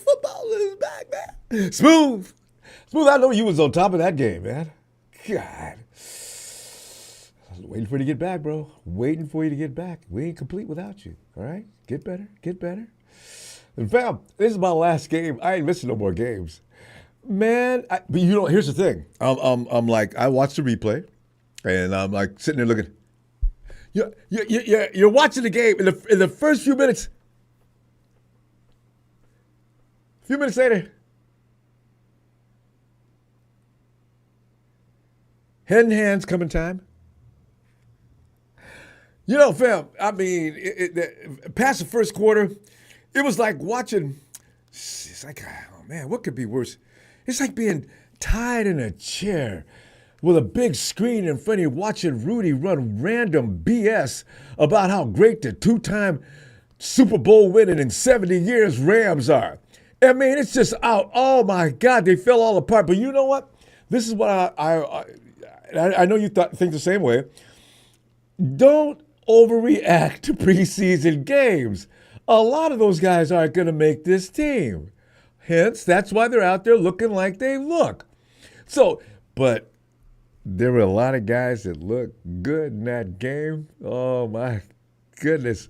Football is back, man. Smooth. Smooth, I know you was on top of that game, man. God. I was waiting for you to get back, bro. Waiting for you to get back. We ain't complete without you, all right? Get better, get better. And fam, this is my last game. I ain't missing no more games. Man, but you know, here's the thing. I'm like, I watched the replay, and I'm like sitting there looking. You're watching the game in the first few minutes. A few minutes later, head and hands coming time. You know, fam, I mean, past the first quarter, it was like watching. It's like, oh man, what could be worse? It's like being tied in a chair with a big screen in front of you watching Rudy run random BS about how great the two-time Super Bowl winning in 70 years Rams are. I mean, it's just out. Oh, my God, they fell all apart. But you know what? This is what I know you think the same way. Don't overreact to preseason games. A lot of those guys aren't going to make this team. Hence, that's why they're out there looking like they look. So, but there were a lot of guys that looked good in that game. Oh, my goodness.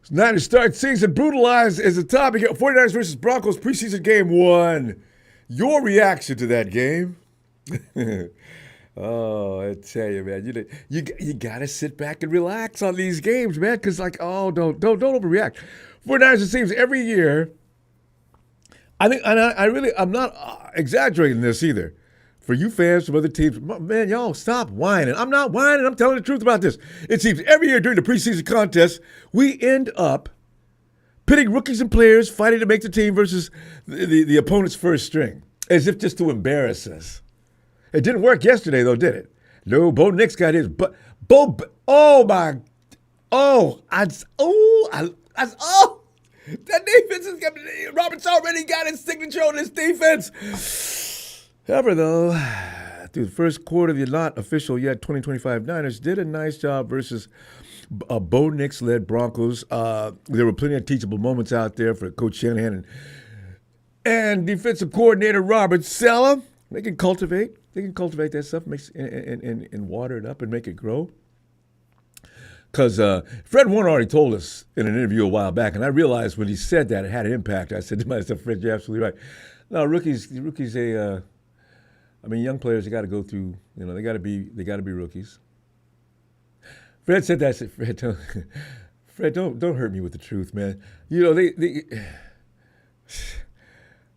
Niners start season brutalized as the topic. 49ers versus Broncos preseason game 1. Your reaction to that game? Oh, I tell you, man, you got to sit back and relax on these games, man, because like, oh, don't overreact. 49ers, it seems every year, I think, and I'm not exaggerating this either. For you fans from other teams, man, y'all stop whining. I'm not whining. I'm telling the truth about this. It seems every year during the preseason contest, we end up pitting rookies and players fighting to make the team versus the opponent's first string, as if just to embarrass us. It didn't work yesterday, though, did it? No, Bo Nix got his. But that defense is getting. Robert's already got his signature on this defense. However, though, through the first quarter, the not official yet 2025 Niners did a nice job versus Bo Nix-led Broncos. There were plenty of teachable moments out there for Coach Shanahan and defensive coordinator Robert Saleh. They can cultivate that stuff, and water it up and make it grow. Because Fred Warner already told us in an interview a while back, and I realized when he said that it had an impact. I said to myself, Fred, you're absolutely right. No, rookies, young players, they got to go through. They got to be rookies. Fred said that. I said, Fred, don't hurt me with the truth, man.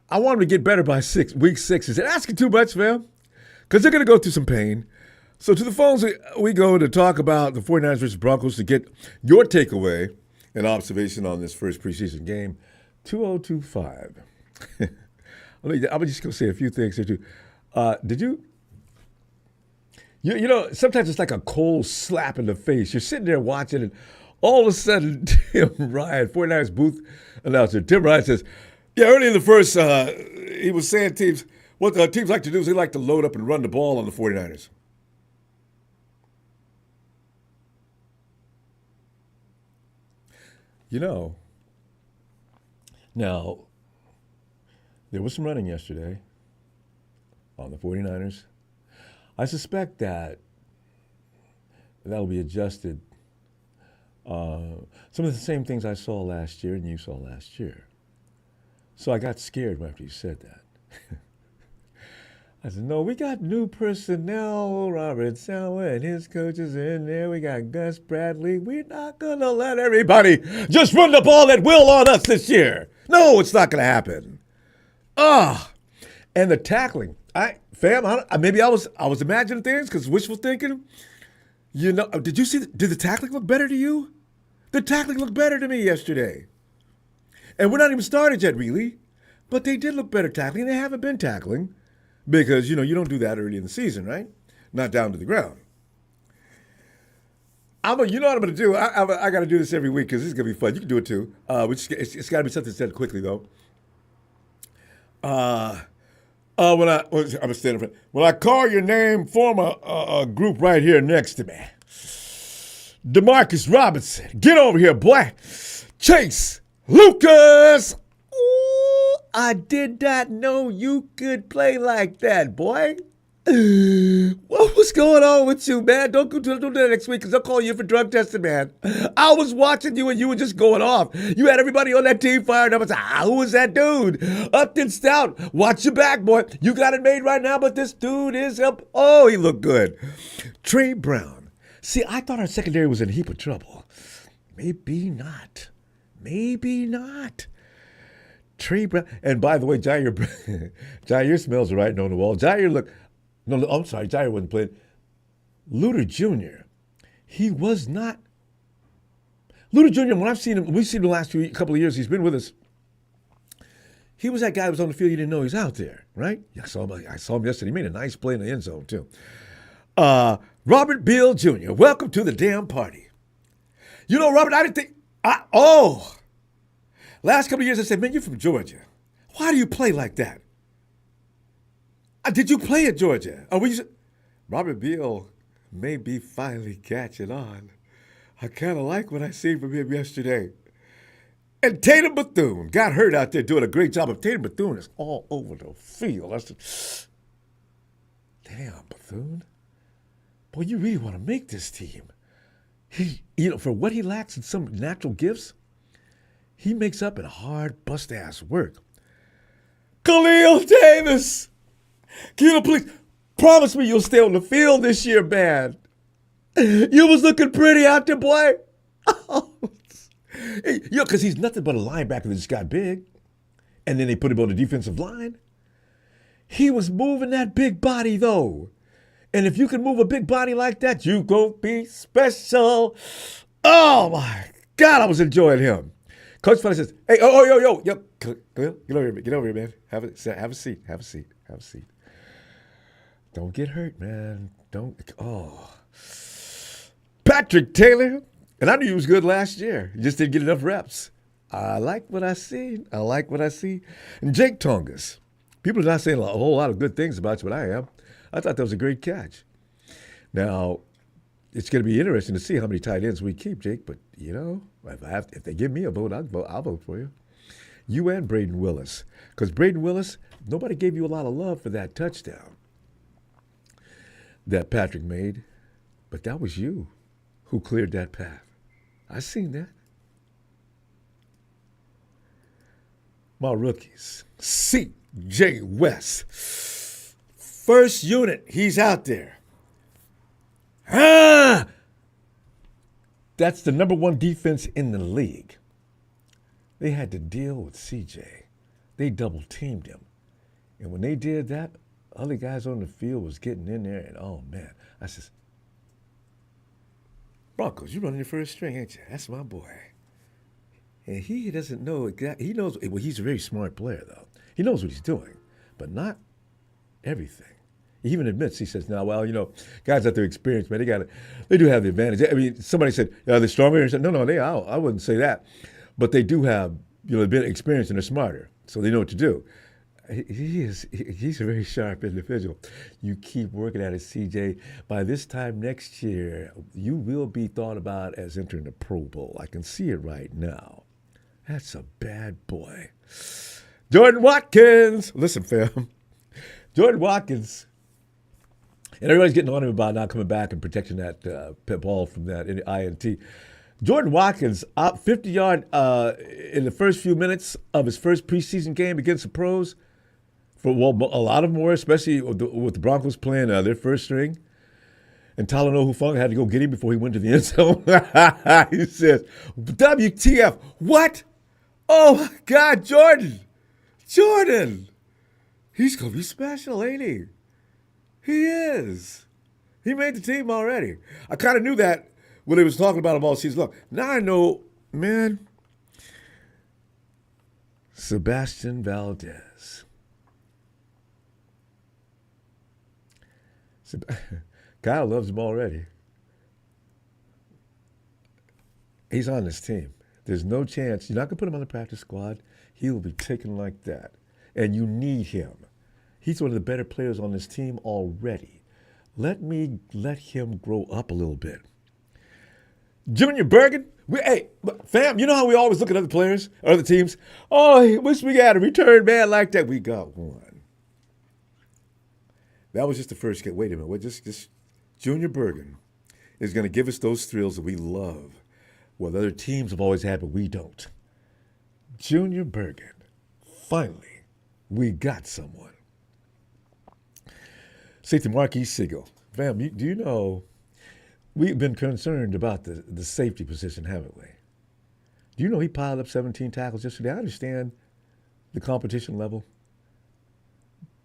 I want them to get better by week 6. He said, asking too much, man, because they're going to go through some pain. So to the phones we go to talk about the 49ers versus Broncos to get your takeaway and observation on this first preseason game. 2025. I'm just going to say a few things here, too. Did you sometimes it's like a cold slap in the face. You're sitting there watching, and all of a sudden, Tim Ryan, 49ers booth announcer, Tim Ryan says, yeah, early in the first, he was saying what the teams like to do is they like to load up and run the ball on the 49ers. Now, there was some running yesterday on the 49ers. I suspect that'll be adjusted. Some of the same things I saw last year and you saw last year. So I got scared after you said that. I said, no, we got new personnel. Robert Saleh and his coaches are in there. We got Gus Bradley. We're not going to let everybody just run the ball at will on us this year. No, it's not going to happen. And the tackling. Maybe I was imagining things because wishful thinking. Did you see? Did the tackling look better to you? The tackling looked better to me yesterday. And we're not even started yet, really. But they did look better tackling. They haven't been tackling because, you don't do that early in the season, right? Not down to the ground. You know what I'm going to do? I got to do this every week because this is going to be fun. You can do it too. It's got to be something said quickly, though. I'm standing in front. When I call your name, form a group right here next to me. DeMarcus Robinson, get over here, boy. Chase Lucas. Ooh, I did not know you could play like that, boy. What was going on with you, man? Don't do that next week because I'll call you for drug testing, man. I was watching you and you were just going off. You had everybody on that team fired up. I said, who was that dude? Upton Stout. Watch your back, boy. You got it made right now, but this dude is up. Oh, he looked good. Trey Brown. See, I thought our secondary was in a heap of trouble. Maybe not. Maybe not. Trey Brown. And by the way, Jair smells are right on the wall. Jair looked. No, I'm sorry, Jair wasn't playing. Luter Jr. He was not. Luter Jr., when we've seen him the last couple of years, he's been with us. He was that guy who was on the field, you didn't know he was out there, right? Yeah, I saw him yesterday. He made a nice play in the end zone, too. Robert Beal Jr., welcome to the damn party. You know, Robert, I didn't think. Last couple of years, I said, man, you're from Georgia. Why do you play like that? Did you play at Georgia? Robert Beal may be finally catching on. I kind of like what I seen from him yesterday. And Tatum Bethune got hurt out there doing a great job. But Tatum Bethune is all over the field. I said, damn, Bethune. Boy, you really want to make this team. For what he lacks in some natural gifts, he makes up in hard, bust-ass work. Khalil Davis! Kilo, please promise me you'll stay on the field this year, man. You was looking pretty out there, boy. Because he's nothing but a linebacker that just got big. And then they put him on the defensive line. He was moving that big body, though. And if you can move a big body like that, you gon' be special. Oh, my God, I was enjoying him. Coach Funny says, hey, yo, get over here, man. Have a seat. Don't get hurt, man. Patrick Taylor. And I knew he was good last year. He just didn't get enough reps. I like what I see. And Jake Tongas. People are not saying a whole lot of good things about you, but I am. I thought that was a great catch. Now, it's going to be interesting to see how many tight ends we keep, Jake. But, if they give me a vote, I'll vote for you. You and Braden Willis. Because Braden Willis, nobody gave you a lot of love for that touchdown that Patrick made, but that was you who cleared that path. I seen that. My rookies, C.J. West. First unit, he's out there. That's the number one defense in the league. They had to deal with C.J. They double-teamed him. And when they did that, other guys on the field was getting in there, and oh, man. I says, Broncos, you running your first string, ain't you? That's my boy. And he doesn't know exactly. He knows, well, he's a very smart player, though. He knows what he's doing, but not everything. He even admits, he says, guys out there experienced, man, they do have the advantage. I mean, somebody said, are they stronger? He said, no, I wouldn't say that. But they do have, they've been experienced and they're smarter, so they know what to do. He's a very sharp individual. You keep working at it, CJ. By this time next year, you will be thought about as entering the Pro Bowl. I can see it right now. That's a bad boy. Jordan Watkins. Listen, fam. Jordan Watkins. And everybody's getting on him about not coming back and protecting that ball from that INT. Jordan Watkins, 50-yard in the first few minutes of his first preseason game against the pros. A lot of them were, especially with the Broncos playing their first string. And Talanoa Hufanga had to go get him before he went to the end zone. He says, WTF, what? Oh, my God, Jordan. He's going to be special, ain't he? He is. He made the team already. I kind of knew that when they was talking about him all season long. Now I know, man, Sebastian Valdez. Kyle loves him already. He's on this team. There's no chance. You're not going to put him on the practice squad. He will be taken like that. And you need him. He's one of the better players on this team already. Let him grow up a little bit. Junior Bergen, hey, fam, you know how we always look at other players, other teams? Oh, I wish we had a return man like that. We got one. That was just the first game. Wait a minute. What? Just Junior Bergen is going to give us those thrills that we love. Well, other teams have always had, but we don't. Junior Bergen. Finally, we got someone. Safety Marquis Siegel. Fam, do you know we've been concerned about the safety position, haven't we? Do you know he piled up 17 tackles yesterday? I understand the competition level,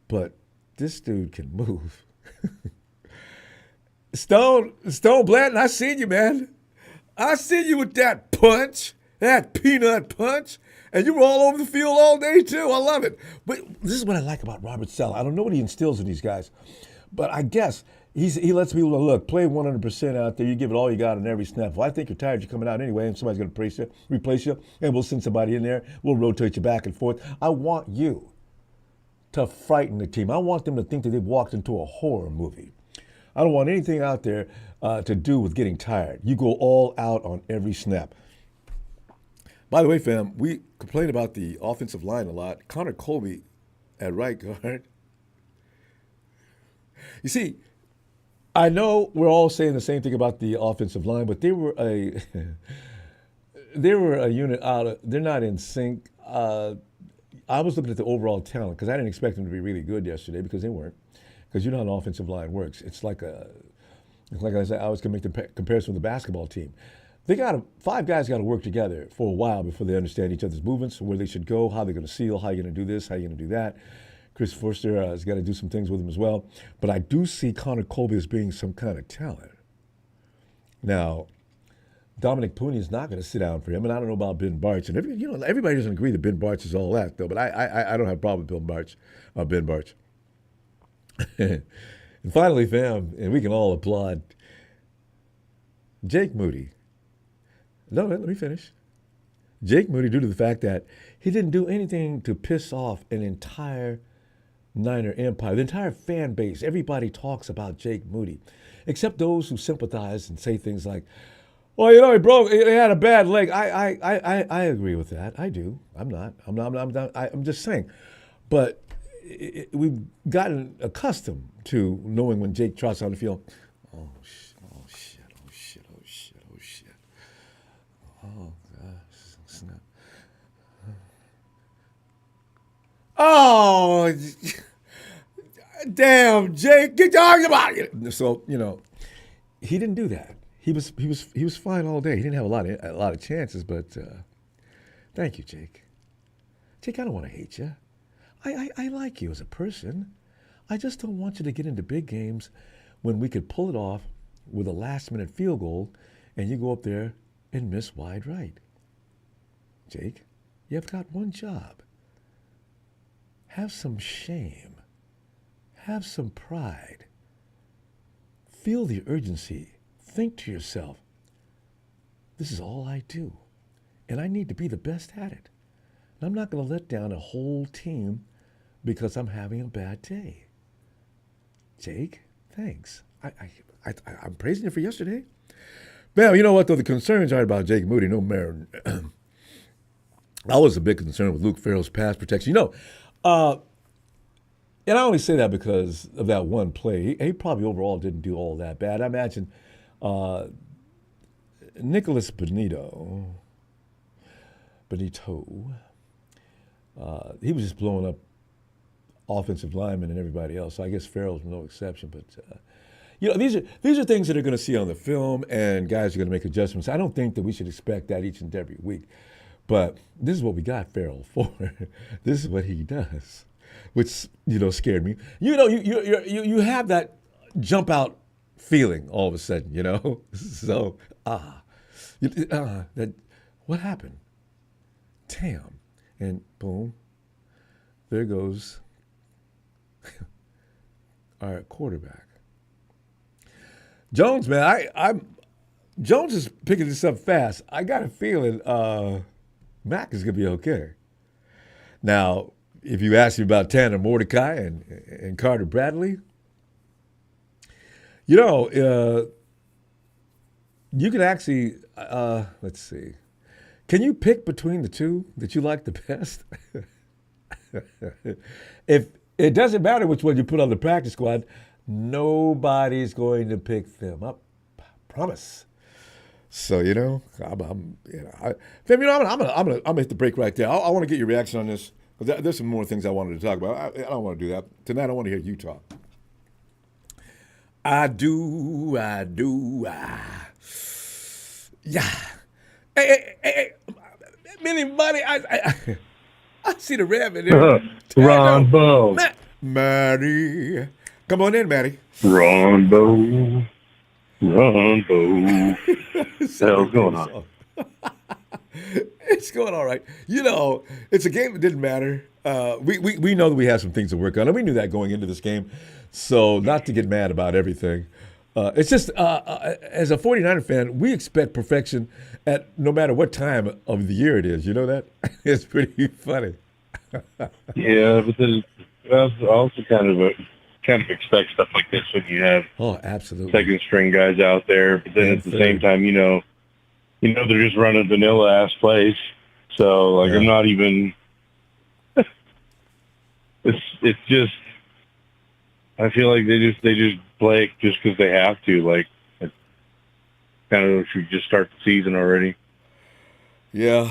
but this dude can move. Stone Blanton, I seen you, man. I seen you with that punch, that peanut punch, and you were all over the field all day, too. I love it. But this is what I like about Robert Saleh. I don't know what he instills in these guys, but I guess he lets people know, look, play 100% out there. You give it all you got on every snap. Well, I think you're tired. You're coming out anyway, and somebody's going to replace you, and we'll send somebody in there. We'll rotate you back and forth. I want you to frighten the team. I want them to think that they've walked into a horror movie. I don't want anything out there to do with getting tired. You go all out on every snap. By the way, fam, we complain about the offensive line a lot. Connor Colby at right guard. You see, I know we're all saying the same thing about the offensive line, but they were a unit out. They're not in sync. I was looking at the overall talent because I didn't expect them to be really good yesterday because they weren't. Because you know how an offensive line works. It's like I said, I was going to make the comparison with the basketball team. Five guys got to work together for a while before they understand each other's movements, where they should go, how they're going to seal, how you're going to do this, how you're going to do that. Chris Forster has got to do some things with him as well. But I do see Connor Colby as being some kind of talent. Now, Dominic Pooney is not going to sit down for him, and I don't know about Ben Bartch. And everybody doesn't agree that Ben Bartch is all that, though. But I don't have a problem with Ben Bartch. And finally, fam, and we can all applaud Jake Moody. No, let me finish. Jake Moody, due to the fact that he didn't do anything to piss off an entire Niner empire, the entire fan base. Everybody talks about Jake Moody, except those who sympathize and say things like, well, he had a bad leg. I agree with that. I do. I'm just saying. But we've gotten accustomed to knowing when Jake trots on the field. Oh, shit. Oh, gosh. Snap. Oh, damn, Jake, get talking about it. So, he didn't do that. He was fine all day. He didn't have a lot of chances, but thank you, Jake. Jake, I don't want to hate you. I like you as a person. I just don't want you to get into big games when we could pull it off with a last-minute field goal and you go up there and miss wide right. Jake, you've got one job. Have some shame. Have some pride. Feel the urgency. Think to yourself, this is all I do, and I need to be the best at it. And I'm not going to let down a whole team because I'm having a bad day. Jake, thanks. I'm praising you for yesterday. Well, you know what, though? The concerns aren't about Jake Moody, no matter. I was a big concern with Luke Farrell's pass protection. And I only say that because of that one play. He probably overall didn't do all that bad. I imagine Nicholas Benito, he was just blowing up offensive linemen and everybody else. So I guess Farrell's no exception. But these are things that are going to see on the film, and guys are going to make adjustments. I don't think that we should expect that each and every week. But this is what we got Farrell for. This is what he does, which scared me. You have that jump out feeling all of a sudden. So that what happened? Damn, and boom, there goes our quarterback. Jones, man, Jones is picking this up fast. I got a feeling Mac is going to be okay. Now, if you ask me about Tanner Mordecai and Carter Bradley, you know, you can actually, let's see. Can you pick between the two that you like the best? If it doesn't matter which one you put on the practice squad, nobody's going to pick them up. Promise. So I'm gonna hit the break right there. I want to get your reaction on this. There's some more things I wanted to talk about. I don't want to do that tonight. I want to hear you talk. I do. Yeah. Hey, Minnie, buddy, I see the rabbit there. Ronbo. Maddie. Come on in, Maddie. Ronbo. What the hell's going on? It's going all right. It's a game that didn't matter. We know that we have some things to work on, and we knew that going into this game. So not to get mad about everything. It's just, as a 49er fan, we expect perfection at no matter what time of the year it is. You know that? It's pretty funny. Yeah, but then also kind of expect stuff like this when you have absolutely second string guys out there. But then at the same time, they're just running vanilla ass plays. So like I'm not even. It's just. I feel like they just play it just because they have to. Like, it kind of should just start the season already. Yeah,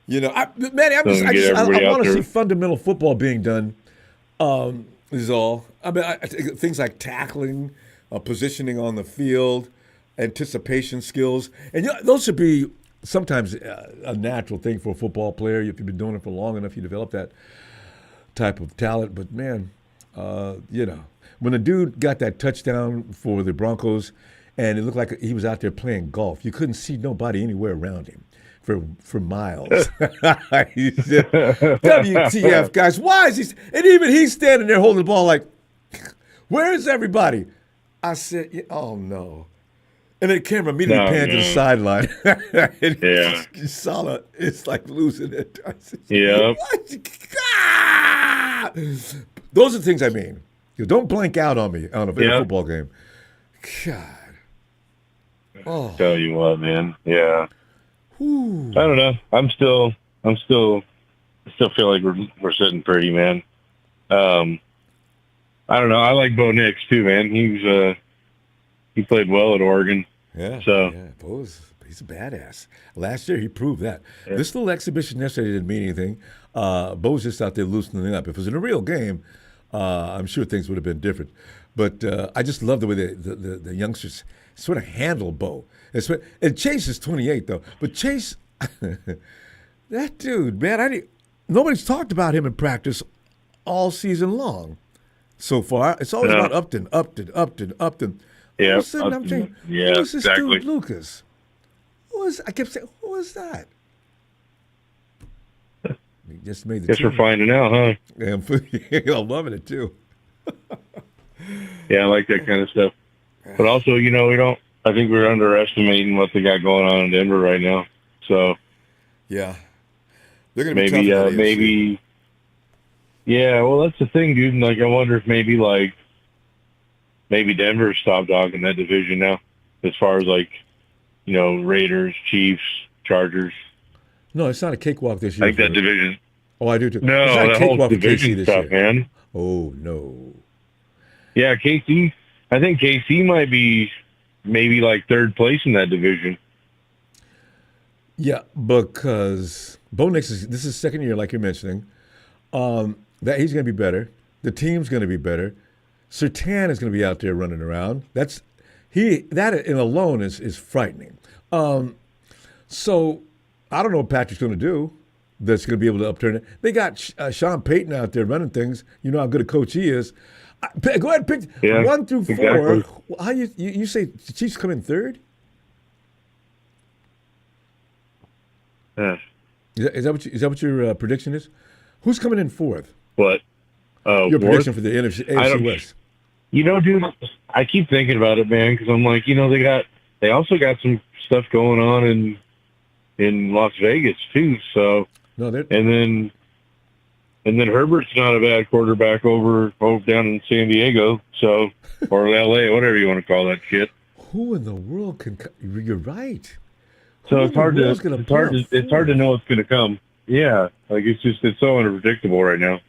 Manny, I want to see fundamental football being done. Is all. I mean, things like tackling, positioning on the field, anticipation skills, and those should be sometimes a natural thing for a football player. If you've been doing it for long enough, you develop that type of talent. But man. When the dude got that touchdown for the Broncos and it looked like he was out there playing golf, you couldn't see nobody anywhere around him for miles. He said, WTF, guys, why is he? And even he's standing there holding the ball like, where is everybody? I said, oh, no. And then the camera immediately panned to the sideline. And Saleh is like losing it. I said, yeah. Those are the things I mean. Don't blank out on me on a football game. God. Oh. Tell you what, man. Yeah. Whew. I don't know. I still feel like we're sitting pretty, man. I don't know. I like Bo Nix too, man. He played well at Oregon. Yeah. So he's a badass. Last year he proved that. Yeah. This little exhibition yesterday didn't mean anything. Bo's just out there loosening up. If it was in a real game, I'm sure things would have been different. But I just love the way the youngsters sort of handle Bo. And Chase is 28 though. But Chase, that dude, man, nobody's talked about him in practice all season long. So far, it's always about Upton. Yeah, all of a sudden I'm thinking, who is this dude, Lucas? I kept saying, who is that? He just made the Guess team. we're finding out, huh? Yeah, I'm loving it too. Yeah, I like that kind of stuff. But also, I think we're underestimating what they got going on in Denver right now. So yeah, they're gonna be maybe. Yeah, well, that's the thing, dude. Like, I wonder if maybe Denver's top dog in that division now, as far as Raiders, Chiefs, Chargers. No, it's not a cakewalk this year. Like that division. Oh, I do too. No, it's not a cakewalk for KC this year, man. Oh no. Yeah, KC. I think KC might be maybe third place in that division. Yeah, because Bo Nix this is his second year, like you're mentioning. That he's going to be better. The team's going to be better. Surtain is going to be out there running around. That in alone is frightening. So I don't know what Patrick's going to do that's going to be able to upturn it. They got Sean Payton out there running things. You know how good a coach he is. Go ahead and pick 1 through 4. Exactly. How you say the Chiefs come in third? Yeah. Is that what your prediction is? Who's coming in fourth? What? Your prediction for the AFC West? Dude, I keep thinking about it, man, because I'm like, they also got some stuff going on in Las Vegas too. So no, and then And then Herbert's not a bad quarterback over down in San Diego, so or L.A., whatever you want to call that shit. Who in the world can? You're right. So Who it's in the hard to world's gonna it's put hard up to it's hard to 40? know what's going to come. Yeah, like it's so unpredictable right now.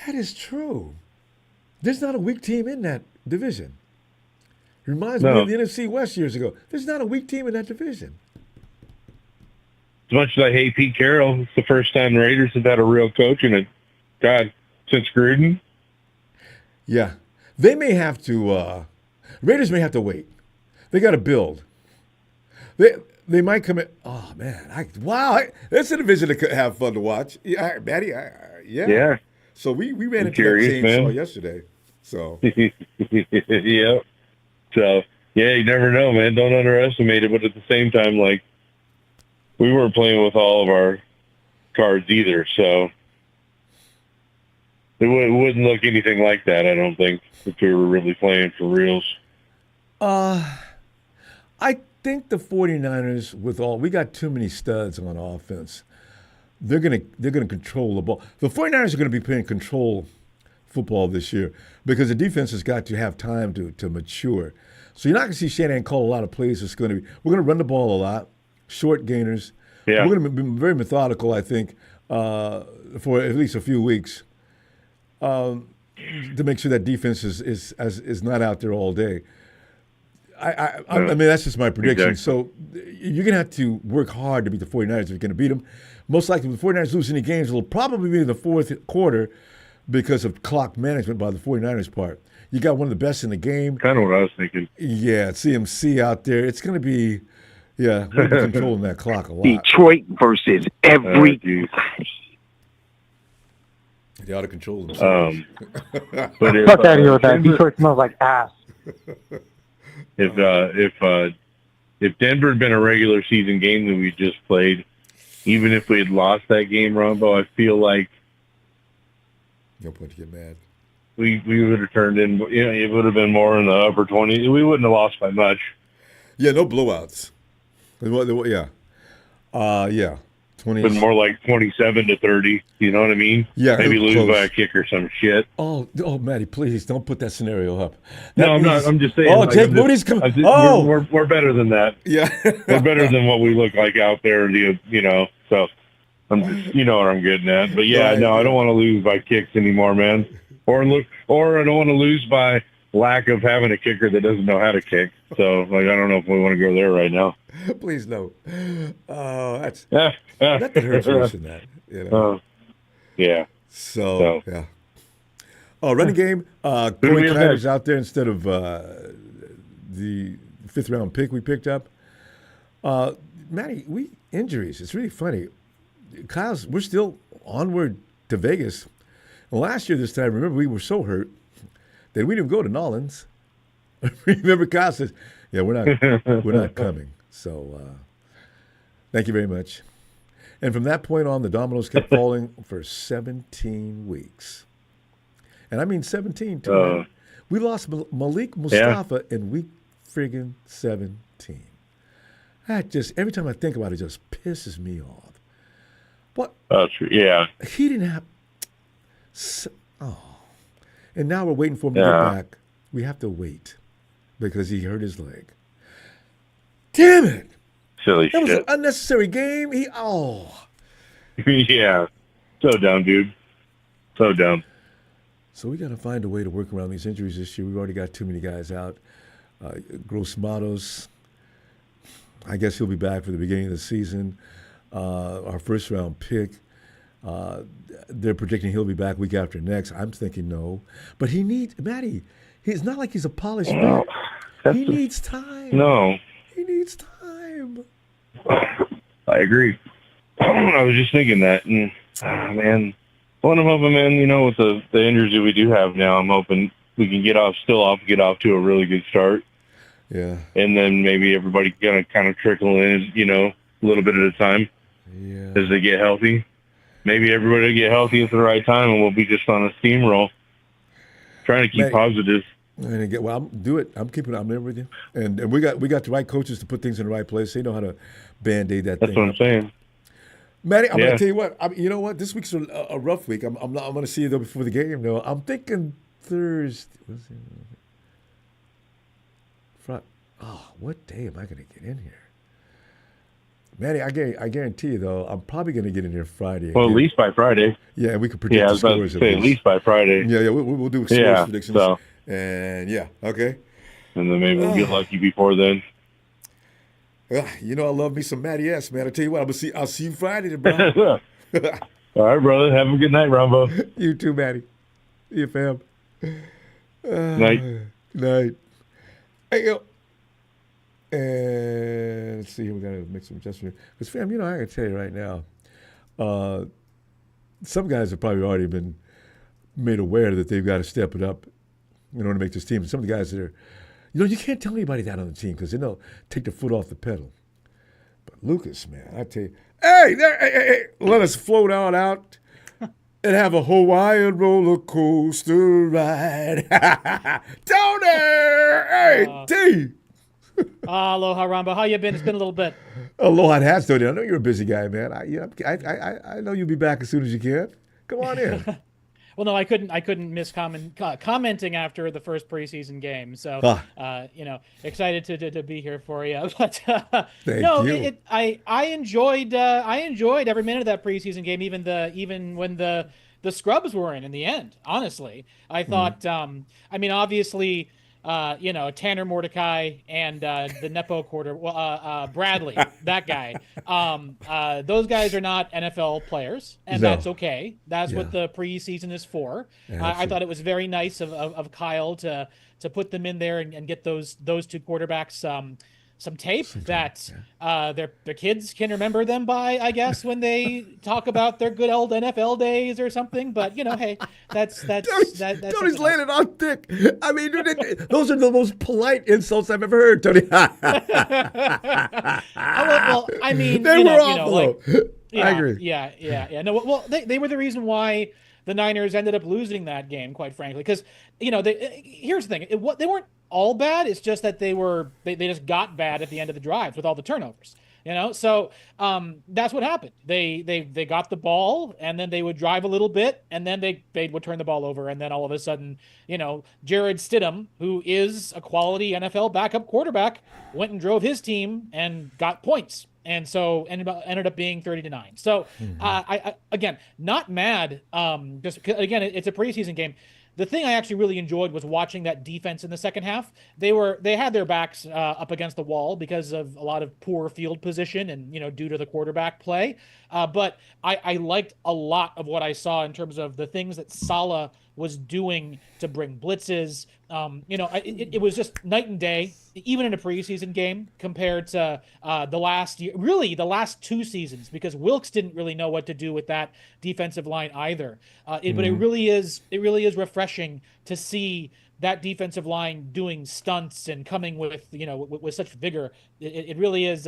That is true. There's not a weak team in that division. Reminds me No, of the NFC West years ago. There's not a weak team in that division. as much as I hate Pete Carroll, it's the first time the Raiders have had a real coach in it. God, since Gruden. Yeah, they may have to. Raiders may have to wait. They got to build. They might come in. Oh man! That's a division that could have fun to watch. Yeah, Matty. Yeah. Yeah, So we ran I'm into that curious, chainsaw man. yesterday. So Yeah. So yeah, you never know, man. Don't underestimate it. But at the same time, like we weren't playing with all of our cards either, so it wouldn't look anything like that. I don't think if we were really playing for reals. I think the 49ers, we got too many studs on offense. They're gonna control the ball. The 49ers are gonna be playing control football this year because the defense has got to have time to mature. So you're not gonna see Shanahan call a lot of plays. We're gonna run the ball a lot, short gainers. Yeah. We're gonna be very methodical, I think, for at least a few weeks, to make sure that defense is not out there all day. I mean, that's just my prediction. Exactly. So you're going to have to work hard to beat the 49ers if you're going to beat them. Most likely, if the 49ers lose any games, it'll probably be in the fourth quarter because of clock management by the 49ers part. You got one of the best in the game. Kind of what I was thinking. Yeah, CMC out there. It's going to be, we're going to be controlling that clock a lot. Detroit versus everybody. They ought to control themselves. But if, Fuck out of here with that. Detroit smells like ass. if Denver had been a regular season game that we just played, even if we had lost that game, Ronbo, I feel like No point to get mad. we would have turned in. It would have been more in the upper 20s. We wouldn't have lost by much. Yeah, no blowouts. Yeah. 20. Been more like 27-30. You know what I mean? Yeah, Maybe lose close. by a kick or some shit. Oh, Matty, please don't put that scenario up. No, I'm not. I'm just saying. Oh, like, Jake Moody's coming. We're better than that. Yeah. We're better than what we look like out there. So I'm just, you know what I'm getting at. But yeah, Right. no, I don't want to lose by kicks anymore, man. Or I don't want to lose by lack of having a kicker that doesn't know how to kick. So like, I don't know if we want to go there right now. Please no. Oh, that Yeah. hurts worse than that. Yeah. So yeah. Oh, running game. do Corey we have Kleider's next? out there instead of the fifth round pick we picked up. Matty, injuries. It's really funny. We're still onward to Vegas. Well, last year this time, remember we were so hurt that we didn't go to Nolans. Remember, Kyle says, "Yeah, we're not coming." So, thank you very much. And from that point on, the dominoes kept falling for 17 weeks. And I mean 17, too. Man. We lost Malik Mustafa in week friggin' 17. That just, every time I think about it, just pisses me off. What? Oh, true. Yeah. He didn't have. And now we're waiting for him to get back. We have to wait because he hurt his leg. Damn it! Silly That was an shit. unnecessary game. Yeah. So dumb, dude. So dumb. So we got to find a way to work around these injuries this year. We've already got too many guys out. Gross Matos, I guess he'll be back for the beginning of the season. Our first round pick, they're predicting he'll be back week after next. I'm thinking no. But he needs, Matty, it's not like he's a polished man. He needs time. No. He needs time. I agree. I was just thinking that. And, man. Well, I'm hoping, man, with the injuries that we do have now, I'm hoping we can get off to a really good start. Yeah. And then maybe everybody gonna kind of trickle in, a little bit at a time as they get healthy. Maybe everybody will get healthy at the right time, and we'll be just on a steamroll. Trying to keep positive. Do it. I'm there with you. And we got the right coaches to put things in the right place. They know how to Band-Aid that That's thing what I'm saying. Matty, I'm Yeah. gonna tell you what. You know what? This week's a rough week. I'm gonna see you though before the game. Though I'm thinking Thursday. Oh, what day am I gonna get in here, Matty? I guarantee you though, I'm probably gonna get in here Friday. Well, at again. least by Friday. Yeah, we could predict Yeah, I the was about to scores say at least by Friday. Yeah, we'll do scores Yeah, predictions. so. And yeah, okay. And then maybe we'll get lucky before then. You know I love me some Matty S, man. I tell you what, I'll see you Friday, bro. All right, brother. Have a good night, Ronbo. You too, Matty. See you, fam. Night. Night. Hey, yo. And let's see here. We got to make some adjustments. Because, fam, you know, I can tell you right now, some guys have probably already been made aware that they've got to step it up in order to make this team. And some of the guys that are, you know, you can't tell anybody that on the team because then they'll take the foot off the pedal. But Lucas, man, I tell you, hey, let us float on out and have a Hawaiian roller coaster ride. Tony! Hey, T! Aloha, Ronbo. How you been? It's been a little bit. Aloha, it has, Tony. I know you're a busy guy, man. I know you'll be back as soon as you can. Come on in. Well, no, I couldn't miss commenting after the first preseason game. So, you know, excited to be here for you. But Thank you. I enjoyed every minute of that preseason game, even when the scrubs were in the end. Honestly, I thought. I mean, obviously. You know, Tanner Mordecai and the Nepo quarter, Bradley, that guy. Those guys are not NFL players, and that's okay. That's what the preseason is for. I thought it was very nice of Kyle to put them in there and get those two quarterbacks some tape that their kids can remember them by, I guess, when they talk about their good old NFL days or something. But you know, hey, that's Tony's laying it on thick. I mean, those are the most polite insults I've ever heard, Tony. Well, I mean, they were awful. Like, I agree. Yeah. No, well, they were the reason why the Niners ended up losing that game, quite frankly, because you know, here's the thing: they weren't all bad. It's just that they just got bad at the end of the drives with all the turnovers. You know, so that's what happened. They got the ball, and then they would drive a little bit, and then they would turn the ball over, and then all of a sudden, you know, Jared Stidham, who is a quality NFL backup quarterback, went and drove his team and got points, and so ended up being 30-9. So I again, not mad. Just again, it's a preseason game. The thing I actually really enjoyed was watching that defense in the second half. They had their backs up against the wall because of a lot of poor field position and, you know, due to the quarterback play. But I liked a lot of what I saw in terms of the things that Saleh was doing to bring blitzes. You know, it was just night and day, even in a preseason game compared to the last year, really the last two seasons, because Wilkes didn't really know what to do with that defensive line either. But it really is refreshing to see that defensive line doing stunts and coming with, you know, with such vigor. It really is.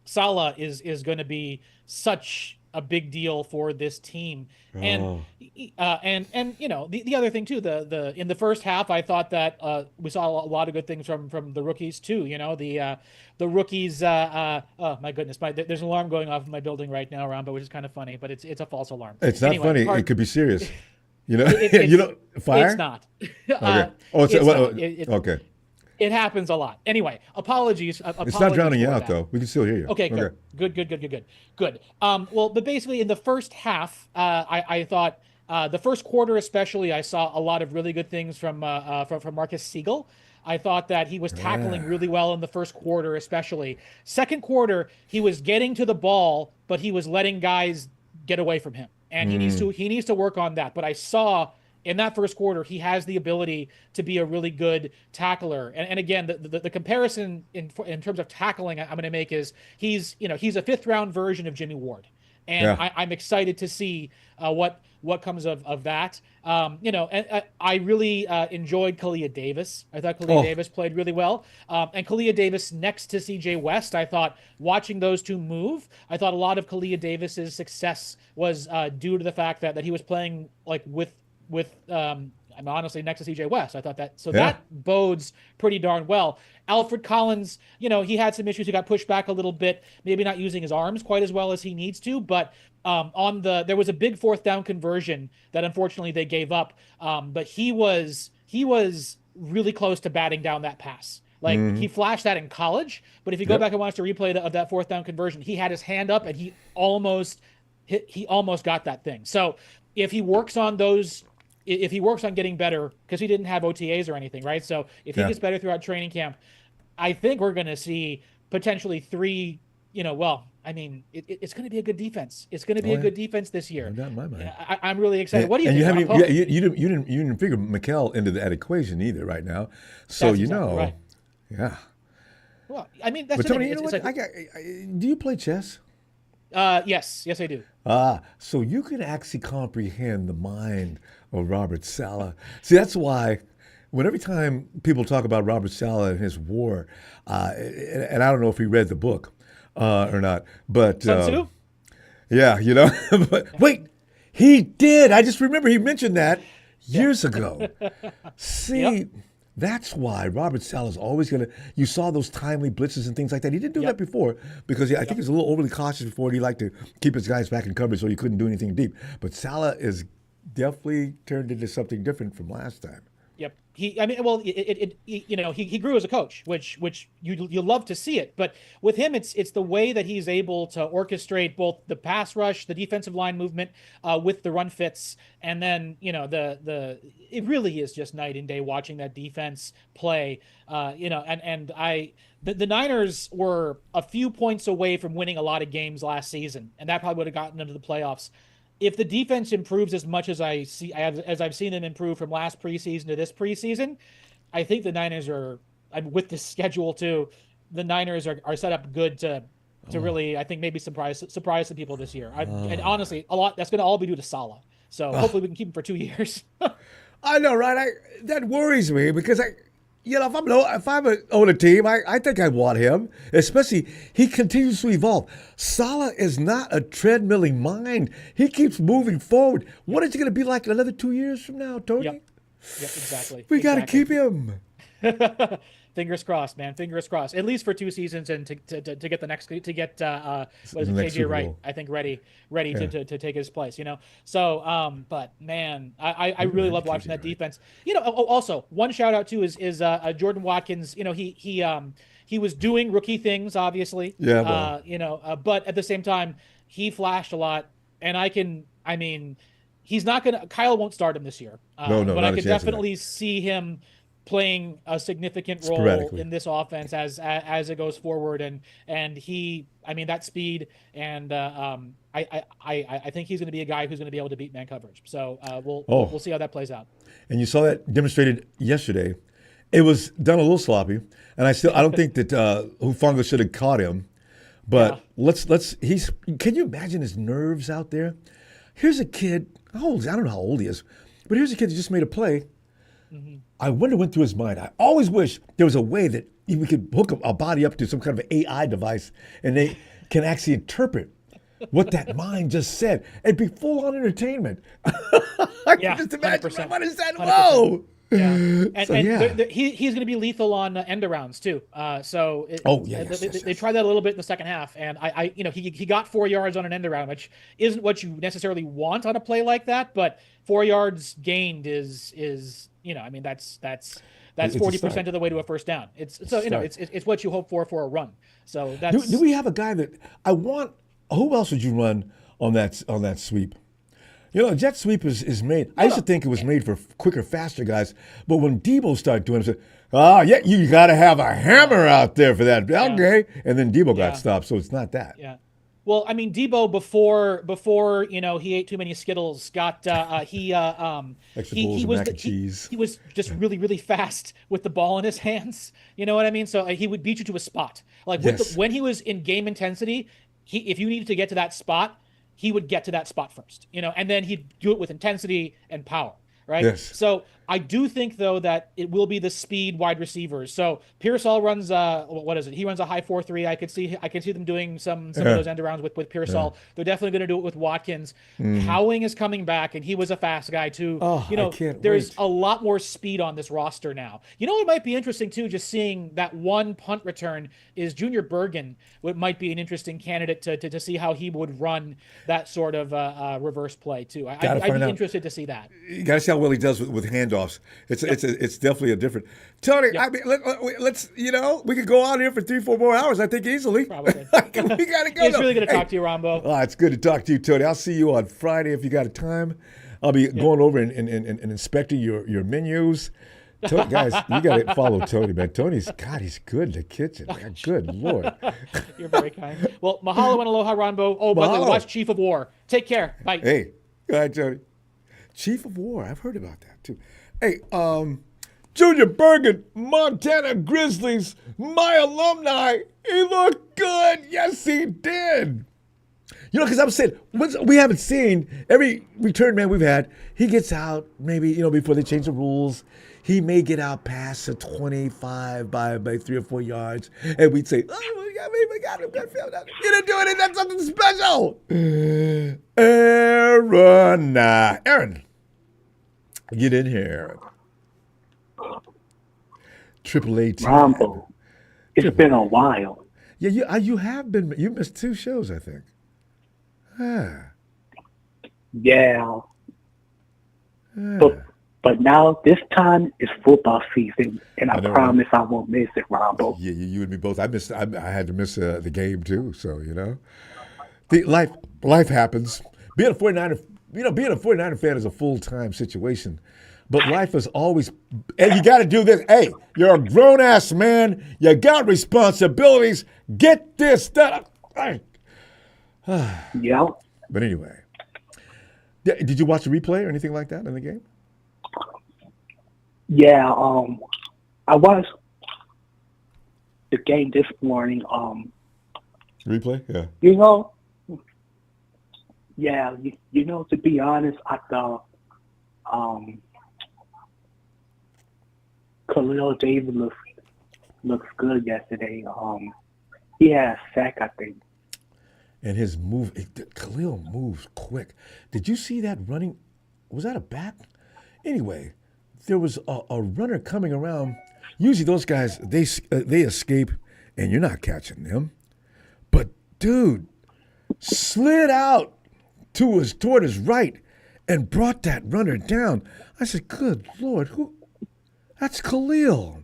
Saleh is going to be such a big deal for this team. And you know, the other thing too, the in the first half, I thought that we saw a lot of good things from the rookies too. You know, the rookies. Oh my goodness, there's an alarm going off in my building right now, Ronbo, which is kind of funny, but it's a false alarm. It's not funny. It could be serious. You know, you know, fire. It's not. Okay. Okay. It happens a lot. Anyway, apologies. It's not drowning you out, though. We can still hear you. Okay, good. Well, but basically, in the first half, I thought the first quarter, especially, I saw a lot of really good things from Marcus Siegel. I thought that he was tackling really well in the first quarter, especially. Second quarter, he was getting to the ball, but he was letting guys get away from him, and he needs to work on that. But I saw. In that first quarter, he has the ability to be a really good tackler. And again, the comparison in terms of tackling I'm going to make is he's a fifth round version of Jimmy Ward. And I'm excited to see what comes of that. You know, and I really enjoyed Kalia Davis. I thought Kalia Davis played really well. And Kalia Davis next to CJ West, I thought watching those two move, I thought a lot of Kalia Davis's success was due to the fact that he was playing like with I'm honestly next to CJ West. I thought that, so that bodes pretty darn well. Alfred Collins, he had some issues. He got pushed back a little bit, maybe not using his arms quite as well as he needs to, but there was a big fourth down conversion that unfortunately they gave up. But he was really close to batting down that pass. Like he flashed that in college, but if you go back and watch the replay of that fourth down conversion, he had his hand up and he almost got that thing. So if he works on getting better, because he didn't have OTAs or anything, right? So if he gets better throughout training camp, I think we're going to see potentially three, it's going to be a good defense. It's going to be a good defense this year. Not in my mind. I'm really excited. What do you think? You didn't figure McKell into that equation either right now. So that's exactly right. Yeah. Well, I mean, that's but Tony, you know what? Do you play chess? Yes, I do. So you can actually comprehend the mind of Robert Saleh. See, that's why every time people talk about Robert Saleh and his war, and I don't know if he read the book or not, but Sun Tzu? Yeah, but wait, he did. I just remember he mentioned that years ago. See. That's why Robert Saleh is always going to, you saw those timely blitzes and things like that. He didn't do that before because I think he was a little overly cautious before. He liked to keep his guys back in coverage so he couldn't do anything deep. But Saleh is definitely turned into something different from last time. Yep. He grew as a coach, which you love to see it. But with him, it's the way that he's able to orchestrate both the pass rush, the defensive line movement, with the run fits, and then it really is just night and day watching that defense play. The Niners were a few points away from winning a lot of games last season, and that probably would have gotten them to the playoffs. If the defense improves as much as I've seen them improve from last preseason to this preseason, I think the Niners are, with the schedule too, the Niners are set up good to really, I think, maybe surprise some people this year. And honestly, a lot that's going to all be due to Saleh. So hopefully we can keep him for 2 years. I know, right? That worries me because if I'm on a team, I think I want him. Especially, he continues to evolve. Saleh is not a treadmilling mind. He keeps moving forward. What is he going to be like another 2 years from now, Tony? Yep, exactly. We got to keep him. Fingers crossed, man. Fingers crossed. At least for 2 seasons, and to get the next KJ Wright, I think ready to take his place. So but man, I really love watching that defense. Also one shout out too is Jordan Watkins. He was doing rookie things, obviously. Yeah. But at the same time, he flashed a lot, and he's not gonna. Kyle won't start him this year. But I could definitely see him playing a significant role in this offense as it goes forward, and he, that speed, and I think he's going to be a guy who's going to be able to beat man coverage. So we'll see how that plays out. And you saw that demonstrated yesterday. It was done a little sloppy, and I don't think that Hufanga should have caught him. But can you imagine his nerves out there? Here's a kid. How old is he? I don't know how old he is, but here's a kid that just made a play. Mm-hmm. I wonder what went through his mind. I always wish there was a way that we could hook a body up to some kind of AI device and they can actually interpret what that mind just said. It'd be full-on entertainment. I can just imagine 100%. What is that? Whoa! Yeah, and he's going to be lethal on end arounds too. They tried that a little bit in the second half, and he got 4 yards on an end around, which isn't what you necessarily want on a play like that. But 4 yards gained is that's 40% of the way to a first down. It's what you hope for a run. So that's. Do we have a guy that I want? Who else would you run on that sweep? Jet sweep is made. I used to think it was made for quicker, faster guys. But when Debo started doing it, I said, you got to have a hammer out there for that. Okay. And then Debo got stopped, so it's not that. Yeah. Well, Debo before he ate too many Skittles, he was just really, really fast with the ball in his hands. You know what I mean? So he would beat you to a spot. Like when he was in game intensity, if you needed to get to that spot, he would get to that spot first, and then he'd do it with intensity and power, right? Yes. So I do think though that it will be the speed wide receivers. So Pearsall runs what is it? He runs a high 4.3. I can see them doing some of those end arounds with Pearsall. They're definitely going to do it with Watkins. Cowing is coming back, and he was a fast guy too. Oh, you know, I can't there's wait. a lot more speed on this roster now. You know what might be interesting too, just seeing that one punt return is Junior Bergen. What might be an interesting candidate to see how he would run that sort of reverse play too. I'd be interested to see that. You got to see how well he does with handoffs. It's definitely a different. Tony, Yep. I mean, let's we could go out here for 3-4 more hours. I think easily. Probably. we got to go. It's really good to talk to you, Ronbo. It's good to talk to you, Tony. I'll see you on Friday if you got a time. I'll be going over and inspecting your menus. Guys, you got to follow Tony, man. He's good in the kitchen, man. Good Lord. You're very kind. Well, mahalo and aloha, Ronbo. Oh, by the way, watch Chief of War. Take care. Bye. Hey, all right, Tony. Chief of War. I've heard about that, too. Hey, Junior Bergen, Montana Grizzlies, my alumni. He looked good. Yes, he did. You know, because I'm saying, we haven't seen every return man we've had. He gets out maybe, before they change the rules. He may get out past the 25 by 3 or 4 yards. And we'd say, we got him. Good field. You didn't do anything. That's something special. Aaron. Get in here. Triple A team. Ronbo. It's been a while. Yeah, you have been. You missed 2 shows, I think. Yeah. But now this time is football season, and I promise I won't miss it, Ronbo. Yeah, you and me both. I had to miss the game too. So the life happens. Being a 49er fan is a full-time situation. But life is always, and you got to do this. Hey, you're a grown-ass man. You got responsibilities. Get this done. Yeah. But anyway, did you watch a replay or anything like that in the game? Yeah. I watched the game this morning. Replay? Yeah. Yeah. To be honest, I thought Khalil Davis looks good yesterday. He had a sack, I think. And his move, Khalil moves quick. Did you see that running? Was that a back? Anyway, there was a runner coming around. Usually those guys, they escape, and you're not catching them. But dude, slid out toward his right and brought that runner down. I said, good Lord, who? That's Khalil.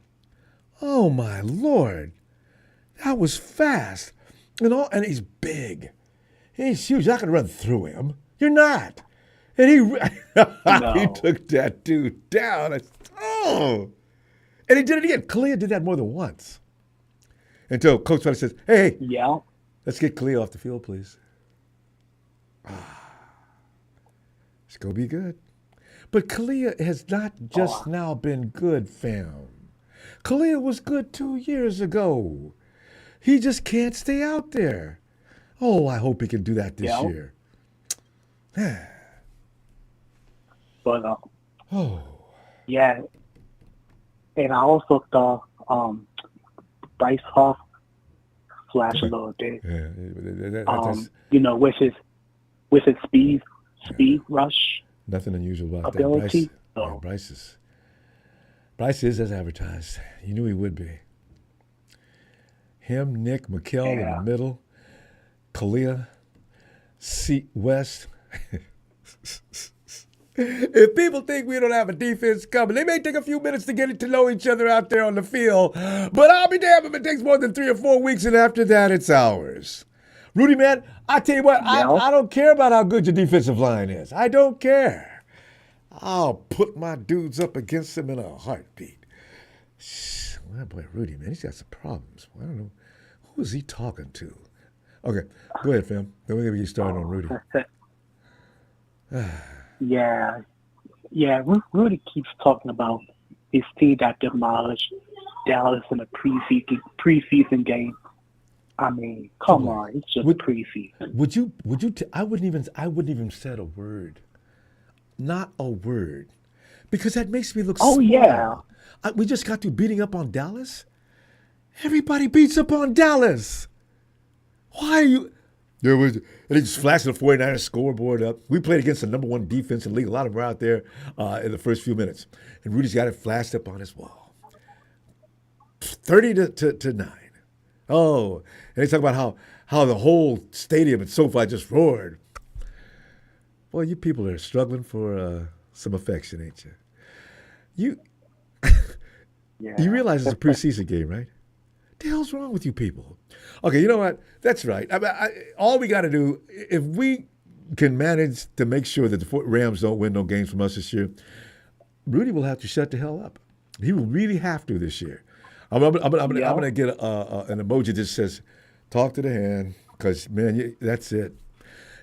Oh, my Lord. That was fast. And he's big. He's huge. You're not going to run through him. You're not. And he took that dude down. And he did it again. Khalil did that more than once. Until Coach Saleh says, hey, yeah, let's get Khalil off the field, please. It's going to be good. But Khalil has not just now been good, fam. Khalil was good 2 years ago. He just can't stay out there. Oh, I hope he can do that this year. But, yeah. And I also thought Bryce Hall flashed a little bit. With his speed rush. Nothing unusual about ability. that. Bryce is as advertised. You knew he would be. Him, Nick, McKell in the middle, Kalia, West. If people think we don't have a defense coming, they may take a few minutes to get to know each other out there on the field. But I'll be damned if it takes more than 3 or 4 weeks, and after that, it's ours. Rudy, man, I tell you what, I don't care about how good your defensive line is. I don't care. I'll put my dudes up against them in a heartbeat. Well, boy, Rudy, man, he's got some problems. I don't know. Who is he talking to? Okay, go ahead, fam. Then we're going to get started on Rudy. Yeah. Rudy keeps talking about his team that demolished Dallas in a preseason game. I mean, come on, it's just preseason. I wouldn't even said a word. Not a word. because that makes me look Oh, small. yeah. We just got through beating up on Dallas. Everybody beats up on Dallas. Why are you? There was, and they just flashed the 49ers scoreboard up. We played against the number one defense in the league. A lot of them were out there in the first few minutes. And Rudy's got it flashed up on his wall. 30 to 9. Oh, and they talk about how the whole stadium at SoFi just roared. Boy, you people are struggling for some affection, ain't you? You Yeah. you realize it's a preseason game, right? The hell's wrong with you people? Okay, you know what? That's right. All we got to do, if we can manage to make sure that the Rams don't win no games from us this year, Rudy will have to shut the hell up. He will really have to this year. I'm gonna get an emoji that says, "Talk to the hand," because man, that's it.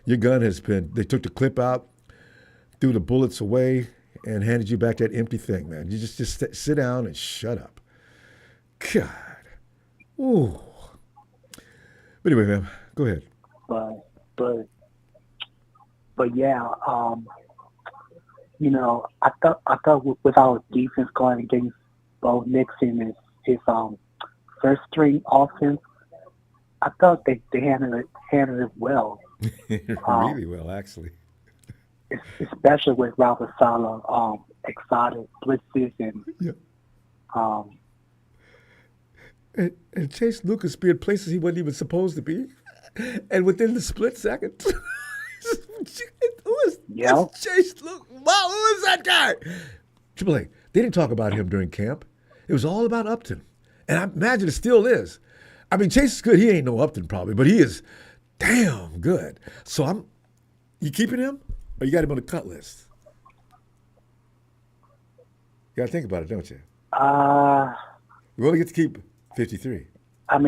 Your gun has been. They took the clip out, threw the bullets away, and handed you back that empty thing, man. You just sit down and shut up. God. Ooh. But anyway, man, go ahead. But yeah, I thought with our defense going against Bo Nix and his first string offense, I thought they handled it well. Really well, actually. Especially with Ralph Saleh, exotic blitzes and Chase Lucas be in places he wasn't even supposed to be, and within the split second, who is Chase Lucas? Wow, who is that guy? Triple A. They didn't talk about him during camp. It was all about Upton, and I imagine it still is. I mean, Chase is good. He ain't no Upton probably, but he is damn good. So you keeping him, or you got him on the cut list? You got to think about it, don't you? We only get to keep 53. I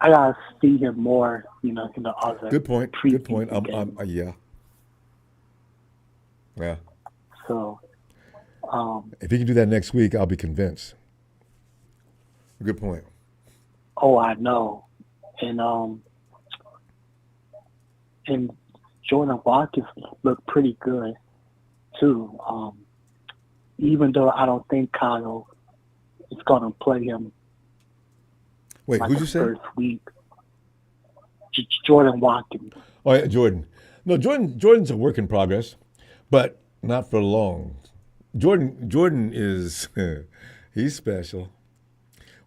gotta see him more, in the other. Good point. Good point. Yeah. Yeah. So, if he can do that next week, I'll be convinced. Good point. Oh, I know, and Jordan Watkins looked pretty good too. Even though I don't think Kyle is gonna play him. Wait, who'd you say? First week. Jordan Watkins. Oh yeah, Jordan. No, Jordan's a work in progress, but not for long. Jordan is he's special.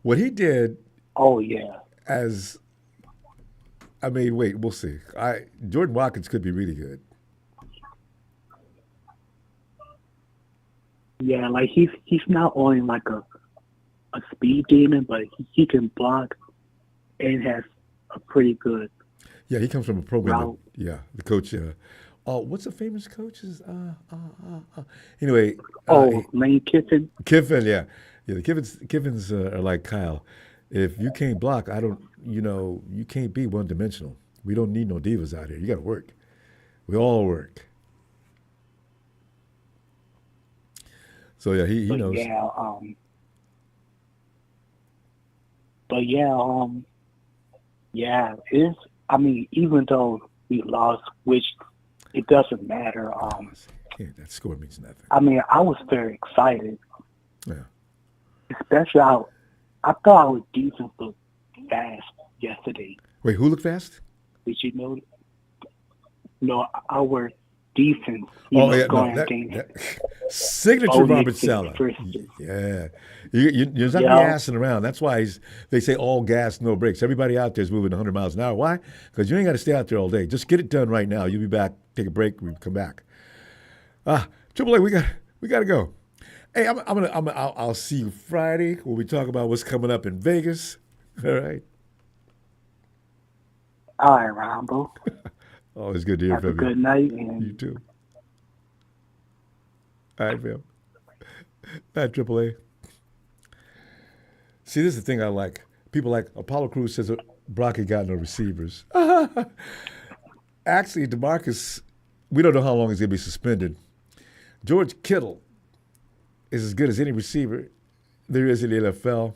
What he did. Oh yeah. We'll see. Jordan Watkins could be really good. Yeah, like he's not only like a speed demon, but he can block and has a pretty good. Yeah, he comes from a program. Route. The coach. What's the famous coaches? Anyway. Lane Kiffin. Kiffin, yeah. The Kiffins are like Kyle. If you can't block, you can't be one-dimensional. We don't need no divas out here. You got to work. We all work. So yeah, he knows. It's. Even though we lost, which it doesn't matter. That score means nothing. I was very excited. Yeah. Especially I thought our defense looked fast yesterday. Wait, who looked fast? Did you know? No, our defense. Signature Robert Saleh. Yeah. You're not gassing around. That's why they say all gas, no brakes. Everybody out there is moving 100 miles an hour. Why? Because you ain't got to stay out there all day. Just get it done right now. You'll be back. Take a break. We come back. Triple A, we got to go. Hey, I'll see you Friday when we talk about what's coming up in Vegas. All right. All right, Ronbo. Always good to hear from you. Have a good night. And you too. All right, fam. Bad Triple A. See, this is the thing I like. People like Apollo Crews says Brock ain't got no receivers. Actually, DeMarcus, we don't know how long he's going to be suspended. George Kittle is as good as any receiver there is in the NFL.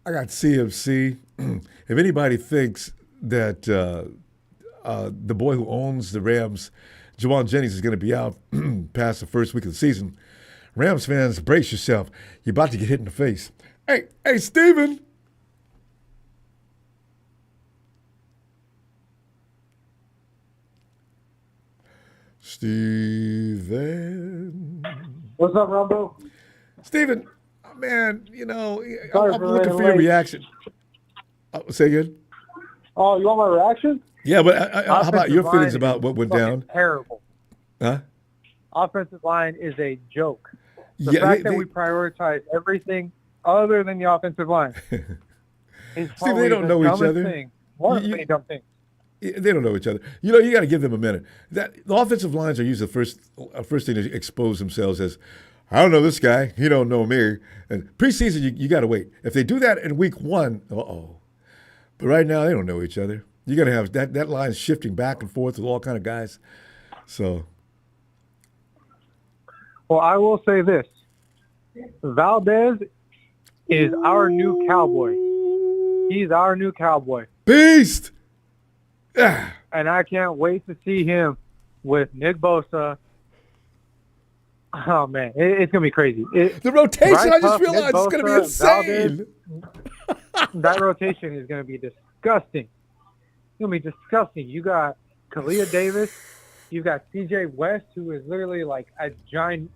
I got CMC. If anybody thinks that the boy who owns the Rams Jawan Jennings is going to be out past the first week of the season. Rams fans, brace yourself. You're about to get hit in the face. Hey, Steven. Steven. What's up, Ronbo? Steven, man, you know, Sorry I'm for looking running for your late. reaction. Say again? Oh, you want my reaction? Yeah, but how about Offensive your line feelings is about what went fucking down? Terrible. Huh? Offensive line is a joke. The Yeah, fact that we prioritize everything other than the offensive line is Steve, probably they don't the know each dumbest other. thing. One of the many dumb things. They don't know each other. You know, you got to give them a minute. The offensive lines are usually the first thing to expose themselves as, I don't know this guy. He don't know me. And preseason, you got to wait. If they do that in week one, uh-oh. But right now, they don't know each other. You got to have that line shifting back and forth with all kind of guys. So. Well, I will say this. Valdez is our new cowboy. He's our new cowboy. Beast! Yeah. And I can't wait to see him with Nick Bosa. Oh, man. It's going to be crazy. The rotation, Bryce I just Huff, realized, Nick it's going to be Bosa, insane. That rotation is going to be disgusting. It's going to be disgusting. You got Kalia Davis. You've got C.J. West, who is literally like a giant,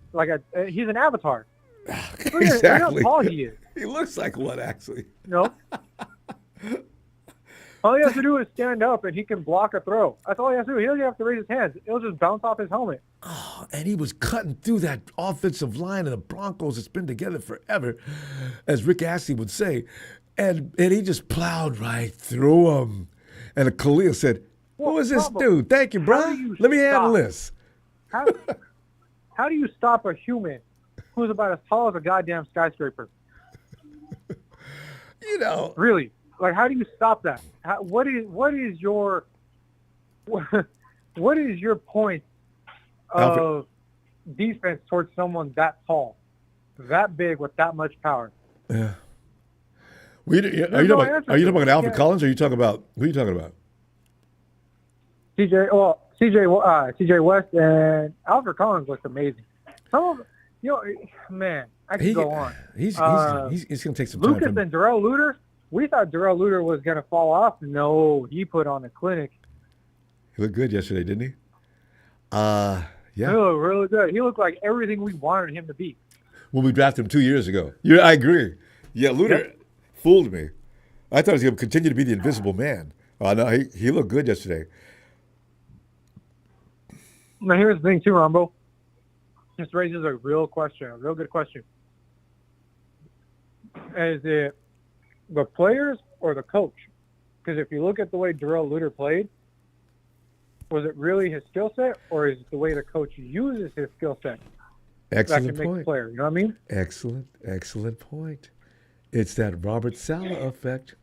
he's an avatar. Exactly. Look how tall he is. He looks like one, actually. You know? All he has to do is stand up, and he can block a throw. That's all he has to do. He doesn't have to raise his hands. It'll just bounce off his helmet. Oh, and he was cutting through that offensive line of the Broncos that's been together forever, as Rick Astley would say. And he just plowed right through him. And Khalil said, "Who is this dude? Thank you, bro. Let me handle this." How do you stop a human who's about as tall as a goddamn skyscraper? You know. Really? Like, how do you stop that? What is your point of defense towards someone that tall, that big, with that much power? Yeah. Are you talking about Alfred Collins, or are you talking about who are you talking about? CJ West and Alfred Collins looked amazing. Man, I could go on. He's going to take some time. Lucas and Darrell Luter. We thought Darrell Luter was going to fall off. No, he put on a clinic. He looked good yesterday, didn't he? Yeah. He looked really good. He looked like everything we wanted him to be. When we drafted him 2 years ago. Yeah, I agree. Yeah, Luter fooled me. I thought he was going to continue to be the invisible man. No, he looked good yesterday. Now, here's the thing, too, Ronbo. This raises a real question, a real good question. Is it the players or the coach? Because if you look at the way Darrell Luter played, was it really his skill set, or is it the way the coach uses his skill set that can make a player? You know what I mean? Excellent point. It's that Robert Saleh effect.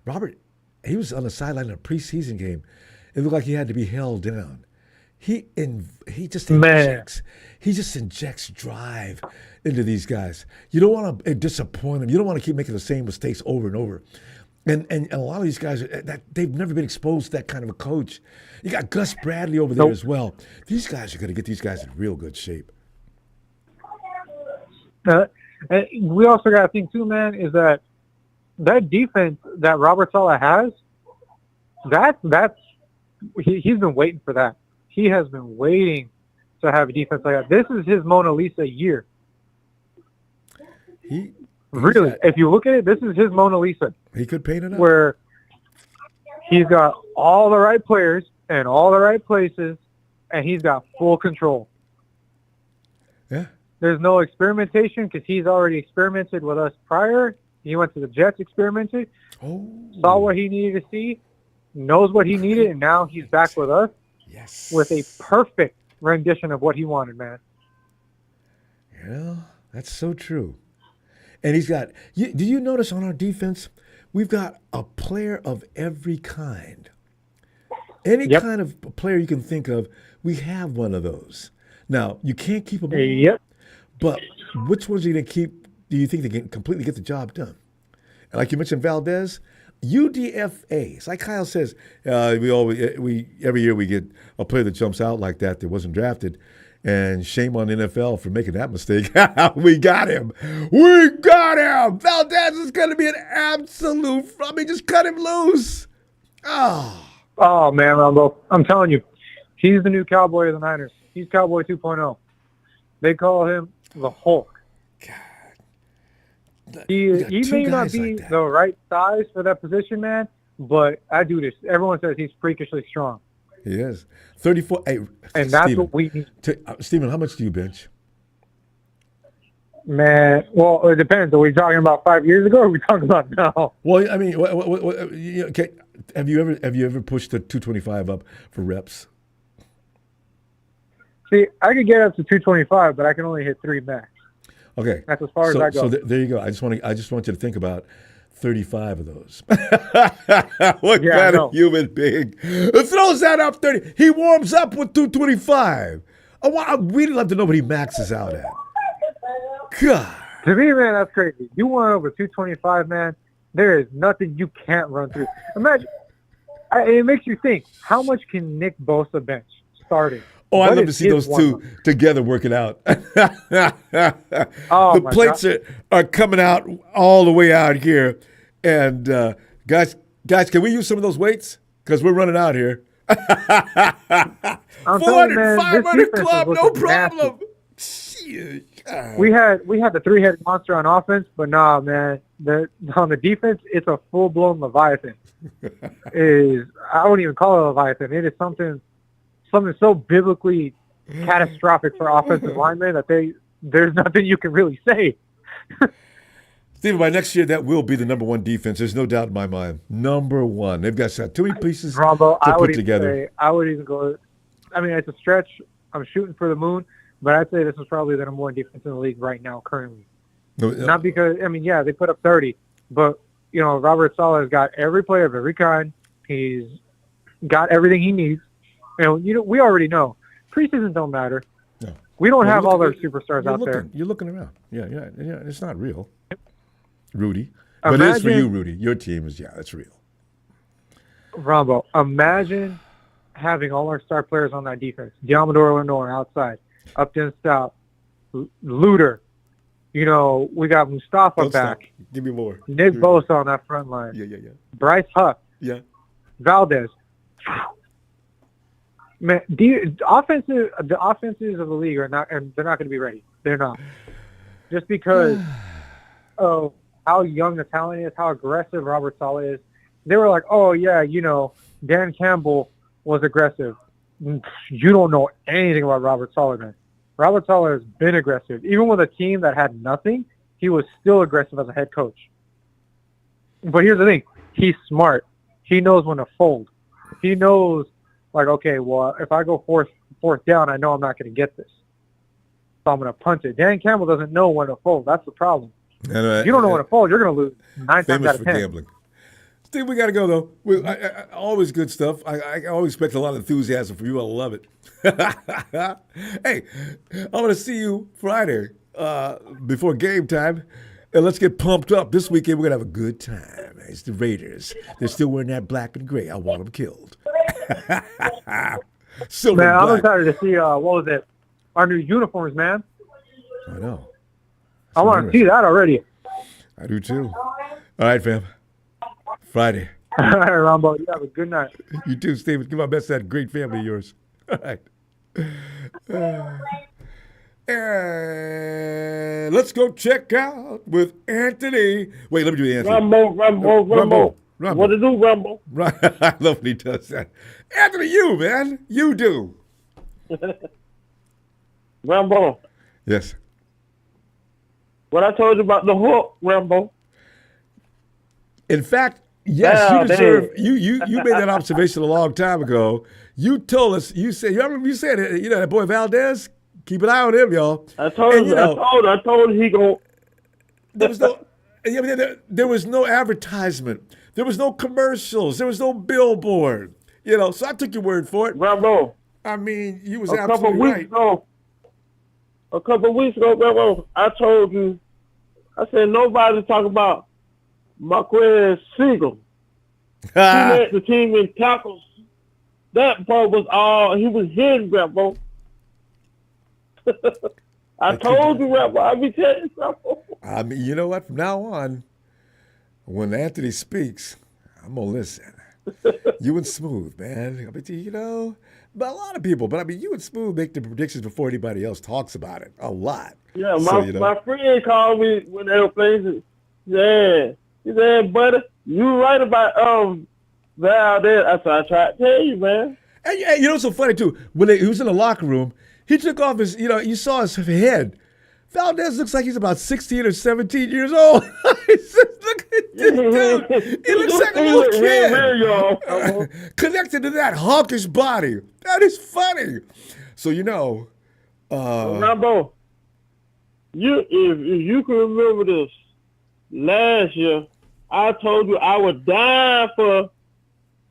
Robert, he was on the sideline in a preseason game. It looked like he had to be held down. He just injects drive into these guys. You don't want to disappoint them. You don't want to keep making the same mistakes over and over. And a lot of these guys, they've never been exposed to that kind of a coach. You got Gus Bradley over there as well. These guys are going to get these guys in real good shape. We also got to think, too, man, is that defense that Robert Saleh has, he's been waiting for that. He has been waiting to have a defense like that. This is his Mona Lisa year. Really, if you look at it, this is his Mona Lisa. He could paint it up. Where he's got all the right players and all the right places, and he's got full control. Yeah. There's no experimentation because he's already experimented with us prior. He went to the Jets, experimented, saw what he needed to see, knows what he needed, and now he's back with us. Yes. With a perfect rendition of what he wanted, man. Yeah, that's so true. And he's got, do you notice on our defense, we've got a player of every kind. Any kind of player you can think of, we have one of those. Now, you can't keep them all. But which ones are you going to keep, do you think they can completely get the job done? And like you mentioned, Valdez, UDFA. It's like Kyle says, we every year we get a player that jumps out like that wasn't drafted, and shame on NFL for making that mistake. We got him. We got him. Valdez is going to be an absolute. I mean, just cut him loose. Oh man, Ronbo, I'm telling you, he's the new Cowboy of the Niners. He's Cowboy 2.0. They call him the Hulk. He may not be like the right size for that position, man, but I do this. Everyone says he's freakishly strong. He is 34. Hey, and that's what we need. Steven, how much do you bench? Man, well, it depends. Are we talking about 5 years ago, or are we talking about now? Well, I mean, okay. Have you ever pushed the 225 up for reps? See, I could get up to 225, but I can only hit 3 max. Okay, that's as far as I go. So there you go. I just want you to think about 35 of those. What kind of human being throws that up 30? He warms up with 225. I'd really love to know what he maxes out at. God. To me, man, that's crazy. You want over 225, man. There is nothing you can't run through. Imagine. It makes you think. How much can Nick Bosa bench starting? Oh, I'd love to see those two together working out. The plates are coming out all the way out here. And guys, can we use some of those weights? Because we're running out here. 400, 500 club, no problem. We had the 3-headed monster on offense, but nah, man. On the defense, it's a full-blown Leviathan. I wouldn't even call it a Leviathan. It is something so biblically catastrophic for offensive linemen that there's nothing you can really say. Steven, by next year, that will be the number one defense. There's no doubt in my mind. Number one. They've got too many pieces Ronbo, to put together. I would even go. I mean, it's a stretch. I'm shooting for the moon, but I'd say this is probably the number one defense in the league right now, currently. Not because, I mean, yeah, they put up 30, but, Robert Saleh has got every player of every kind. He's got everything he needs. We already know. Preseason don't matter. No. We don't have all our superstars out there. You're looking around. Yeah, it's not real. Rudy. But it is for you, Rudy. Your team is, that's real. Ronbo, imagine having all our star players on that defense. Diamador Lenore outside. Upton Stout. Luter. We got Mustafa back. Stop. Give me more. Nick Bosa on that front line. Yeah. Bryce Huff. Yeah. Valdez. Man, the offenses of the league are not, and they're not going to be ready. They're not. Just because of how young the talent is, how aggressive Robert Saleh is. They were like, oh, yeah, Dan Campbell was aggressive. You don't know anything about Robert Saleh, man. Robert Saleh has been aggressive. Even with a team that had nothing, he was still aggressive as a head coach. But here's the thing. He's smart. He knows when to fold. He knows, like, okay, well, if I go fourth down, I know I'm not going to get this. So I'm going to punt it. Dan Campbell doesn't know when to fold. That's the problem. You don't know when to fold, you're going to lose 9 times out of 10. Gambling. Steve, we got to go, though. Always good stuff. I always expect a lot of enthusiasm from you. I love it. Hey, I'm going to see you Friday before game time. And let's get pumped up. This weekend, we're going to have a good time. It's the Raiders. They're still wearing that black and gray. I want them killed. Man, I'm excited to see, our new uniforms, man. I know. I want to see that already. I do, too. All right, fam. Friday. All right, Ronbo. You have a good night. You too, Steven. Give my best to that great family of yours. All right. And let's go check out with Anthony. Wait, let me do Anthony. Ronbo. What to do, Ronbo? I love when he does that. Anthony, you, man. You do. Ronbo. Yes. What I told you about the hook, Ronbo. In fact, yes, you deserve. You made that observation a long time ago. You told us. You said. You remember you said it. That boy Valdez. Keep an eye on him, y'all. I told him. I told him he go. There was no. There was no advertisement. There was no commercials. There was no billboard. So I took your word for it. Ronbo. I mean, you was absolutely right. A couple of weeks ago, Ronbo, I told you. I said nobody talk about Marquez Siegel. He led the team in tackles. That boy was he was hitting, Rambo. I told you, Rambo. I be telling you, Rambo. I mean, you know what? From now on, when Anthony speaks, I'm gonna listen. You and Smooth, man. I mean, you know, but a lot of people. But I mean, you and Smooth make the predictions before anybody else talks about it. A lot. Yeah, So, you know. my friend called me when they were playing. Yeah, he said, "Buddy, you right about Valdez." I said, "I tried to tell you, man." And you know what's so funny too? When he was in the locker room, he took off his. You know, you saw his head. Valdez looks like he's about 16 or 17 years old. He says, look at this dude. He looks like a little kid. Connected to that hawkish body. That is funny. So, you know. Ronbo, if you can remember this, last year, I told you I would die for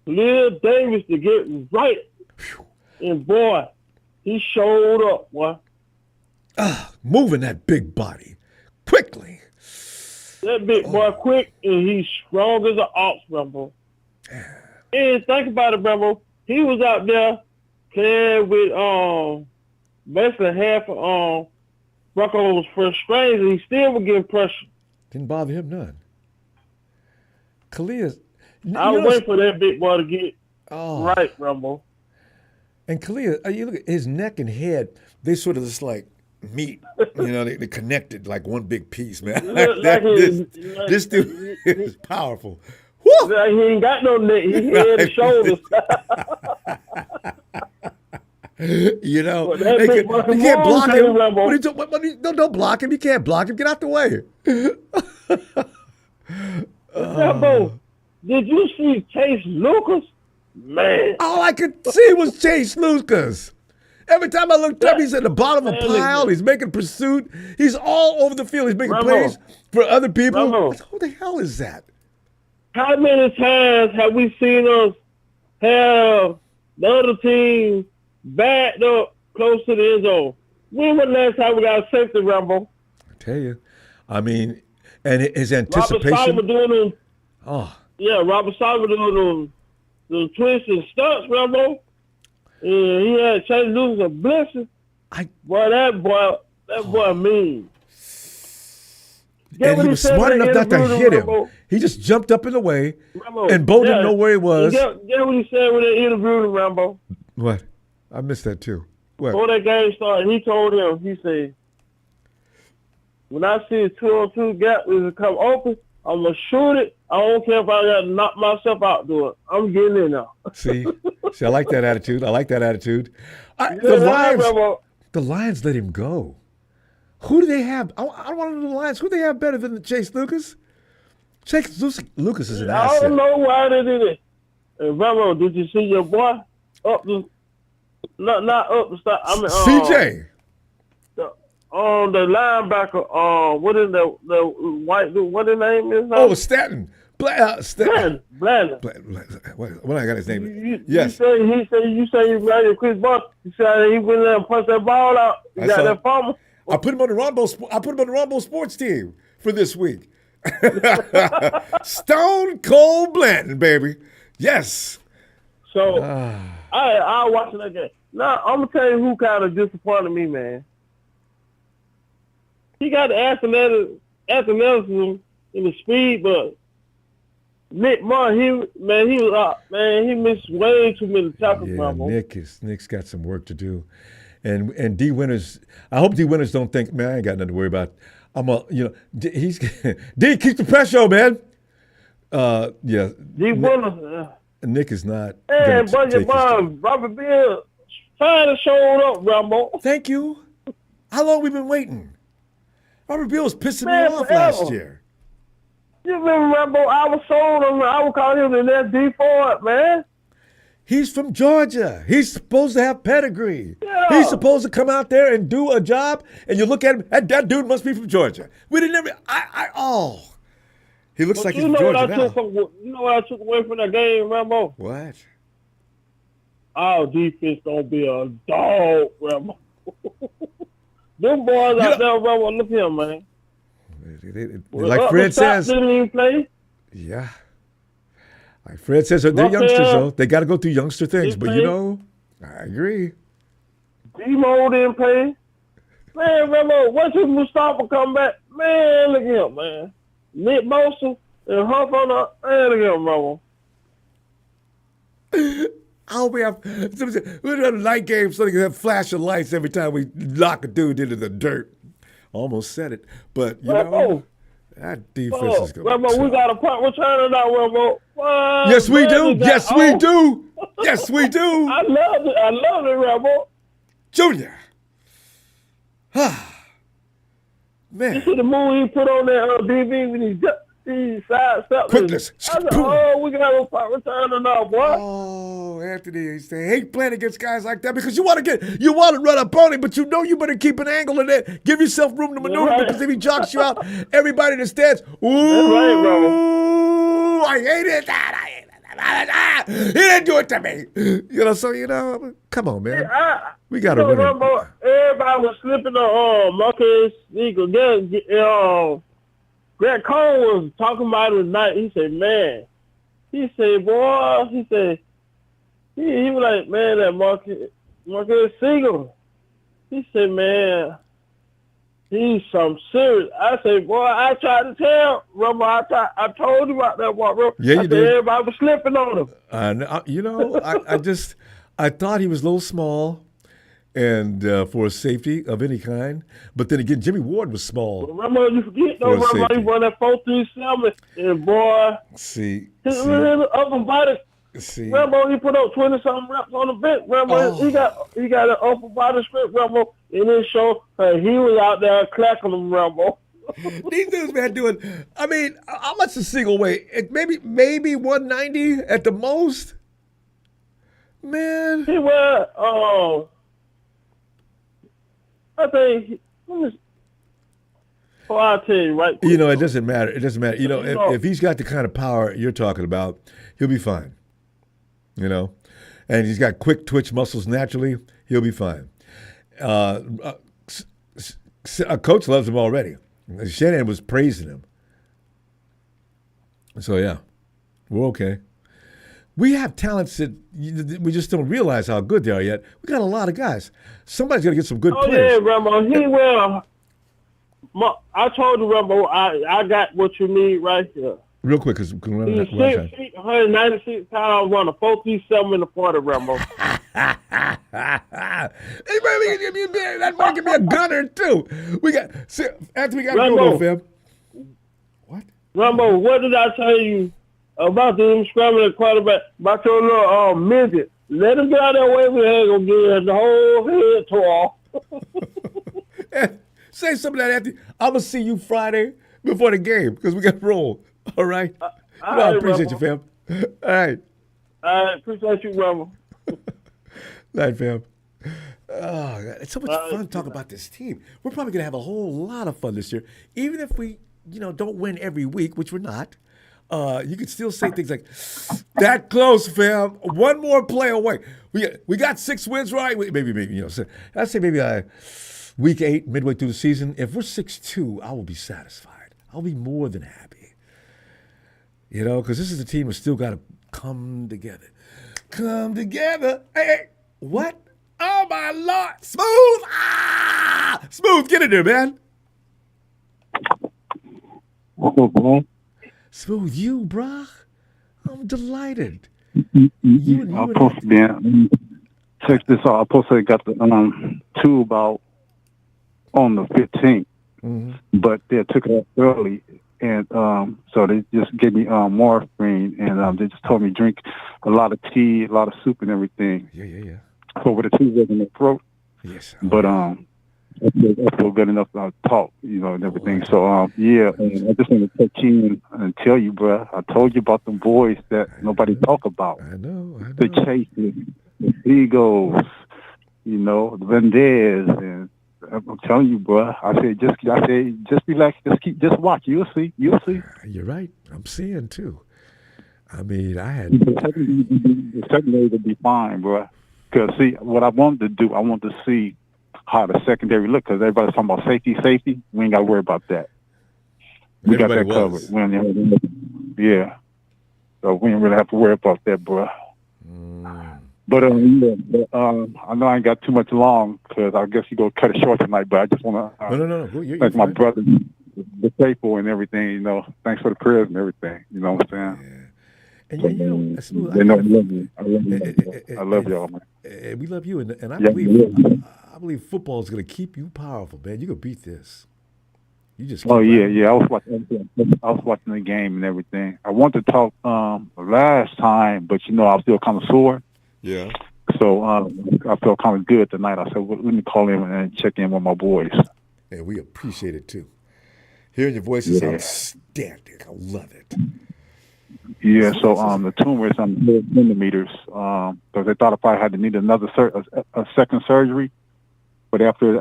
Lil Davis to get right. And boy, he showed up, boy. Moving that big body quickly. That big boy quick, and he's strong as an ox, Ronbo. And think about it, Ronbo. He was out there playing with basically half of Broncos first strings, and he still was getting pressure. Didn't bother him none. Kalia. I was waiting for that big boy to get right, Ronbo. And Kalia, you look at his neck and head, they sort of just like meet. You know, they connected like one big piece, man. This dude is powerful. Woo! Like he ain't got no neck. He had the shoulders. You know, they can't block him. Don't block him. You can't block him. Get out the way. Rambo, did you see Chase Lucas? Man. All I could see was Chase Lucas. Every time I looked up, he's at the bottom of a pile. He's making pursuit. He's all over the field. He's making plays for other people. Who the hell is that? How many times have we seen us have the other team backed up close to the end zone? When was the last time we got a safety, Rambo? I tell you. I mean, and his anticipation. Robert Saleh doing them. Robert Saleh doing the twists and stunts, Rambo. And he had Chase Lucas a blessing. That boy mean. And he was smart enough not to hit him. Rambo. He just jumped up in the way, and Bo didn't know where he was. Guess what he said when they interviewed him, Rambo? What? I missed that too. What? Before that game started, he told him, he said, when I see a 2-on-2 gap is come open, I'm going to shoot it. I don't care if I got to knock myself out to it. I'm getting in now. See, I like that attitude. The Lions let him go. Who do they have? I don't want to know the Lions. Who do they have better than Chase Lucas? Chase Lucas is an asset. I don't know why they did it. And Rambo, did you see your boy up the not up the stop? I mean, CJ. The linebacker. What is the white dude? What his name is? Oh, Stanton. Blandon. What I got his name? Yes. You say you got your Chris Buck. You said he went there and punched that ball out. You got that fumble. I put him on the Ronbo Sports team for this week. Stone Cold Blandon, baby. Yes. So I watching that game. Now I'm gonna tell you who kind of disappointed me, man. He got the athleticism and the speed, but Nick Martin, he missed way too many tackles. Yeah, Nick's got some work to do. And D Winters, I hope D Winters don't think, man, I ain't got nothing to worry about. He's D, keep the pressure on, man. Yeah. D Winters. Nick is not. Hey, budget bomb, Robert Bill, trying to show up, Rambo. Thank you. How long we been waiting? Robert Bill was pissing me off last year. You remember, Rambo? I was sold on him. I would call him the next D Ford, man. He's from Georgia. He's supposed to have pedigree. Yeah. He's supposed to come out there and do a job, and you look at him, that dude must be from Georgia. We didn't ever, He looks like he's from Georgia now. You know what I took away from that game, Rambo? What? Our defense gonna be a dog, Rambo. Them boys out there, Rambo, look at him, man. Like Fred says. Didn't even play. Yeah. Like Fred says, they're Raphael, youngsters, though. They got to go through youngster things. he But, played. I agree. D-Mo didn't play. Man, remember, once Mustafa come back, man, look at him, man. Nick Bosa and Huff on the, man, look at him, brother. I hope we have a night game so they can have flashing lights every time we knock a dude into the dirt. Almost said it. But, that defense is going to Rambo, we got a punt returner now, Rambo. Yes, we do. Yes, we do. Yes, we do. I love it. I love it, Rambo. Junior. You Man. see the move he put on that DB when he sidestepped. Quickness. I said, we got a punt returner now, boy. Oh, Anthony, he say, hate playing against guys like that because you want to run up on him, but you know you better keep an angle in it. Give yourself room to maneuver because if he jocks you out, everybody in the stands, ooh, right, bro. I hated that. He didn't do it to me. So, come on, man. We got to win it. Everybody was slipping on Marcus Eagle. Greg Cole was talking about it tonight. He said, man, he said, he was like, man, that Marcus Siegel. He said, man, he's some serious. I said, boy, I tried to tell Rumble. I told you about that one, bro. Yeah, you did. Everybody was slipping on him. I thought he was a little small and for a safety of any kind. But then again, Jimmy Ward was small. Remember, you forget, though, Rumble, he won that 4-3-7, and boy, his upper body. Rambo, he put up 20-something reps on the bench. Rambo, he got an upper body strength, Rambo, in his show. He was out there clacking them, Rambo. These dudes, man, doing. I mean, how much is Siegel weigh? Maybe 190 at the most. Man, he wear. I think. I'll tell you right. It doesn't matter. It doesn't matter. If he's got the kind of power you're talking about, he'll be fine. And he's got quick twitch muscles naturally, he'll be fine. Coach loves him already. Shanahan was praising him. So, yeah, we're okay. We have talents that we just don't realize how good they are yet. We got a lot of guys. Somebody's got to get some good players. Oh, yeah, Rambo. He will. I told you, Rambo, I got what you need right here. Real quick, because we're running out of time. 6 feet, 196 pounds, run a 4-3-7 in the 40, Rambo. That might give me a gunner, too. After we got to go, fam. What? Rambo, what did I tell you about the scrambling quarterback, about your little midget? Let him get out of that way. We ain't going to get the whole head tore off. Say some of that, Anthony. I'm going to see you Friday before the game because we got to roll. All right? I appreciate you, fam. All right. I appreciate you, Rambo. Night, fam. Oh, God. It's so much fun talking about this team. We're probably going to have a whole lot of fun this year. Even if we, don't win every week, which we're not, you could still say things like, that close, fam. One more play away. We got 6 wins, right? Maybe I'd say maybe week 8, midway through the season. If we're 6-2, I will be satisfied. I'll be more than happy. Because this is a team that's still got to come together. Come together. Hey, what? Oh, my Lord. Smooth. Smooth, get in there, man. What's up, bro? Smooth, you, bruh. I'm delighted. I posted that. Check this out. I posted got the tube out on the 15th, but they took it up early. And so they just gave me morphine, and they just told me drink a lot of tea, a lot of soup, and everything. Yeah. So with the tube was in the throat. Yes. But I feel good enough to talk, and everything. So and I just want to touch in and tell you, bro. I told you about the boys that nobody talk about. I know. The Chases, the Seagulls, the Vendez, and I'm telling you, bro. I said, just relax, just watch. You'll see. You're right. I'm seeing too. I mean, I had the secondary to be fine, bro. Because see, what I wanted to do, I want to see how the secondary look. Because everybody's talking about safety. We ain't got to worry about that. We got that covered. Yeah. So we didn't really have to worry about that, bro. But I know I ain't got too much long because I guess you go cut it short tonight. But I just want to No. You're thank my fine. brother, the faithful and everything. You know, thanks for the prayers and everything. You know what I'm saying? And you know, Smooth, They know I love you. I love y'all, man. and we love you. And I Yeah, believe football is going to keep you powerful, man. You can beat this. You just Oh keep yeah. I was watching the game and everything. I wanted to talk last time, but you know I was still kind of sore. Yeah. So I felt kind of good tonight. I said, well, let me call in and check in with my boys. And we appreciate it too. Hearing your voice is outstanding. I love it. Yeah. So the tumor is on millimeters because they thought if I had to need another a second surgery, but after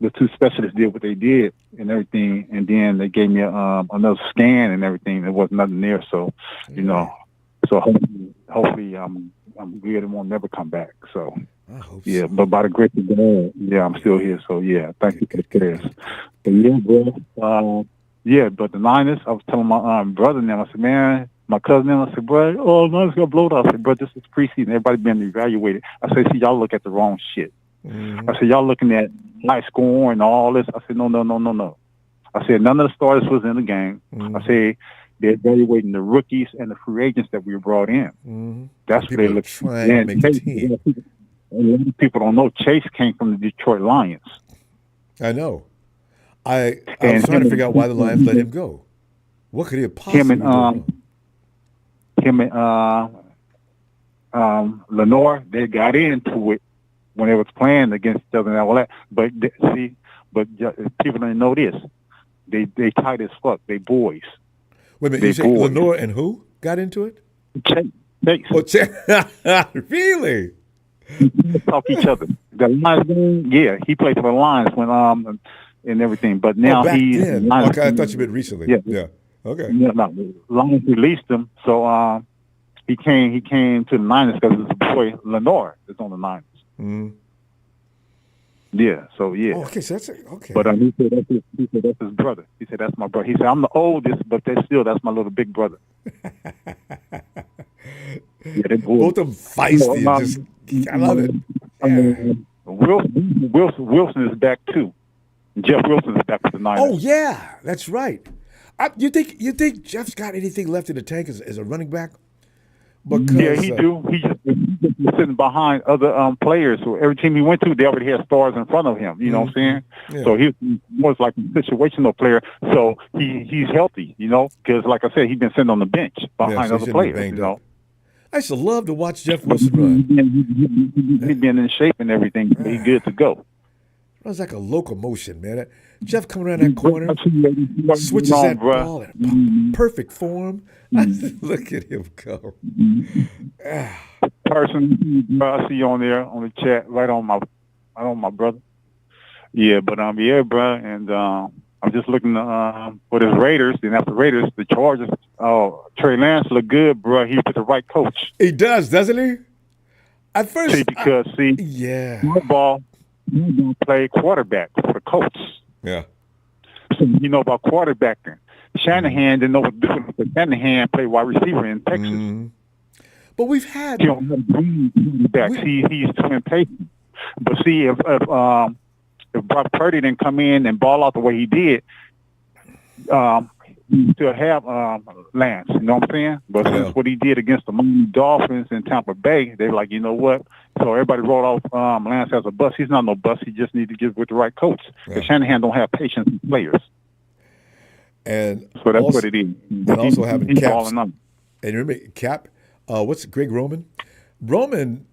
the two specialists did what they did and everything, and then they gave me another scan and everything. There was nothing there, so you know, so hopefully I'm good and won't never come back. So I hope yeah, so. but by the grace of God, yeah, I'm still here. So yeah, thank you for the prayers. But yeah, bro, yeah, but the Niners, I was telling my brother and them, I said, man, my cousin and I said, bro, Niners gonna blow it out. I said, bro, this is preseason. Everybody being evaluated. I said, see, y'all look at the wrong shit. I said, y'all looking at high score and all this. I said, no. I said, none of the starters was in the game. I said, they're evaluating the rookies and the free agents that we brought in. That's what they look trying to make the team. A lot of people don't know Chase came from the Detroit Lions. I know. I was trying to figure out why the Lions let him go. What could he have possibly done? Him and Lenore, they got into it when they was playing against each other and all that. But people don't know this. They tight as fuck. They boys. Wait a minute, you say Lenore and who got into it? Chase. Oh, Chase. Really? Talk each other. The Lions game, yeah, he played for the Lions when and everything. But now back he's then. Okay, I thought you meant recently. Yeah. Okay. Yeah, no, Lions released him, so he came to the Niners because his boy Lenore is on the Niners. Yeah, so yeah. Oh, okay, so that's it. Okay. But he said that's his brother. He said that's my brother. He said I'm the oldest, but that's my little big brother. Yeah, both of them feisty. I love it. Wilson is back too. Jeff Wilson is back for the Niners. Oh yeah, that's right. You think Jeff's got anything left in the tank as a running back? Because, yeah, he do. He's just sitting behind other players. So every team he went to, they already had stars in front of him. You know what I'm saying? Yeah. So he's more like a situational player. So he's healthy. You know, because like I said, he's been sitting on the bench behind other players. You know. I used to love to watch Jeff Wilson run. He's been in shape and everything. He's good to go. It was like a locomotion, man. Jeff coming around that corner, switches that ball in perfect form. Look at him go. Person, I see you on there on the chat, right on my brother. Yeah, but yeah, bro, and I'm just looking for the Raiders. Then after Raiders, the Chargers. Oh, Trey Lance look good, bro. He's with the right coach. He does, doesn't he? At first, football. You play quarterback for the Colts. Yeah. So you know about quarterbacking. Shanahan didn't know what to do with it. Shanahan played wide receiver in Texas. But we've had. He's too impatient. But see, if Brock Purdy didn't come in and ball out the way he did, you still have Lance. You know what I'm saying? But since what he did against the Miami Dolphins in Tampa Bay, they were like, you know what? So everybody wrote off Lance as a bust. He's not no bust. He just needs to get with the right coach. Because Shanahan don't have patience with players. And so that's what it is. And also having Cap. And remember Cap, what's Greg Roman? Roman,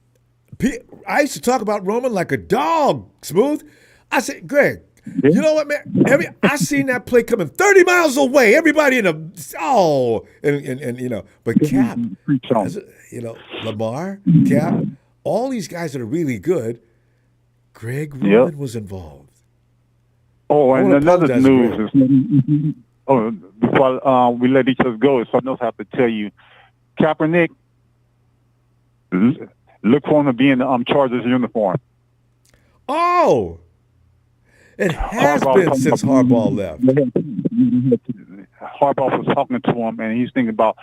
I used to talk about Roman like a dog, Smooth. I said, Greg, you know what, man? I seen that play coming 30 miles away. Everybody in and you know, but Cap, you know, Lamar, Cap, all these guys that are really good. Greg Roman was involved. Oh, and another news is, before we let each other go, something else I have to tell you. Kaepernick, look for him to be in the Chargers uniform. Oh. It has been since Harbaugh left. Harbaugh was talking to him, and he's thinking about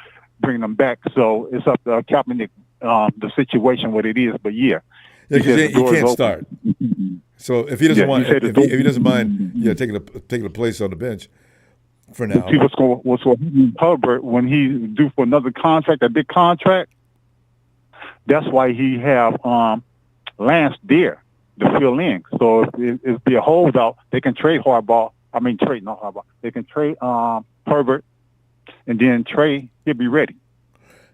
bringing them back. So it's up to Kaepernick, the situation what it is. But yeah, because he can't open. start. So if he doesn't want, if he doesn't mind, taking a place on the bench for now. See what's going on Hubbard when he's due for another contract, a big contract. That's why he have Lance there to fill in. So if it be a holdout, they can trade Harbaugh. I mean, trade not Harbaugh. They can trade Herbert, and then Trey. He'll be ready.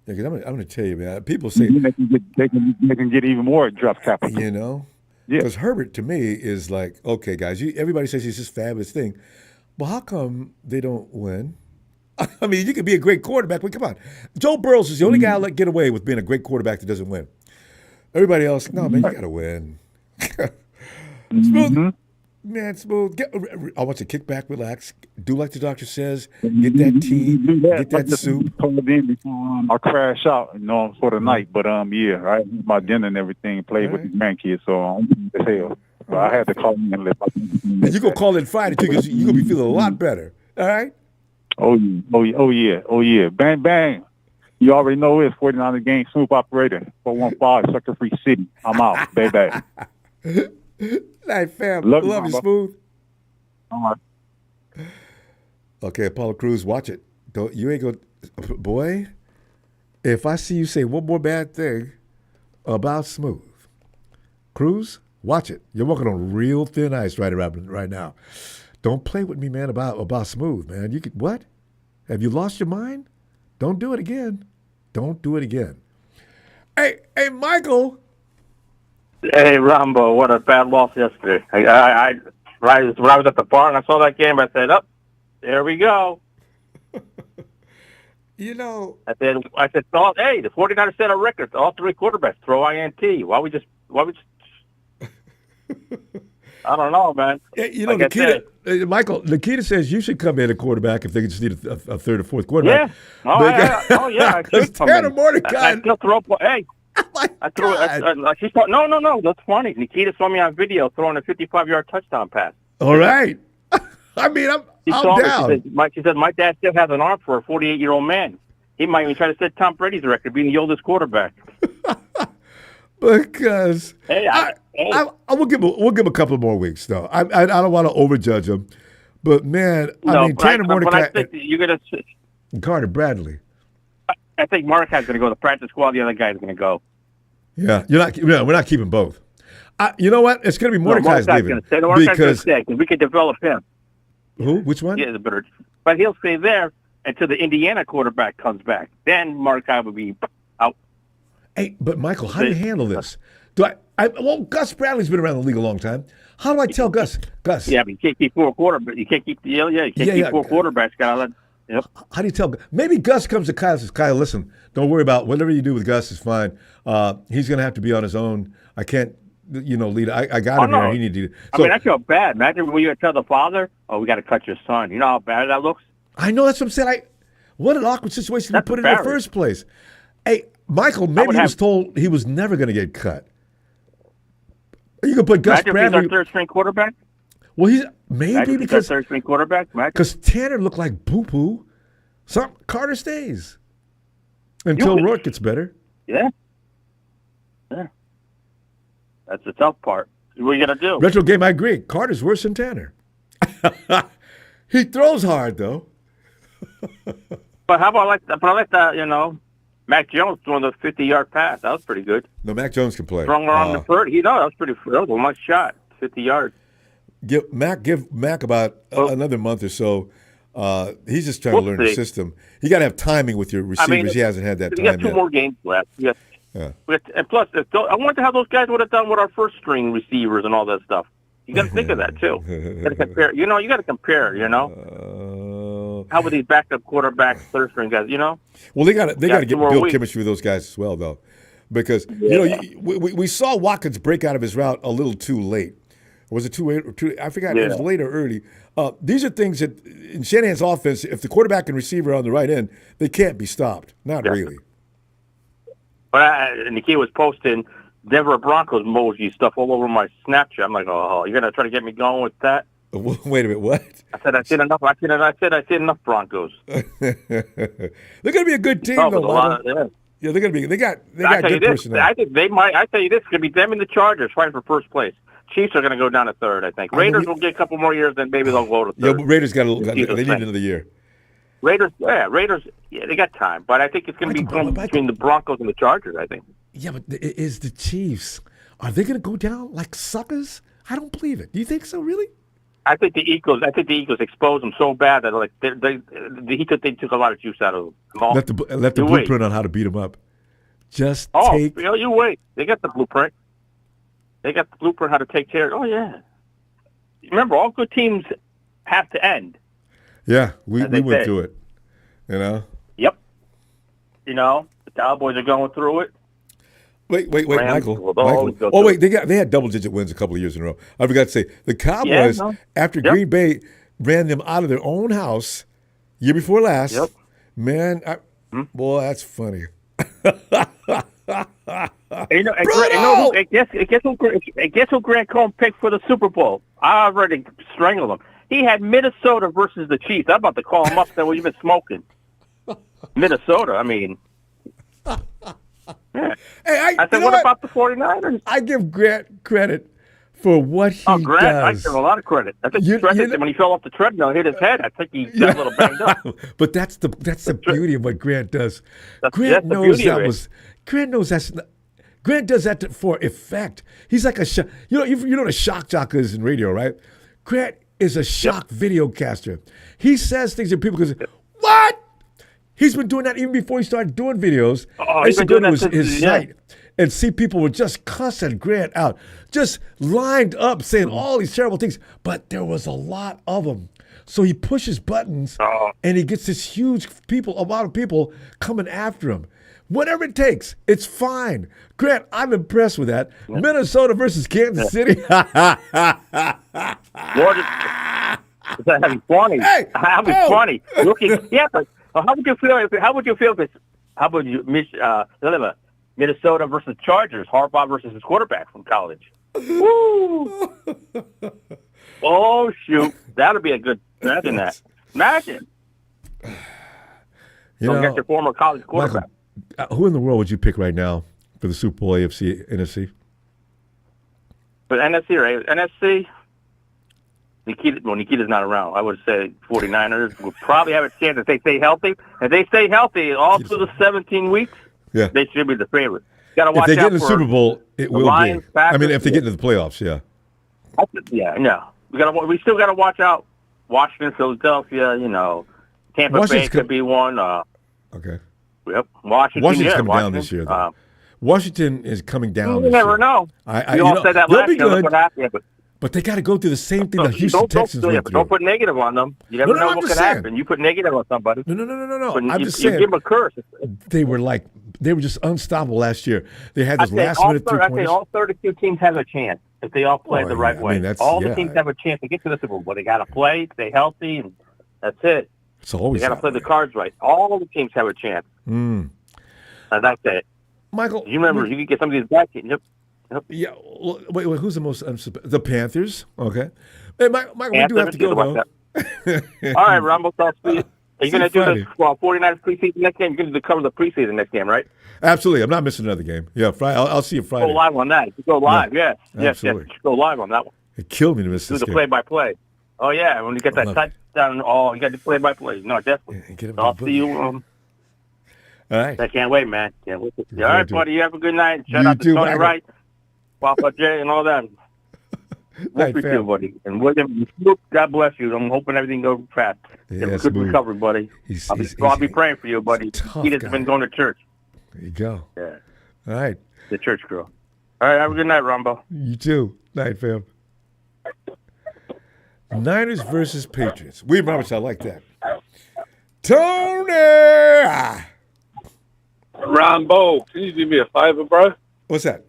Yeah, because I'm going to tell you, man. People say they can get even more draft capital. You know, yeah. Because Herbert to me is like, okay, guys. Everybody says he's this fabulous thing. Well, how come they don't win? I mean, you could be a great quarterback, but come on. Joe Burrows is the only guy I'll let get away with being a great quarterback that doesn't win. Everybody else, no, man, you got to win. Smooth. Man, Smooth. I want you to kick back, relax, do like the doctor says, get that tea, get that soup. I'll crash out, for the night. But, yeah, I eat my dinner and everything, played with the grandkids, so I'm as hell. So I had to call in and let my and you're going to call in Friday, too, because you're going to be feeling a lot better. All right? Oh yeah. Bang, bang. You already know it's 49er game, Smooth Operator, 415, Sucker Free City. I'm out, baby. Night, fam. Love you, Smooth. All right. Okay, Apollo Crews, watch it. You ain't going to, boy, if I see you say one more bad thing about Smooth, Crews, watch it. You're walking on real thin ice right now. Don't play with me, man, about Smooth, man. You could, what? Have you lost your mind? Don't do it again. Don't do it again. Hey, Michael. Hey, Ronbo, what a bad loss yesterday. When I was at the bar and I saw that game, I said, there we go. I said, hey, the 49ers set a record. All three quarterbacks throw INT. Why we just I don't know, man. Yeah, Nikita, Michael, Nikita says you should come in at quarterback if they just need a third or fourth quarterback. Yeah. Because Tanner Mordecai. I still throw. Hey, I threw it. She thought, no. That's funny. Nikita saw me on video throwing a 55-yard touchdown pass. All right. I mean, I'm down. She said, my dad still has an arm for a 48-year-old man. He might even try to set Tom Brady's record, being the oldest quarterback. Because we'll give him a couple more weeks, though. I don't want to overjudge him, but man, Tanner Mordecai, you're gonna Carter Bradley. I think Mordecai's going to go to the practice squad. The other guy's going to go. Yeah, we're not keeping both. You know what? It's going to be Mordecai's leaving because we can develop him. Who? Which one? Yeah, but he'll stay there until the Indiana quarterback comes back. Then Mordecai will be out. Hey, but Michael, how do you handle this? Well, Gus Bradley's been around the league a long time. How do I tell Gus? Yeah, but you can't keep four quarterbacks. You can't keep four quarterbacks. Yep. How do you tell? Maybe Gus comes to Kyle and says, Kyle, listen, don't worry about whatever you do with Gus is fine. He's going to have to be on his own. I can't, lead. I got him here. He needs to. So, I feel bad. Imagine when you tell the father, we got to cut your son. You know how bad that looks? I know. That's what I'm saying. What an awkward situation to put in the first place. Hey, Michael, maybe he was told he was never going to get cut. You can put Gus Bradley. He's our third-string quarterback? Well, he's maybe because third-string quarterback. Because Tanner looked like poo-poo. Carter stays until Rourke gets better. Yeah. That's the tough part. What are you gonna do? Retro game, I agree. Carter's worse than Tanner. He throws hard though. But how about I like that? Mac Jones throwing the 50-yard pass. That was pretty good. No, Mac Jones can play. Strung around the 30. That was pretty. That was a nice shot. 50 yards. Give Mac about another month or so. He's just trying to learn the system. You got to have timing with your receivers. He hasn't had that time yet. We got 2 more games left. And plus, I wonder how those guys would have done with our first string receivers and all that stuff. You got to think of that too. You got to compare. You got to compare. How would these backup quarterbacks, third string guys? Well, they got to build chemistry with those guys as well, though, because we saw Watkins break out of his route a little too late. Was it too late? I forgot. It was late or early. These are things that in Shanahan's offense, if the quarterback and receiver are on the right end, they can't be stopped. Not really. But the kid was posting Denver Broncos emoji stuff all over my Snapchat. I'm like, oh, you're gonna try to get me going with that? Wait a minute, what? I said I seen enough. I seen enough Broncos. They're gonna be a good team, though, Michael. Yeah, they're gonna be. They got good personnel. I think they might. I tell you this, it's gonna be them and the Chargers fighting for first place. Chiefs are gonna go down to third. I think Raiders will get a couple more years, then maybe they'll go to third. Yeah, but Raiders they need another year. Raiders, they got time, but I think it's going to be between the Broncos and the Chargers. I think. Yeah, but is the Chiefs? Are they going to go down like suckers? I don't believe it. Do you think so? Really? I think the Eagles exposed them so bad that like they took a lot of juice out of them. Let the blueprint on how to beat them up. Just take. You wait. They got the blueprint. They got the blueprint how to take care. Oh yeah. Remember, all good teams have to end. Yeah, we went through it. You know. Yep. You know, the Cowboys are going through it. Wait, Michael. Oh, wait, they had double-digit wins a couple of years in a row. I forgot to say, the Cowboys, after Green Bay ran them out of their own house year before last, man, boy, that's funny. Guess who Grant Cohn picked for the Super Bowl? I already strangled him. He had Minnesota versus the Chiefs. I'm about to call him up. Say, well, you've been smoking. Minnesota, I mean. Yeah. Hey, I said, what about the 49ers? I give Grant credit for what he does. I give him a lot of credit. I think when he fell off the treadmill, hit his head, I think he got a little banged up. But that's the beauty of what Grant does. Grant knows that for effect. He's like a shock. You know what a shock jock is in radio, right? Grant is a shock videocaster. He says things that people go, what? He's been doing that even before he started doing videos. I used to go to his site and see people were just cussing Grant out, just lined up saying all these terrible things. But there was a lot of them. So he pushes buttons and he gets this huge amount of people coming after him. Whatever it takes, it's fine. Grant, I'm impressed with that. Yeah. Minnesota versus Kansas City. That'd be funny. Hey, that'd be funny. But how would you feel? How about Minnesota versus Chargers? Harbaugh versus his quarterback from college. Woo! Oh shoot, that'd be a good. Imagine that. Imagine. Don't get your former college quarterback. Michael, who in the world would you pick right now for the Super Bowl, AFC, NFC? For NFC or NFC? Nikita's not around. I would say 49ers will probably have a chance if they stay healthy. If they stay healthy all through the 17 weeks, they should be the favorite. Got to watch out for if they get in the Super Bowl, it will be. I mean, if they get into the playoffs, we still got to watch out. Washington, Philadelphia, Tampa Bay could be one. Okay. Yep. Washington's coming down this year, though. Washington is coming down this year. You never know. You all said that last year. Look what happened. But they got to go through the same thing that Houston Texans went through. Don't put negative on them. You never know what can happen. You put negative on somebody. No. I'm just saying. You give them a curse. They were just unstoppable last year. They had those last-minute 3-pointers. I think all 32 teams have a chance if they all play the right way. All the teams have a chance to get to the Super Bowl. But they got to play, stay healthy, and that's it. It's always they got to play the cards right. All the teams have a chance. And that's it. Michael, you remember, you can get some of these back. Yep. Yeah. Well, wait. Who's the most the Panthers? Okay. Hey, Michael, we do have to go though. All right, Ronbo. Are you going to do the 49ers preseason next game? You're going to cover the preseason next game, right? Absolutely. I'm not missing another game. Yeah, Friday. I'll see you Friday. Go live on that. You go live. Yes. Go live on that one. It killed me to miss this game. Do the play-by-play. Oh yeah, when you get that touchdown, you got the play-by-play. No, definitely. I'll see you. All right. I can't wait, man. Can't wait. All right, buddy. You have a good night. Shout out to Tony Wright, Papa Jay, and all that. We'll be too, buddy. And William, God bless you. I'm hoping everything goes fast. Have a good recovery, buddy. I'll be praying for you, buddy. He has been going to church. There you go. Yeah. All right. The church girl. All right. Have a good night, Ronbo. You too. Night, fam. Niners versus Patriots. William Roberts, I like that. Tony! Ronbo, can you do me a favor, bro? What's that?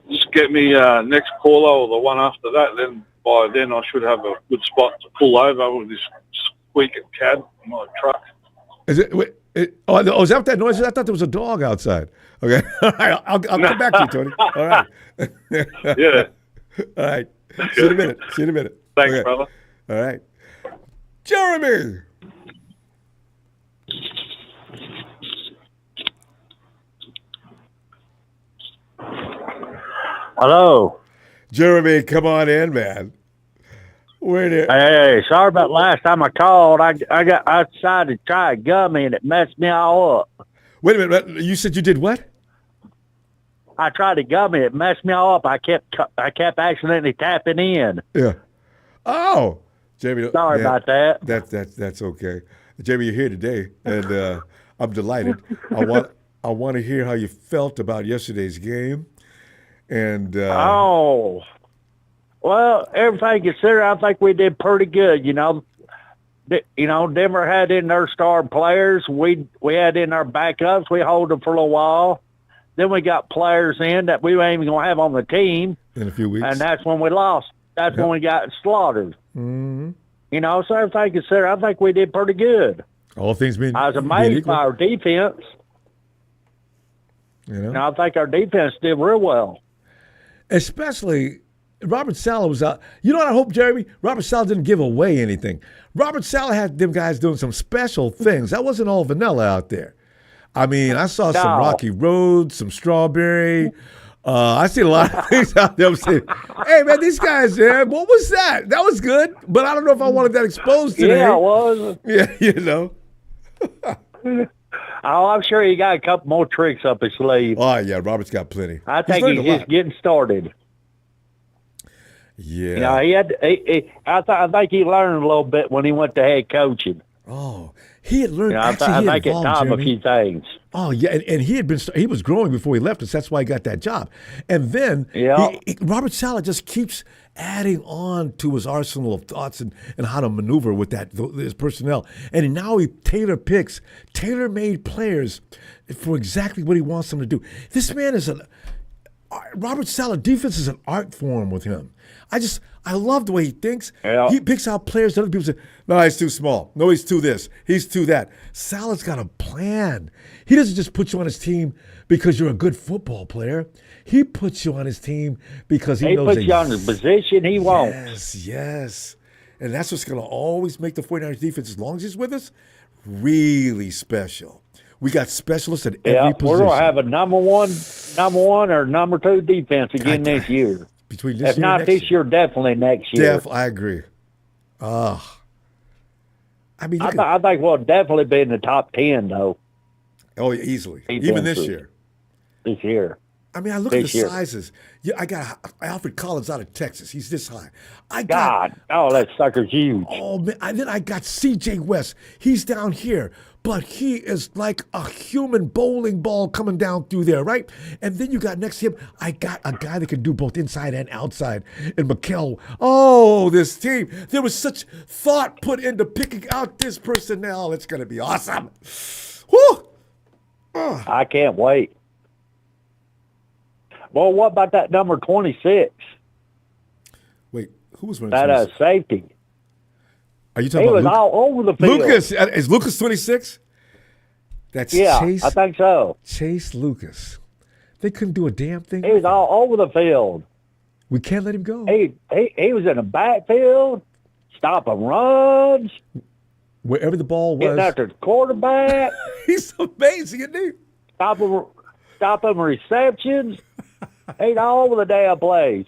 Just get me next caller or the one after that. Then by then I should have a good spot to pull over with this squeaking cab in my truck. Is it? Is that what that noise is? I thought there was a dog outside. Okay. All right. I'll come back to you, Tony. All right. Yeah. All right. See you in a minute. Thanks, Okay. brother. All right. Jeremy. Hello. Jeremy, come on in, man. Where there? Hey, sorry about last time I called. I decided to try a gummy and it messed me all up. Wait a minute. You said you did what? I tried a gummy. It messed me all up. I kept accidentally tapping in. Yeah. Oh, Jamie. Sorry about that. That's okay. Jamie, you're here today, and I'm delighted. I want to hear how you felt about yesterday's game. And well, everything considered, I think we did pretty good. Denver had in their star players. We had in our backups. We hold them for a little while. Then we got players in that we ain't even gonna have on the team in a few weeks, and that's when we lost. That's when we got slaughtered. Mm-hmm. So everything considered, I think we did pretty good. All things being, I was amazed by our defense. I think our defense did real well. Especially, Robert Saleh was out. You know what I hope, Jeremy? Robert Saleh didn't give away anything. Robert Saleh had them guys doing some special things. That wasn't all vanilla out there. I mean, I saw some rocky roads, some strawberry. I see a lot of things out there. I'm saying, hey, man, these guys, man, what was that? That was good, but I don't know if I wanted that exposed today. Yeah, it was. Yeah, Oh, I'm sure he got a couple more tricks up his sleeve. Oh, yeah, Robert's got plenty. I think he's just getting started. Yeah. He had. I think he learned a little bit when he went to head coaching. Oh, he had learned. I think it taught him a few things. Oh yeah, and he was growing before he left us. That's why he got that job. And then Robert Saleh just keeps adding on to his arsenal of thoughts and how to maneuver with his personnel. And now he tailor-made players for exactly what he wants them to do. This man is Robert Saleh. Defense is an art form with him. I love the way he thinks. Yeah. He picks out players that other people say, no, he's too small. No, he's too this. He's too that. Saleh's got a plan. He doesn't just put you on his team because you're a good football player. He puts you on his team because he knows puts you on the position he wants. Yes. And that's what's going to always make the 49ers defense, as long as he's with us, really special. We got specialists at every position. We're going to have a number one or number two defense again this year. Between this if not this year, definitely next year. I agree. I think we'll definitely be in the top 10, though. Oh, easily. Even this year. This year. I mean, I look at the sizes. Yeah, I got Alfred Collins out of Texas. He's this high. That sucker's huge. Oh, man. Then I got C.J. West. He's down here. But he is like a human bowling ball coming down through there, right? And then you got next to him, I got a guy that can do both inside and outside. And Mikkel, this team. There was such thought put into picking out this personnel. It's going to be awesome. Woo! I can't wait. Well, what about that number 26? Wait, who was wearing that safety? Are you talking about He was all over the field. Lucas. Is Lucas 26? That's Chase. I think so. Chase Lucas. They couldn't do a damn thing. He was all over the field. We can't let him go. He was in the backfield, stopping runs. Wherever the ball was. Getting after the quarterback. He's amazing, isn't he? Stopping receptions. He's all over the damn place.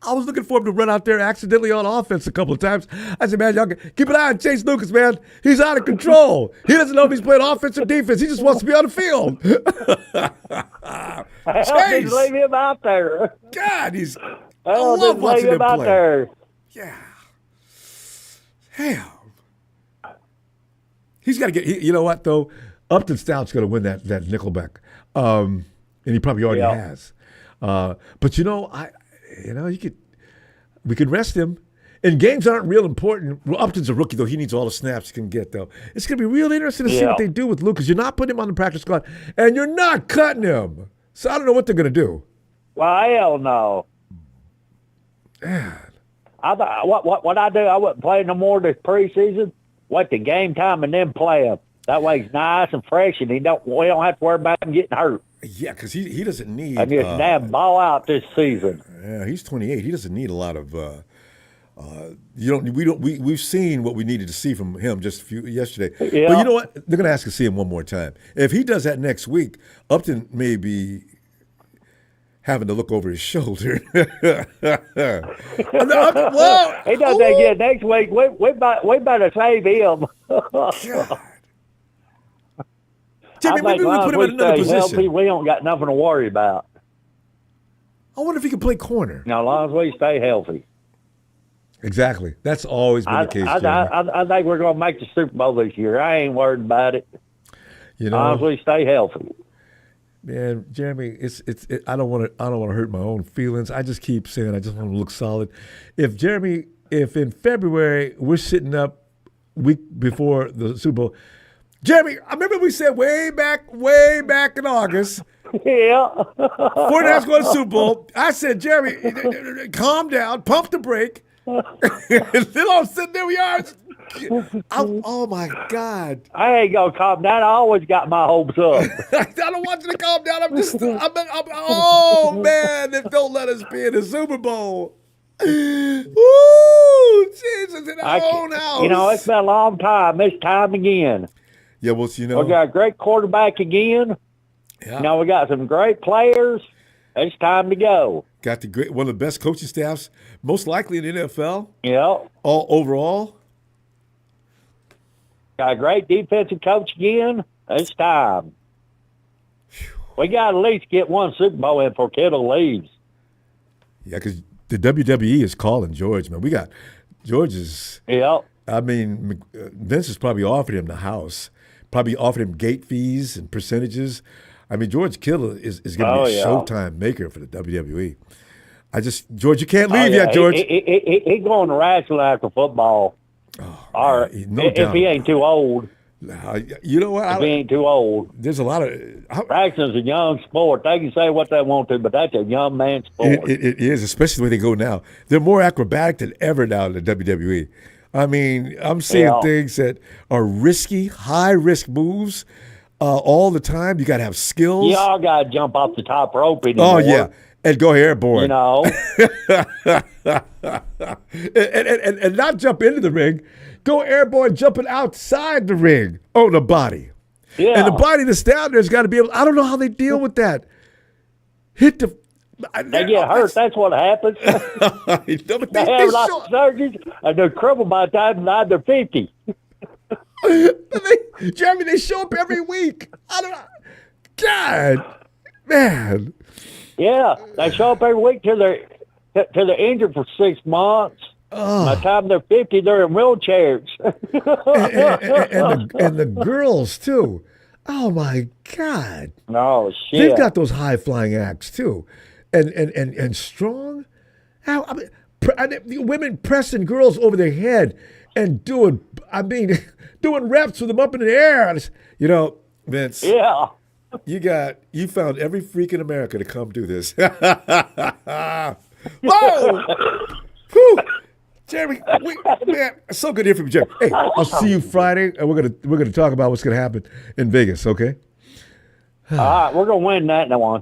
I was looking for him to run out there accidentally on offense a couple of times. I said, man, y'all keep an eye on Chase Lucas, man. He's out of control. He doesn't know if he's playing offense or defense. He just wants to be on the field. Chase, leave him out there. God, I love watching him play. There. Yeah. Hell. He's got to get, you know what, though? Upton Stout's going to win that Nickelback. And he probably already has. But, we could rest him. And games aren't real important. Well, Upton's a rookie, though. He needs all the snaps he can get, though. It's going to be real interesting to see what they do with Lucas. You're not putting him on the practice squad, and you're not cutting him. So I don't know what they're going to do. Well, hell no. Man. What I do, I wouldn't play no more this preseason. Wait till game time and then play him. That way he's nice and fresh, and we don't have to worry about him getting hurt. Yeah, because he doesn't need. And just damn ball out this season. Yeah, he's 28. He doesn't need a lot of. We've seen what we needed to see from him just yesterday. Yeah. But you know what? They're gonna ask to see him one more time. If he does that next week, Upton may be having to look over his shoulder. He does that again next week. We better save him. God. Jimmy, I maybe think we put him in another position. healthy, we don't got nothing to worry about. I wonder if he can play corner. Now, as long as we stay healthy. Exactly. That's always been the case, Jeremy. I think we're going to make the Super Bowl this year. I ain't worried about it. You know, as long as we stay healthy. Man, Jeremy, I don't want to hurt my own feelings. I just keep saying I just want to look solid. If in February we're sitting up week before the Super Bowl, Jeremy, I remember we said way back in August. Yeah. 49ers going to the Super Bowl. I said, Jeremy, calm down, pump the brake. And then all of a sudden, there we are. Oh my God! I ain't gonna calm down. I always got my hopes up. I don't want you to calm down. Oh man! They don't let us be in the Super Bowl. Woo! Jesus, in our own house. You know, it's been a long time. It's time again. Yeah, well, you know, we got a great quarterback again. Yeah. Now we got some great players. It's time to go. Got one of the best coaching staffs, most likely in the NFL. Yeah. All overall. Got a great defensive coach again. It's time. We got to at least get one Super Bowl in before Kittle leaves. Yeah, because the WWE is calling George, man. We got George's. Yeah. I mean, Vince has probably offered him the house, probably offered him gate fees and percentages. I mean, George Kittle is going to be a Showtime maker for the WWE. George, you can't leave yet, George. He's going to wrestle after football. Oh, no doubt. If he ain't too old. You know what? If he ain't too old. There's a lot of... Wrestling's a young sport. They can say what they want to, but that's a young man's sport. It is, especially the way they go now. They're more acrobatic than ever now in the WWE. I mean, I'm seeing things that are risky, high-risk moves all the time. You got to have skills. Y'all got to jump off the top rope anymore. Oh, yeah. And go airborne. You know. and not jump into the ring. Go airborne jumping outside the ring on the body. Yeah. And the body that's down there's got to be able – I don't know how they deal with that. Hit the – They get hurt. That's what happens. They have lots of surgeries, and they're crippled by the time they're 50. Jeremy, they show up every week. I don't know. God, man. Yeah, they show up every week till they're injured for 6 months. By the time they're 50, they're in wheelchairs. and the girls too. Oh my God. Oh shit. They've got those high flying acts too, and strong. How women pressing girls over their head and doing reps with them up in the air. You know, Vince. Yeah. You found every freak in America to come do this. Whoa! Whew. Jeremy, man, it's so good to hear from you, Jeremy. Hey, I'll see you Friday, and we're gonna talk about what's gonna happen in Vegas. Okay? All right, we're gonna win that one.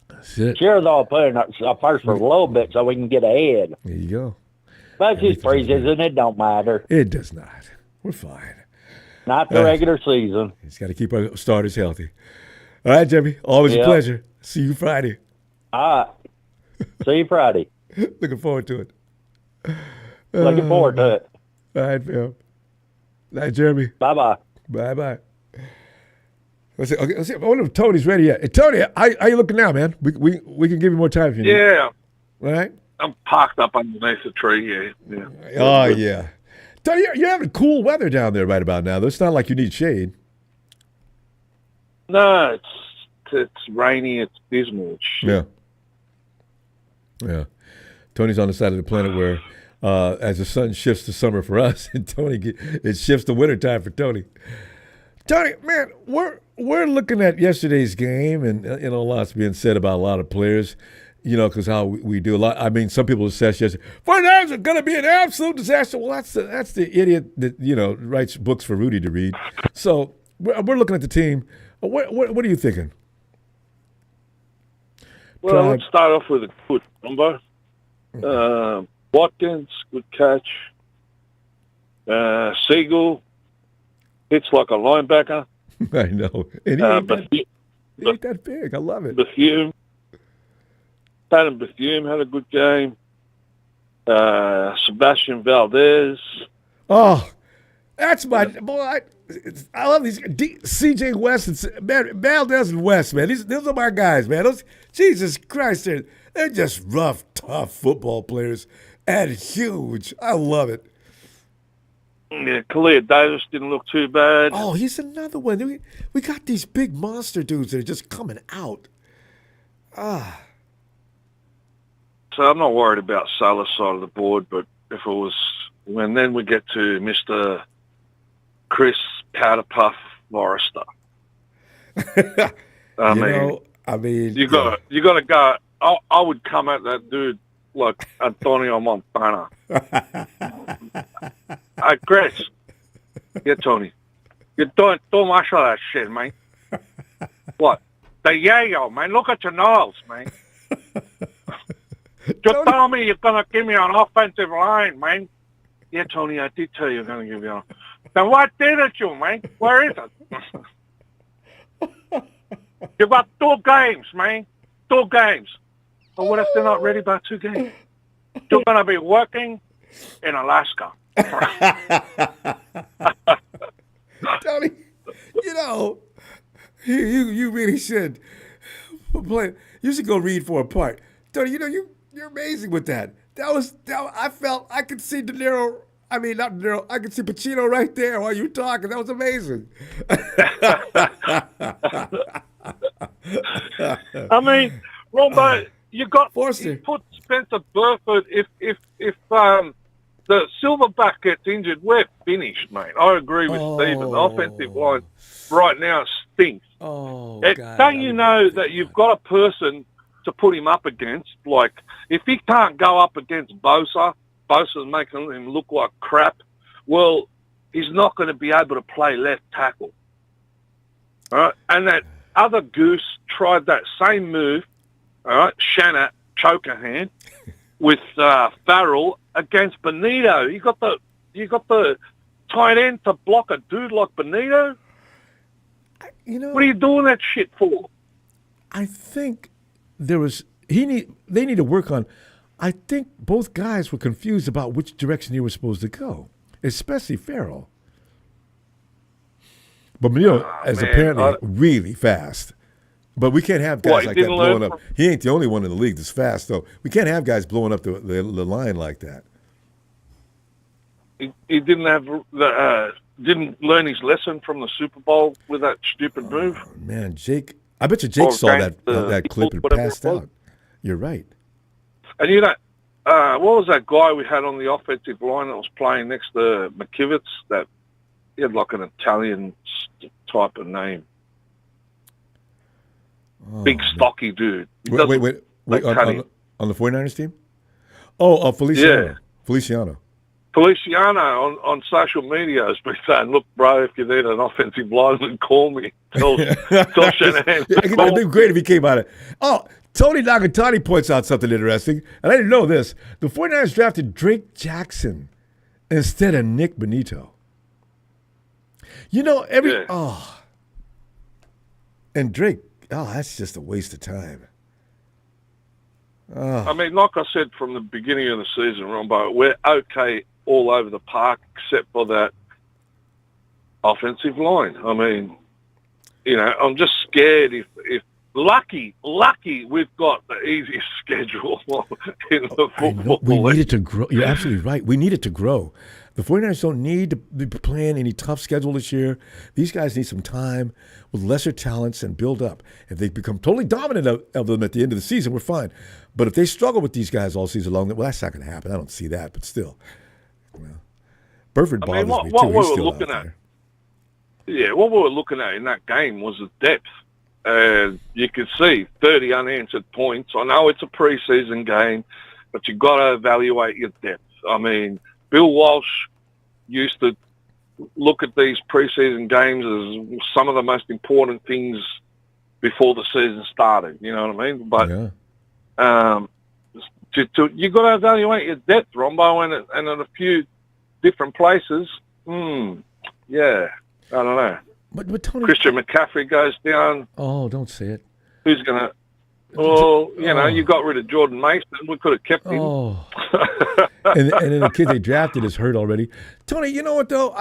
That's it. Sure, though, I'll put in our first for a little bit so we can get ahead. There you go. But it's just preseason, it don't matter. It does not. We're fine. Not the regular season. Just got to keep our starters healthy. All right, Jeremy. Always a pleasure. See you Friday. All right. See you Friday. Looking forward to it. Looking forward to it. All right, Phil. Night, Jeremy. Bye-bye. Bye-bye. Let's see. I wonder if Tony's ready yet. Hey, Tony, how you looking now, man? We can give you more time if you need. Yeah. All right? I'm parked up underneath the tree, yeah. Oh, yeah. Tony, you're having cool weather down there right about now, though. It's not like you need shade. No, it's rainy, it's dismal. It's shit. Yeah. Tony's on the side of the planet where as the sun shifts to summer for us, and it shifts to wintertime for Tony. Tony, man, we're looking at yesterday's game, and a lot's being said about a lot of players, because how we do a lot. I mean, some people said yesterday, 49ers are going to be an absolute disaster. Well, that's the idiot that writes books for Rudy to read. So we're looking at the team. What are you thinking? Well, let's start off with a good number. Watkins, good catch. Siegel hits like a linebacker. I know. And he ain't that big. I love it. Bethune. Adam Bethune had a good game. Sebastian Valdez. Oh, that's my boy. I love these C.J. West and Valdez and West, man. These are my guys, man. Jesus Christ, they're just rough, tough football players and huge. I love it. Yeah, Kalia Davis didn't look too bad. Oh, he's another one. We got these big monster dudes that are just coming out. So I'm not worried about Saleh's side of the board, but if it was then we get to Mr. Chris Powder Puff Forrester. I mean, you got to go. I would come at that dude like Antonio Montana. Hey, Chris. Yeah, Tony. You don't much of that shit, man. What? The yayo, man. Look at your nose, man. Just tell me you're going to give me an offensive line, man. Yeah, Tony, I did tell you you're going to give me an. Then what didn't you, man? Where is it? You've got 2 games, man. 2 games. But what if they're not ready by 2 games? You're going to be working in Alaska. Tony, you really should play. You should go read for a part. Tony, you're amazing with that. I felt I could see De Niro. I mean, not De Niro. I could see Pacino right there while you were talking. That was amazing. I mean, Ronbo, you put Spencer Burford. If the Silverback gets injured, we're finished, mate. I agree with Stephen. The offensive line right now stinks. Don't you know that you've got a person to put him up against? Like, if he can't go up against Bosa's making him look like crap, well, he's not going to be able to play left tackle. All right? And that other goose tried that same move, all right, Shanahan, with Farrell against Benito. You got the tight end to block a dude like Benito? What are you doing that shit for? I think they need to work on. I think both guys were confused about which direction he was supposed to go, especially Farrell. But Benito is apparently really fast. But we can't have guys like that blowing up. He ain't the only one in the league that's fast, though. We can't have guys blowing up the line like that. He didn't learn his lesson from the Super Bowl with that stupid move. Man, Jake! I bet you Jake saw that clip and passed out. You're right. And what was that guy we had on the offensive line that was playing next to McKivitz? That he had like an Italian type of name. Big stocky dude. Wait. On the 49ers team? Oh, Feliciano. Yeah. Feliciano on social media has been saying, look, bro, if you need an offensive lineman, call me. Tell Shanahan. It'd be great if he came out of. Oh, Tony Nagatani points out something interesting, and I didn't know this. The 49ers drafted Drake Jackson instead of Nick Benito. And Drake, that's just a waste of time. I mean, like I said from the beginning of the season, Ronbo, we're okay all over the park except for that offensive line. I mean, I'm just scared if lucky we've got the easiest schedule in the football. We need it to grow. You're absolutely right. We need it to grow. The 49ers don't need to be playing any tough schedule this year. These guys need some time with lesser talents and build up. If they become totally dominant of them at the end of the season, we're fine. But if they struggle with these guys all season long, well, that's not going to happen. I don't see that, but still. Burford bothers me, too. He's still out there. Yeah, what we were looking at in that game was the depth. And you could see 30 unanswered points. I know it's a preseason game, but you've got to evaluate your depth. I mean, Bill Walsh used to look at these preseason games as some of the most important things before the season started. You know what I mean? But You got to evaluate your depth, Ronbo, and at a few different places. Yeah, I don't know. But Tony, Christian McCaffrey goes down. Oh, don't say it. Who's gonna? Well, you got rid of Jordan Mason. We could have kept him. And then the kid they drafted is hurt already. Tony, you know what though?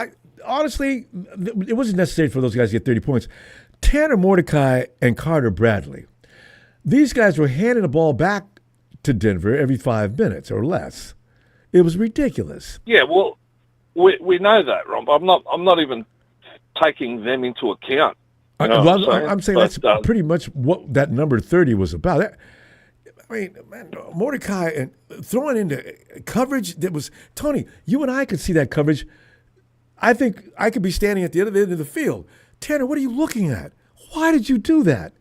Honestly, it wasn't necessary for those guys to get 30 points. Tanner Mordecai and Carter Bradley, these guys were handing the ball back to Denver every 5 minutes or less. It was ridiculous. Yeah, well, we know that, Ron. I'm not even taking them into account. I'm saying that's pretty much what that number 30 was about. Mordecai and throwing into coverage that was Tony. You and I could see that coverage. I think I could be standing at the other end of the field. Tanner, what are you looking at? Why did you do that?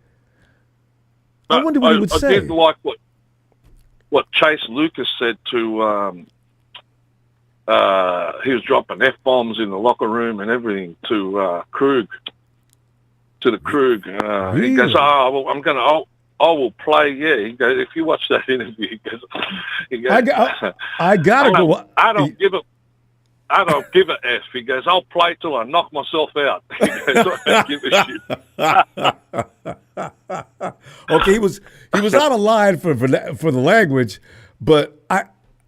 I wonder what he would say. I did like what Chase Lucas said to. He was dropping F-bombs in the locker room and everything to Krug. To the Krug. Really? He goes, I will play. Yeah, he goes, if you watch that interview, he goes I gotta go. I don't give a F. He goes, I'll play till I knock myself out. He goes, I don't give a shit. Okay, he was out of line for the language, but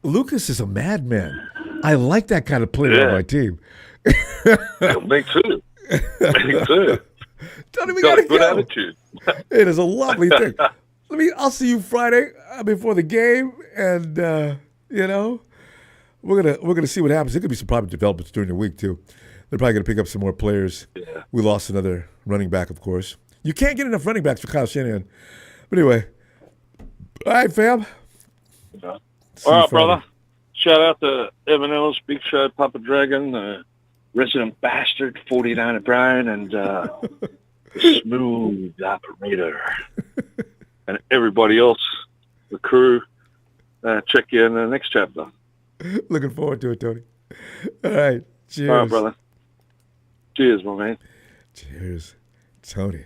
Lucas is a madman. I like that kind of player on my team. Me too. Me too. Tony, we gotta good go. attitude. It is a lovely thing. I'll see you Friday before the game, and we're gonna see what happens. There could be some probably developments during the week too. They're probably gonna pick up some more players. Yeah. We lost another running back, of course. You can't get enough running backs for Kyle Shanahan. But anyway, all right, fam. All right, brother. Shout out to Evan Ellis, Big Show, Papa Dragon, Resident Bastard, 49er Brian, and the Smooth Operator, and everybody else, the crew. Check you in the next chapter. Looking forward to it, Tony. All right. Cheers. All right, brother. Cheers, my man. Cheers. Tony,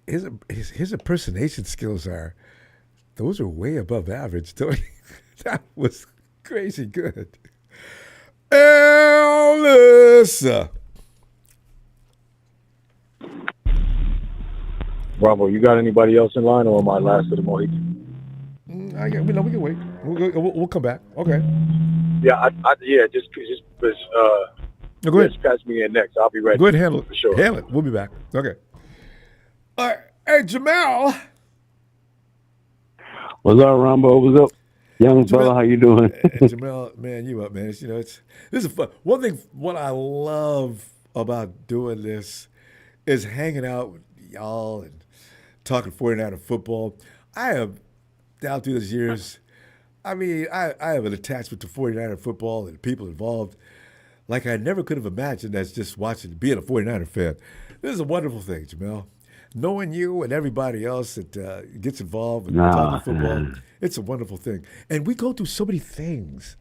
his impersonation skills those are way above average, Tony. That was crazy good. Ellis. Bravo, you got anybody else in line, or am I last of the Mohicans? We can wait. We'll come back. Okay. Yeah, just go ahead. Just pass me in next. I'll be ready. Go ahead, handle it. For sure. Handle it. We'll be back. Okay. All right. Hey, Jamal. What's up, Ronbo? What's up, young fella? How you doing? Jamal, man, you up, man? This is fun. One thing, what I love about doing this is hanging out with y'all and talking 49er football. I have, down through those years, I have an attachment to 49er football and people involved like I never could have imagined as just being a 49er fan. This is a wonderful thing, Jamal. Knowing you and everybody else that gets involved in talking football, it's a wonderful thing. And we go through so many things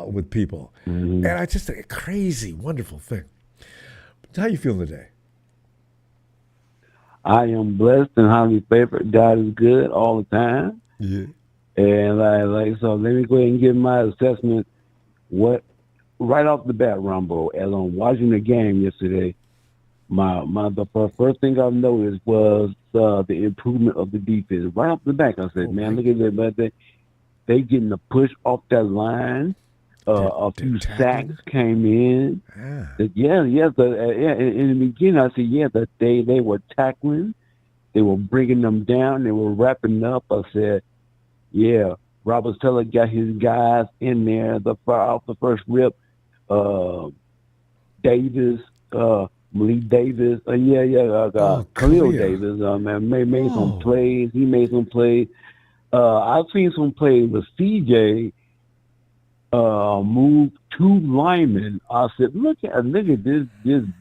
with people. Mm-hmm. And it's just a crazy, wonderful thing. How you feeling today? I am blessed and highly favored. God is good all the time. Yeah. And so let me go ahead and give my assessment. Right off the bat, Ronbo, as I'm watching the game yesterday, the first thing I've noticed was the improvement of the defense. Right off the back, I said, man, look at that. They getting the push off that line. A few sacks came in. In the beginning, I said, that they were tackling. They were bringing them down. They were wrapping up. I said, Robert Saleh got his guys in there off the first rip. Davis, Malik Davis, Khalil Davis, made some plays. He made some plays. I've seen some plays with CJ move two linemen. I said, look at this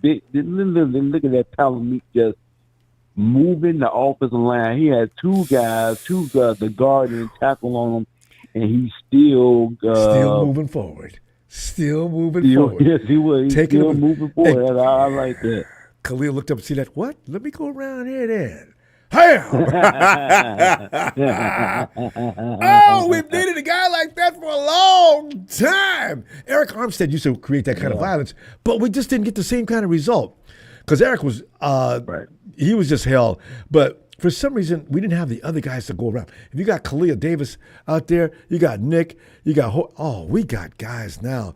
big, look at that Palomit just moving the offensive line. He had two guys, the guard and tackle on him, and he's still moving forward. Still moving forward. Yes, he was. He's moving forward. I like that. Khalil looked up and see that. What? Let me go around here then. Oh, we've needed a guy like that for a long time. Eric Armstead used to create that kind of violence, but we just didn't get the same kind of result. Because Eric was, he was just hell. But for some reason, we didn't have the other guys to go around. If you got Khalil Davis out there, you got Nick, you got, we got guys now.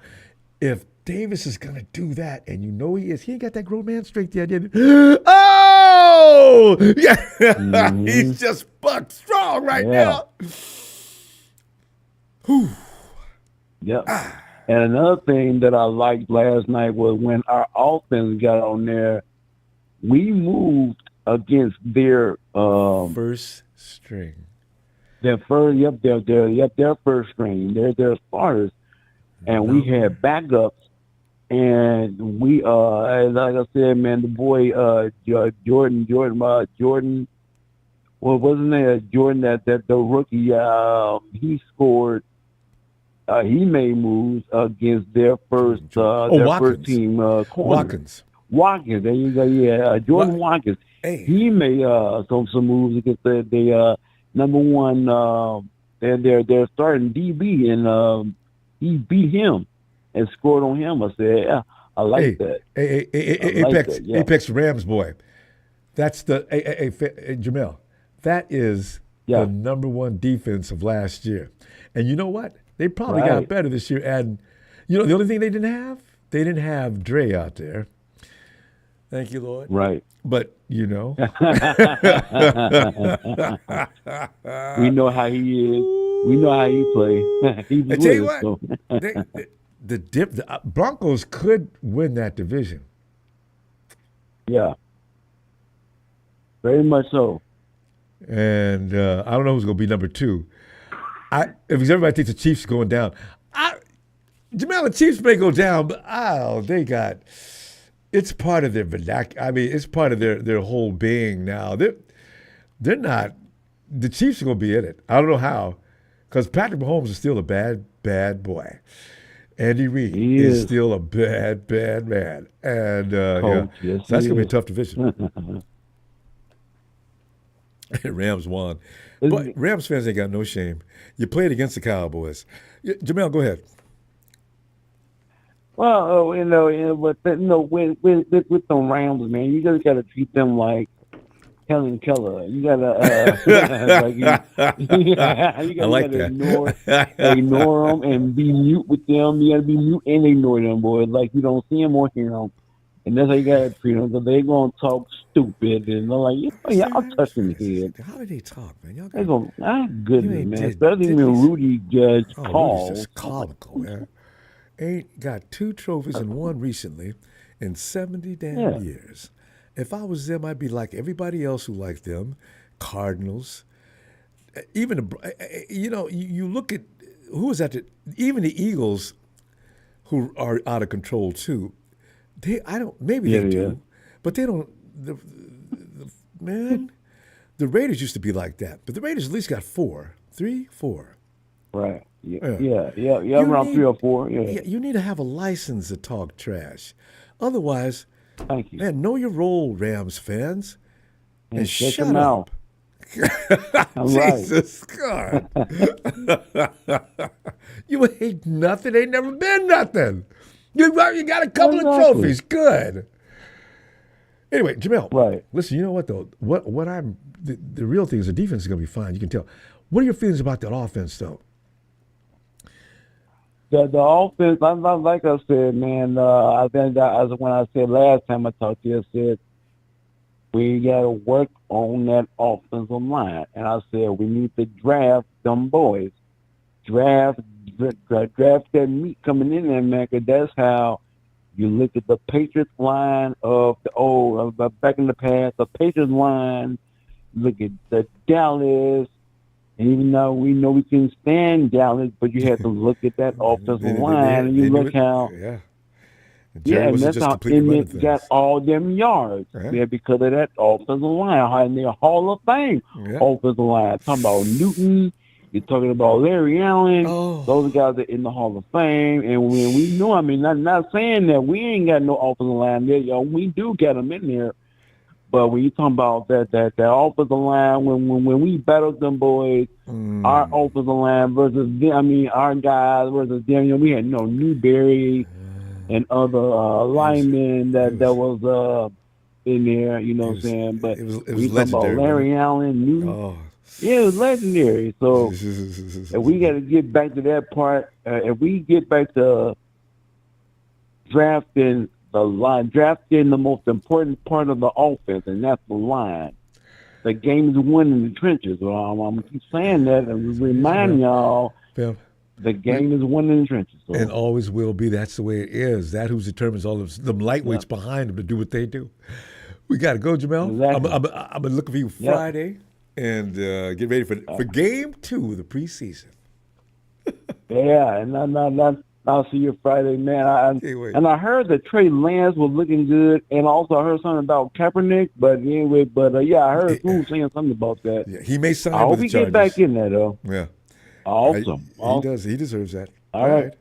If Davis is going to do that, and you know he is, he ain't got that grown man strength yet. Oh! Yeah. Mm-hmm. He's just buck strong right now. Whew. Yep. And another thing that I liked last night was when our offense got on there, we moved against their first string. Their first string. Their starters. And we had backups, and we like I said, man, the boy Jordan, what wasn't there? Jordan, that the rookie, he scored. He made moves against their first first team corner. Watkins, there you go. Yeah, Jordan Watkins. Hey. He made some moves against the number one their starting DB, and he beat him and scored on him. I said, yeah, I like that. Apex Rams boy. That's the Jamel. That is the number one defense of last year. And you know what? They probably got better this year. And you know the only thing they didn't have Dre out there. Thank you, Lord. Right. But you know, we know how he is. We know how he plays. I tell you what, the Broncos could win that division. Yeah, very much so. And I don't know who's going to be number two. Because everybody thinks the Chiefs are going down. Jamel, the Chiefs may go down, but it's part of their vernacular. I mean, it's part of their whole being now. They're not. The Chiefs are going to be in it. I don't know how. Because Patrick Mahomes is still a bad, bad boy. Andy Reid is still a bad, bad man. And so that's going to be a tough division. Rams won. But Rams fans ain't got no shame. You played against the Cowboys. Jamel, go ahead. Well, with the Rams, man, you just got to treat them like Helen Keller. You gotta, you gotta ignore them and be mute with them. You gotta be mute and ignore them, boys. Like you don't see them or hear them, and that's how you gotta treat them. Because they gonna talk stupid, and they're like, I'll touch in the head. How do they talk, man? Y'all they go, goodness, man. Especially when Rudy calls. Rudy's just comical, man. Ain't got 2 trophies and 1 recently in 70 damn years. If I was them, I'd be like everybody else who liked them, Cardinals. Even you look at who is that? Even the Eagles, who are out of control too. They do, but they don't. The Raiders used to be like that, but the Raiders at least got 4. Right. Yeah. Around 3 or 4. Yeah. You need to have a license to talk trash, otherwise. Thank you. Man, know your role, Rams fans. And shut shut them up. Jesus right. God. You ain't nothing. Ain't never been nothing. You got a couple of trophies. Good. Anyway, Jamel. Right. Listen, you know what, though? The real thing is the defense is going to be fine. You can tell. What are your feelings about that offense, though? The offense, like I said, man, I think that when I said last time I talked to you, I said, we got to work on that offensive line. And I said, we need to draft them boys. Draft that meat coming in there, man, because that's how you look at the Patriots line of back in the past, the Patriots line, look at the Dallas. And even though we know we can stand Dallas, but you have to look at that offensive line, and you look how, and that's how Emmett got all them yards, because of that offensive line, and they're Hall of Fame offensive line. Talking about Newton, you're talking about Larry Allen, those guys are in the Hall of Fame, and when we know, not saying that we ain't got no offensive line there, we do get them in there. But when you talking about that offensive line, when we battled them boys, our offensive line versus them, our guys versus them, we had Newberry and other linemen that was in there, what I'm saying? But it was we talking about legendary, Larry Allen, yeah, it was legendary. So if we got to get back to that part, if we get back to drafting the most important part of the offense, and that's the line. The game is won in the trenches. Well, I'm keep saying that and remind y'all, the game is won in the trenches. So. And always will be. That's the way it is. That who determines all of them lightweights behind them to do what they do. We got to go, Jamel. Exactly. I'm looking for you Friday and get ready for game 2 of the preseason. Yeah, and I'll see you Friday, man. And I heard that Trey Lance was looking good, and also I heard something about Kaepernick. But anyway, I heard who saying something about that. Yeah, he may sign I with hope the he Chargers. get back in there though. Yeah, awesome. He does. He deserves that. All right,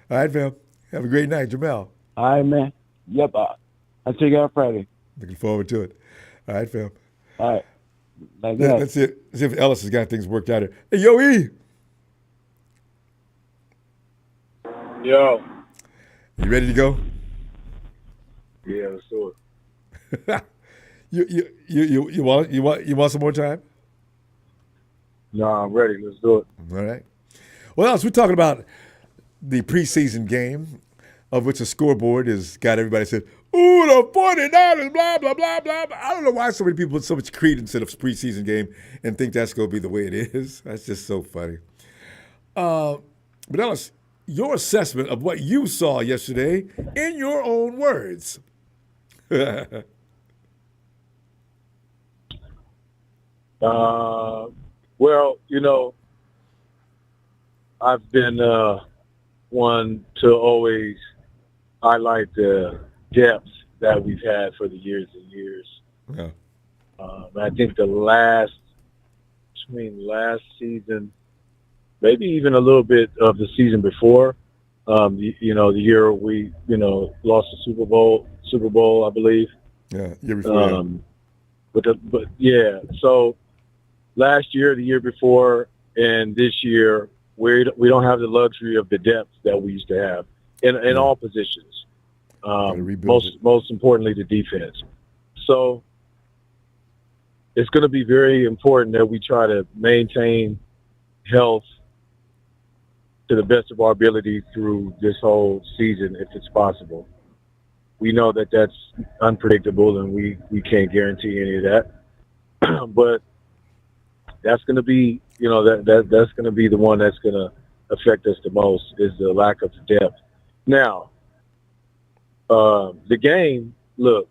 fam. Have a great night, Jamel. All right, man. Yep. I'll check you out Friday. Looking forward to it. All right, fam. All right. Let's see if Ellis has got things worked out here. Hey, Yo, E. Yo. You ready to go? Yeah, let's do it. You want some more time? No, I'm ready. Let's do it. All right. Well, Ellis, we're talking about the preseason game, of which the scoreboard has got everybody said, ooh, the 49ers, blah, blah, blah, blah. I don't know why so many people put so much credence in a preseason game and think that's going to be the way it is. That's just so funny. But Ellis, your assessment of what you saw yesterday in your own words. Well, I've been one to always highlight the depth that we've had for the years and years. Yeah. I think between last season, maybe even a little bit of the season before, the year we, lost the Super Bowl, I believe. Yeah, year before. But so last year, the year before, and this year, we don't have the luxury of the depth that we used to have in all positions. Most importantly, the defense. So it's going to be very important that we try to maintain health to the best of our ability through this whole season, if it's possible. We know that that's unpredictable, and we can't guarantee any of that. But that's going to be, that's going to be the one that's going to affect us the most, is the lack of depth. Now, the game, look,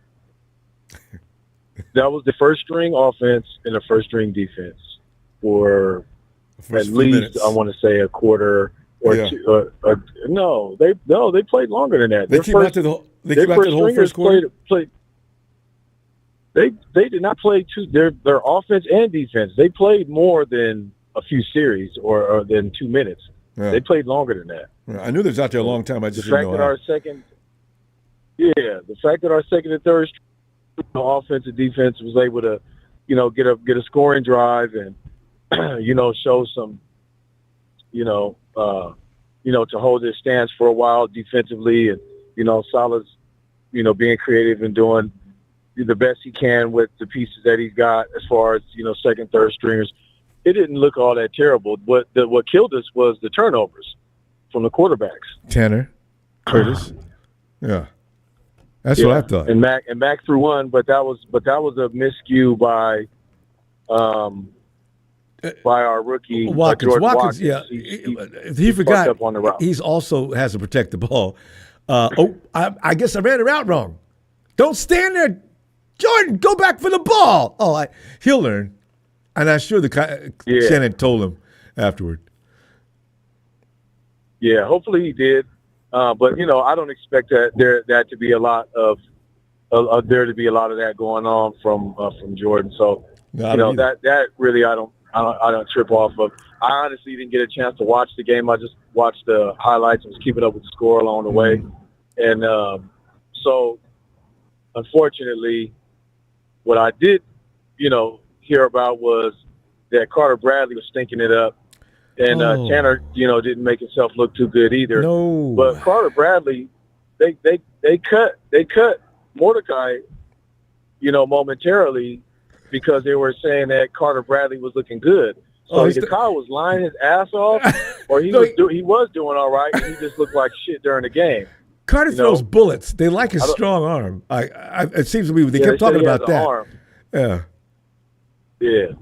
that was the first string offense and the first string defense for at least minutes. I want to say a quarter or two. No, they played longer than that. They came out to the whole first quarter. They did not play their offense and defense. They played more than a few series or than 2 minutes. Yeah. They played longer than that. Yeah, I knew they was out there a long time. I just didn't know how. The fact that our second and third offense and defense was able to, get a scoring drive and, show some, to hold their stance for a while defensively, and, Saleh's, being creative and doing the best he can with the pieces that he's got as far as, second, third stringers. It didn't look all that terrible. What killed us was the turnovers from the quarterbacks. Tanner, Curtis. Yeah. That's what I thought. And Mac threw one, but that was a miscue by our rookie Watkins. Yeah, he forgot. Up on the route. He's also has to protect the ball. I guess I ran it out wrong. Don't stand there, Jordan. Go back for the ball. He'll learn, and I'm sure Shanahan told him afterward. Yeah, hopefully he did. But I don't expect that to be a lot of there to be a lot of that going on from Jordan. So that really I don't trip off of. I honestly didn't get a chance to watch the game. I just watched the highlights and was keeping up with the score along the way. And so unfortunately, What I did, hear about was that Carter Bradley was stinking it up, and Tanner, didn't make himself look too good either. No, but Carter Bradley, they cut Mordecai, momentarily because they were saying that Carter Bradley was looking good. So either Kyle was lying his ass off, or he was doing all right, and he just looked like shit during the game. Carter throws bullets. They like his strong arm. It seems to me they kept talking about that. Arm. Yeah.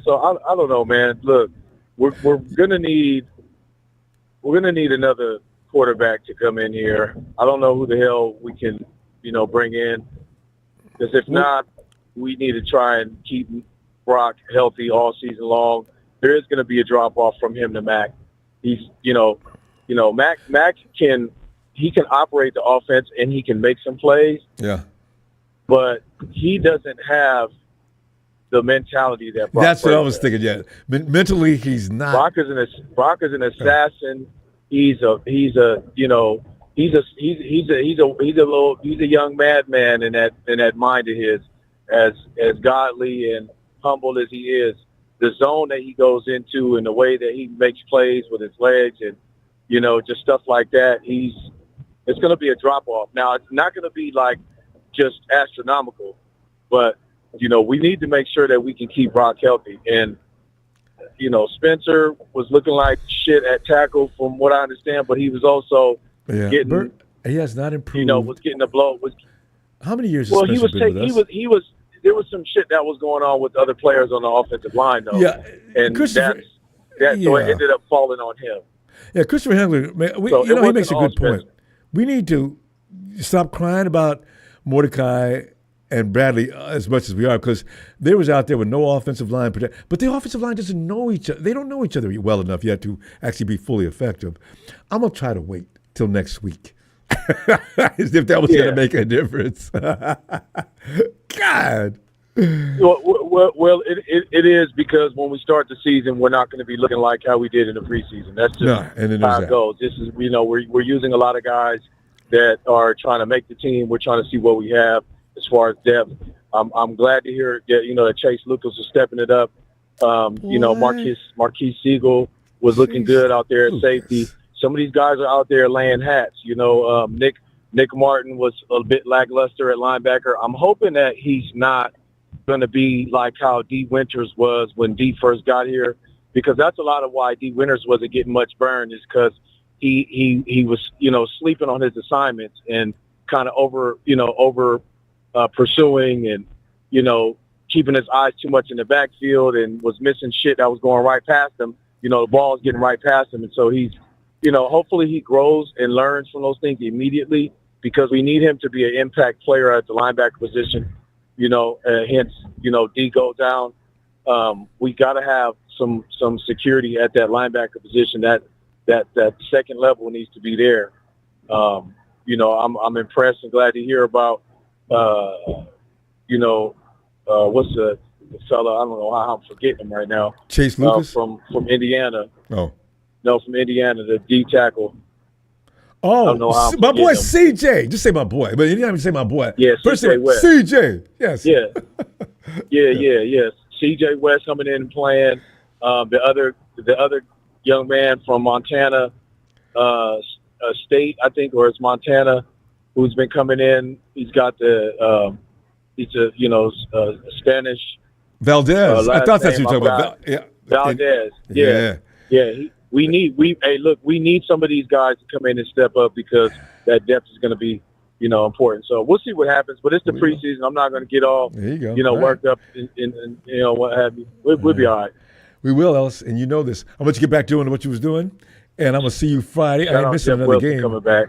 So I don't know, man. Look, we're gonna need another quarterback to come in here. I don't know who the hell we can bring in, because if not, we need to try and keep Brock healthy all season long. There is going to be a drop off from him to Mac. He's Mac can operate the offense and he can make some plays. Yeah. But he doesn't have the mentality that Brock That's what I was has. thinking. Yeah, mentally he's not. Brock is an assassin. He's a young madman in that mind of his, as godly and humble as he is. The zone that he goes into and the way that he makes plays with his legs and just stuff like that, it's going to be a drop off. Now it's not going to be like just astronomical, but we need to make sure that we can keep Brock healthy. And Spencer was looking like shit at tackle from what I understand, but he was also getting. He has not improved. Was getting the blow. How many years has Spencer been with us? He was. There was some shit that was going on with other players on the offensive line, though. Yeah, and so it ended up falling on him. Yeah, Christopher Hengler, he makes a good point. We need to stop crying about Mordecai and Bradley as much as we are, because they was out there with no offensive line protect. But the offensive line doesn't know each other. They don't know each other well enough yet to actually be fully effective. I'm going to try to wait till next week. As if that was going to make a difference. God. Well, it is, because when we start the season, we're not going to be looking like how we did in the preseason. That's just how it goes. This is, we're using a lot of guys that are trying to make the team. We're trying to see what we have as far as depth. I'm glad to hear that that Chase Lucas is stepping it up. Marquise Siegel was looking good out there at safety. Some of these guys are out there laying hats. Nick Martin was a bit lackluster at linebacker. I'm hoping that he's not going to be like how D. Winters was when D first got here, because that's a lot of why D. Winters wasn't getting much burn, is because he was sleeping on his assignments and kind of over pursuing and keeping his eyes too much in the backfield, and was missing shit that was going right past him. The ball is getting right past him, and so he's hopefully he grows and learns from those things immediately, because we need him to be an impact player at the linebacker position. Hence, D go down. We got to have some security at that linebacker position. That second level needs to be there. I'm impressed and glad to hear about, what's the fella? I don't know how I'm forgetting him right now. Chase Lucas from Indiana. Oh. No, from Indiana, the D tackle. Oh, my boy CJ. Just say my boy, but you didn't even say my boy. Yeah, CJ West. CJ, yes. Yeah. Yeah. CJ West coming in and playing. The other young man from Montana State, I think, or it's Montana, who's been coming in. He's got he's a Spanish. Valdez. I thought that's what you were talking about. Valdez. Yeah. We need some of these guys to come in and step up, because that depth is going to be, important. So we'll see what happens. But it's the preseason. I'm not going to get all, worked up and what have you. We'll be all right. We will, Ellis, and you know this. I'm going to get back doing what you was doing, and I'm going to see you Friday. I ain't missing another Wilson game. Coming back.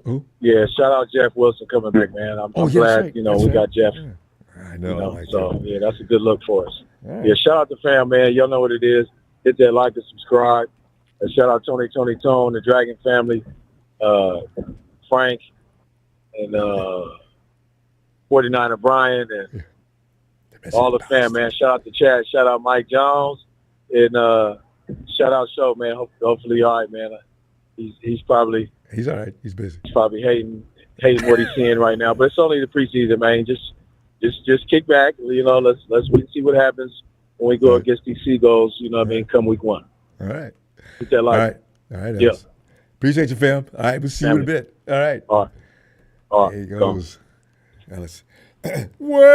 Who? Yeah, shout out Jeff Wilson coming back, man. I'm glad, right. we got Jeff. Yeah. I know. Yeah, that's a good look for us. Right. Yeah, shout out to fam, man. Y'all know what it is. Hit that like and subscribe. And shout out Tony Tone, the Dragon family, Frank, and 49er Brian, and all the fam, man. Shout out to Chad. Shout out Mike Jones. And shout out Show, man. Hopefully all right, man. He's all right. He's busy. He's probably hating hating what he's seeing right now. But it's only the preseason, man. Just kick back. Let's wait and see what happens when we go against these Seagulls. Come week 1. All right. Get that life. All right. Yeah. Appreciate you, fam. All right, we'll see you in a bit. All right. All right. There he goes. Alice. Well,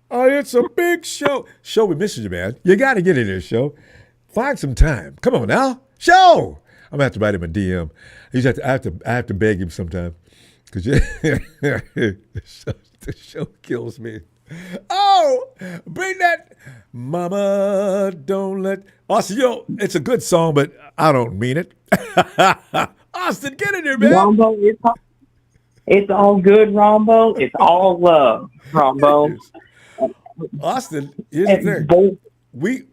it's a big show. Show, we missing you, man. You got to get in there, Show. Find some time. Come on now. Show. I'm going to have to write him a DM. I have to beg him sometime. Because the show kills me. Oh, bring that. Mama, don't let. Austin, it's a good song, but I don't mean it. Austin, get in there, man. Ronbo, it's all good, Ronbo. It's all love, Ronbo. Austin, here's the thing.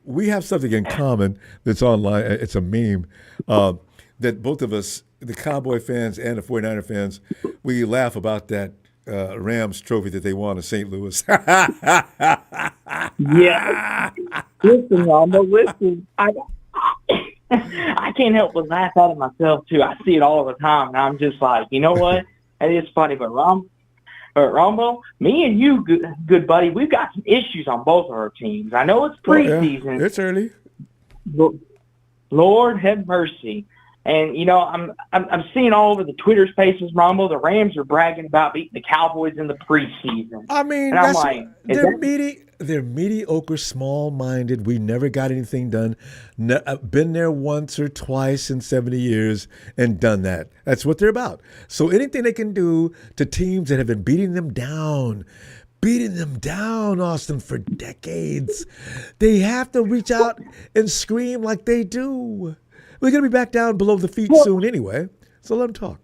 We have something in common that's online. It's a meme that both of us, the Cowboy fans and the 49er fans, we laugh about that Rams trophy that they won in St. Louis. Yeah. Listen, Ronbo, listen. I can't help but laugh at it myself, too. I see it all the time, and I'm just like, you know what? It is funny, but Ronbo, me and you, good buddy, we've got some issues on both of our teams. I know it's preseason. Oh, yeah. It's early. Lord have mercy. And, I'm seeing all over the Twitter spaces, Ronbo, the Rams are bragging about beating the Cowboys in the preseason. I mean, and I'm like, they're mediocre, small-minded. We never got anything done. Been there once or twice in 70 years and done that. That's what they're about. So anything they can do to teams that have been beating them down, Austin, for decades, they have to reach out and scream like they do. We're going to be back down below the feet soon anyway, so let them talk.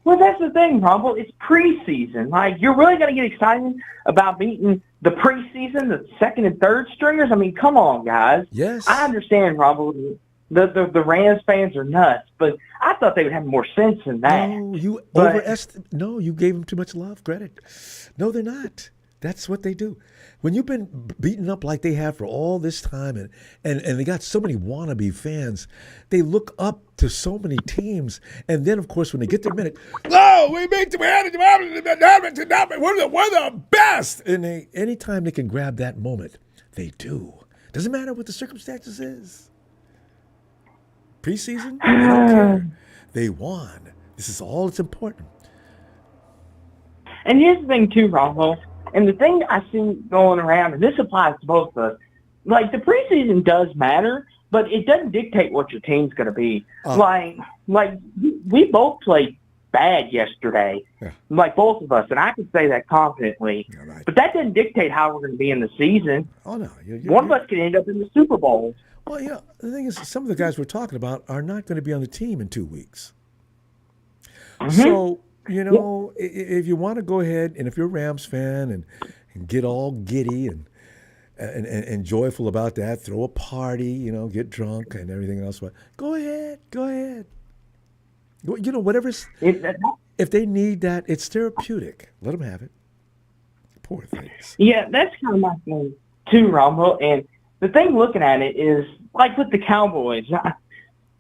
Well, that's the thing, Ronbo. It's preseason. Like, you're really going to get excited about beating the preseason, the second and third stringers? I mean, come on, guys. Yes. I understand, Ronbo. The Rams fans are nuts, but I thought they would have more sense than that. No, you gave them too much love, credit. No, they're not. That's what they do. When you've been beaten up like they have for all this time and they got so many wannabe fans, they look up to so many teams. And then, of course, when they get their minute, we're the best. And anytime they can grab that moment, they do. Doesn't matter what the circumstances is. Preseason, they don't care. They won. This is all that's important. And here's the thing, too, Ronbo. And the thing I see going around, and this applies to both of us, like the preseason does matter, but it doesn't dictate what your team's going to be. Like we both played bad yesterday, like both of us, and I can say that confidently. Yeah, right. But that doesn't dictate how we're going to be in the season. Oh, no. One of us could end up in the Super Bowl. Well, the thing is, some of the guys we're talking about are not going to be on the team in 2 weeks. Mm-hmm. So, if you want to go ahead, and if you're a Rams fan and get all giddy and joyful about that, throw a party, get drunk and everything else, go ahead. Whatever's, if they need that, it's therapeutic. Let them have it. Poor things. Yeah, that's kind of my thing too, Ronbo. And the thing looking at it is, like with the Cowboys,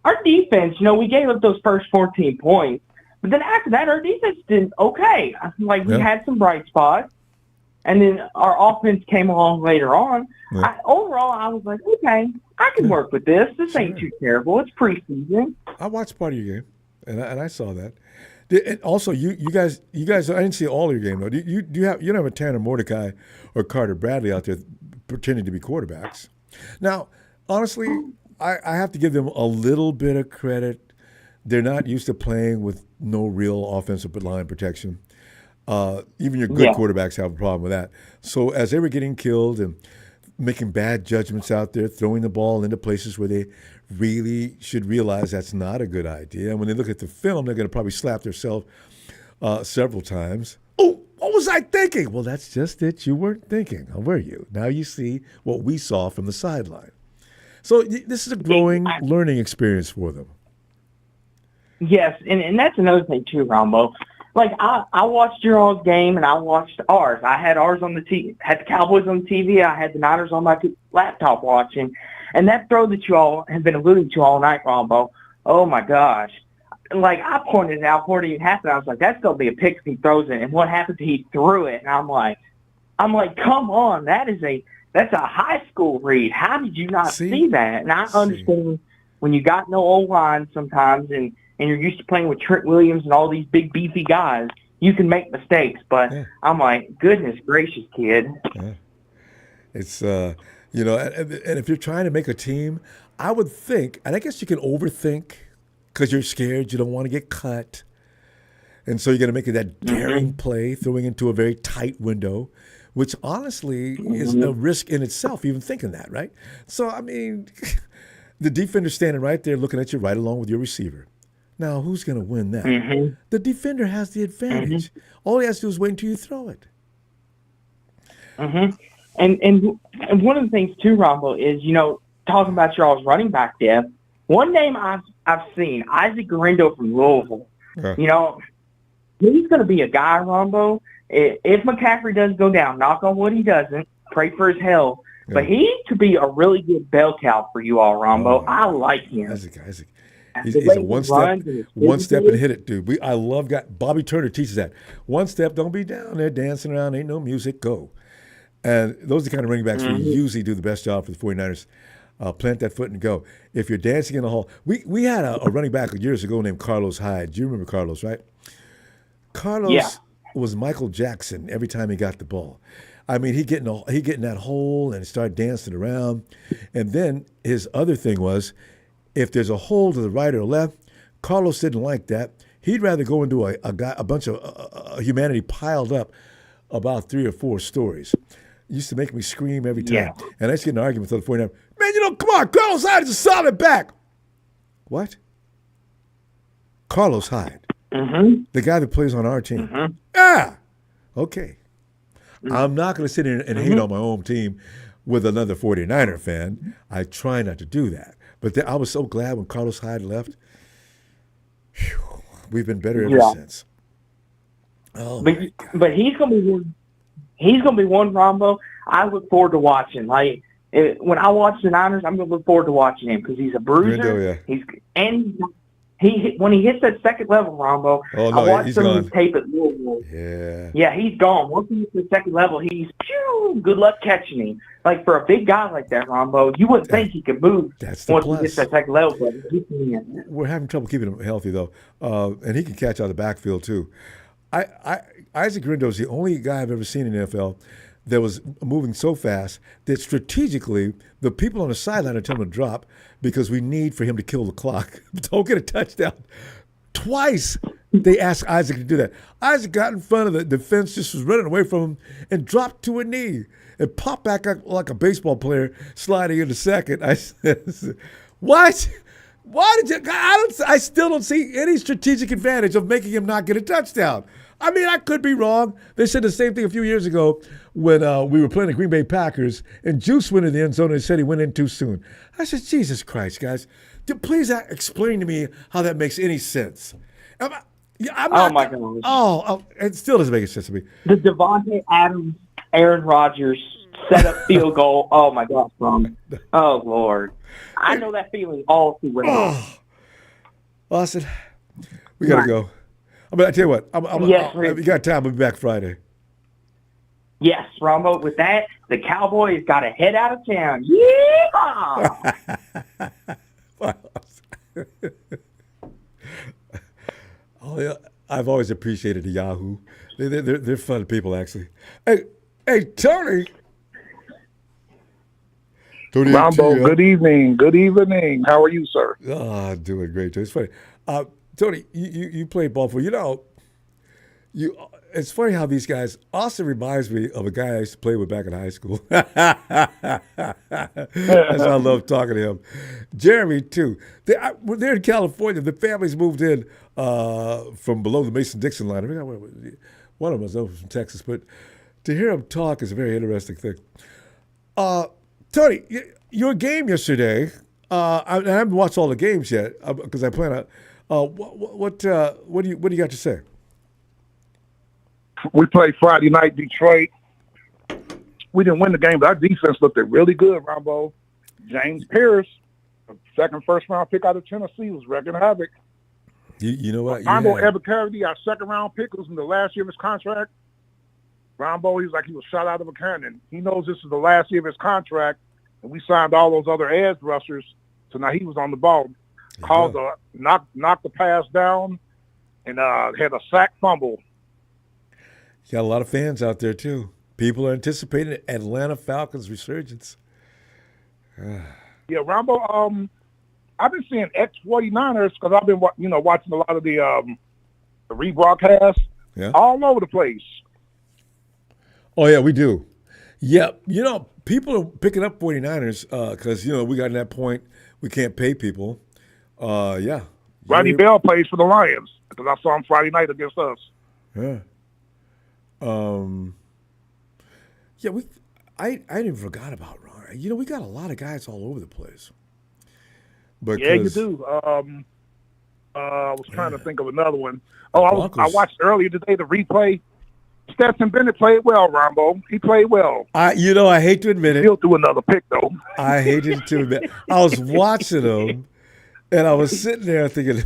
our defense, we gave up those first 14 points. But then after that, our defense did okay. We had some bright spots. And then our offense came along later on. Yeah. Overall, I was like, okay, I can work with this. This ain't too terrible. It's preseason. I watched part of your game, and I saw that. And also, you guys, I didn't see all of your game, though. You don't have a Tanner Mordecai or Carter Bradley out there pretending to be quarterbacks. Now, honestly, I have to give them a little bit of credit. They're not used to playing with no real offensive line protection. Even your good quarterbacks have a problem with that. So as they were getting killed and making bad judgments out there, throwing the ball into places where they really should realize that's not a good idea. And when they look at the film, they're going to probably slap themselves several times. Oh, what was I thinking? Well, that's just it. You weren't thinking, were you? Now you see what we saw from the sideline. So this is a growing learning experience for them. Yes, and that's another thing too, Ronbo. Like I watched your all's game and I watched ours. I had ours on the TV, had the Cowboys on the TV. I had the Niners on my laptop watching, and that throw that you all have been alluding to all night, Ronbo. Oh my gosh, like I pointed it out before it even happened. I was like, that's gonna be a pick if he throws it. And what happened? He threw it, and I'm like, come on, that's a high school read. How did you not see that? And I understand when you got no O-line sometimes, and you're used to playing with Trent Williams and all these big beefy guys, you can make mistakes. But I'm like, goodness gracious, kid. Yeah. It's you know, and if you're trying to make a team, I would think, and I guess you can overthink because you're scared, you don't want to get cut. And so you're going to make it that daring play, throwing into a very tight window, which honestly is a risk in itself, even thinking that, right? So, I mean, the defender standing right there looking at you right along with your receiver. Now, who's going to win that? The defender has the advantage. All he has to do is wait until you throw it. And one of the things, too, Ronbo, is, you know, talking about y'all's running back depth, one name I've seen, Isaac Garrindo from Louisville. You know, he's going to be a guy, Ronbo. If McCaffrey does go down, knock on wood he doesn't, pray for his health, but he could be a really good bell cow for you all, Ronbo. I like him. Isaac. He's a one step and hit it, dude. I love Bobby Turner teaches that. One step, don't be down there dancing around, ain't no music, go. And those are the kind of running backs who usually do the best job for the 49ers. Plant that foot and go. If you're dancing in the hall, we had a running back years ago named Carlos Hyde. Do you remember Carlos, right? Carlos was Michael Jackson every time he got the ball. I mean, he get in that hole and start dancing around. And then his other thing was, if there's a hole to the right or left, Carlos didn't like that. He'd rather go into a bunch of humanity piled up about 3 or 4 stories. Used to make me scream every time. And I used to get in an argument with the 49ers. Man, you know, come on, Carlos Hyde is a solid back. What? Carlos Hyde. The guy that plays on our team. Yeah. Okay. I'm not going to sit here and hate on my own team with another 49er fan. I try not to do that. But I was so glad when Carlos Hyde left. Whew, we've been better ever since. Oh, but he's going to be one. He's going to be one, Ronbo, I look forward to watching. Like, when I watch the Niners, I'm going to look forward to watching him because he's a bruiser. When he hits that second level, Ronbo, I watched some of his tape at Louisville. Yeah, he's gone. Once he hits the second level, he's good luck catching him. Like, for a big guy like that, Ronbo, you wouldn't think he could move once he gets that second level. But we're having trouble keeping him healthy, though. And he can catch out of the backfield, too. Isaac Garrindo is the only guy I've ever seen in the NFL that was moving so fast that strategically the people on the sideline are telling him to drop because we need for him to kill the clock. Don't get a touchdown. Twice they asked Isaac to do that. Isaac got in front of the defense, just was running away from him, and dropped to a knee and popped back up like a baseball player sliding into second. I said, what? Why did you? I still don't see any strategic advantage of making him not get a touchdown. I mean, I could be wrong. They said the same thing a few years ago when we were playing the Green Bay Packers, and Juice went in the end zone and said he went in too soon. I said, Jesus Christ, guys, please explain to me how that makes any sense. My God. It still doesn't make any sense to me. The Devontae Adams, Aaron Rodgers set up field goal. Oh, my gosh, Ron. Oh, Lord. I know that feeling all too well. Austin, we got to go. I mean, I tell you what, if you got time, we'll be back Friday. Yes, Ronbo. With that, the Cowboys got to head out of town. Yeah! I've always appreciated the Yahoo. They're fun people, actually. Hey, Tony. Ronbo, good evening. Good evening. How are you, sir? Doing great, Tony. It's funny. Tony, you played ball for, it's funny how these guys, Austin reminds me of a guy I used to play with back in high school. That's why I love talking to him. Jeremy, too. They're in California. The families moved in from below the Mason-Dixon line. I forgot one of them was from Texas, but to hear him talk is a very interesting thing. Tony, your game yesterday, I haven't watched all the games yet because I plan on. What do you got to say? We played Friday night, Detroit. We didn't win the game, but our defense looked really good, Ronbo. James Pierce, second first-round pick out of Tennessee, was wrecking havoc. You know what? Ronbo Ebercarity, our second-round pick, was in the last year of his contract. Ronbo, he was like he was shot out of a cannon. He knows this is the last year of his contract, and we signed all those other edge rushers, so now he was on the ball. Called knocked the pass down, and had a sack fumble. You got a lot of fans out there, too. People are anticipating Atlanta Falcons resurgence. Yeah, Ronbo, I've been seeing ex-49ers because I've been watching a lot of the rebroadcasts all over the place. Oh, yeah, we do. Yeah, people are picking up 49ers because, we got in that point we can't pay people. Yeah. Rodney Bell plays for the Lions because I saw him Friday night against us. Yeah. Yeah, I even forgot about Ron. We got a lot of guys all over the place. Yeah, you do. I was trying to think of another one. I watched earlier today the replay. Stetson Bennett played well, Ronbo. He played well. I hate to admit it. He'll do another pick, though. I hated to admit I was watching him, and I was sitting there thinking,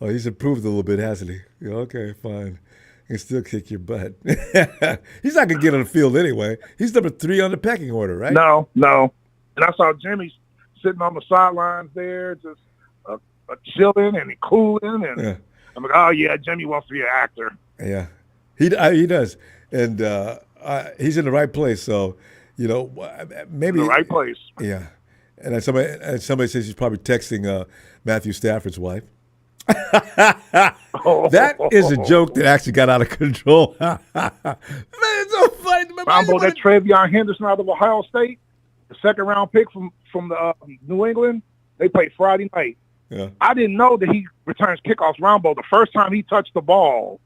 oh, he's improved a little bit, hasn't he? Yeah, okay, fine. He can still kick your butt. He's not going to get on the field anyway. He's number 3 on the pecking order, right? No. And I saw Jimmy sitting on the sidelines there, just chilling and cooling. And I'm like, oh, yeah, Jimmy wants to be an actor. Yeah. He does, and he's in the right place. So, maybe in the right place. Yeah, and somebody says he's probably texting Matthew Stafford's wife. That is a joke that actually got out of control. Man, it's so funny. Ronbo, that Travion Henderson out of Ohio State, the second-round pick from the New England, they played Friday night. Yeah. I didn't know that he returns kickoffs. Ronbo, the first time he touched the ball,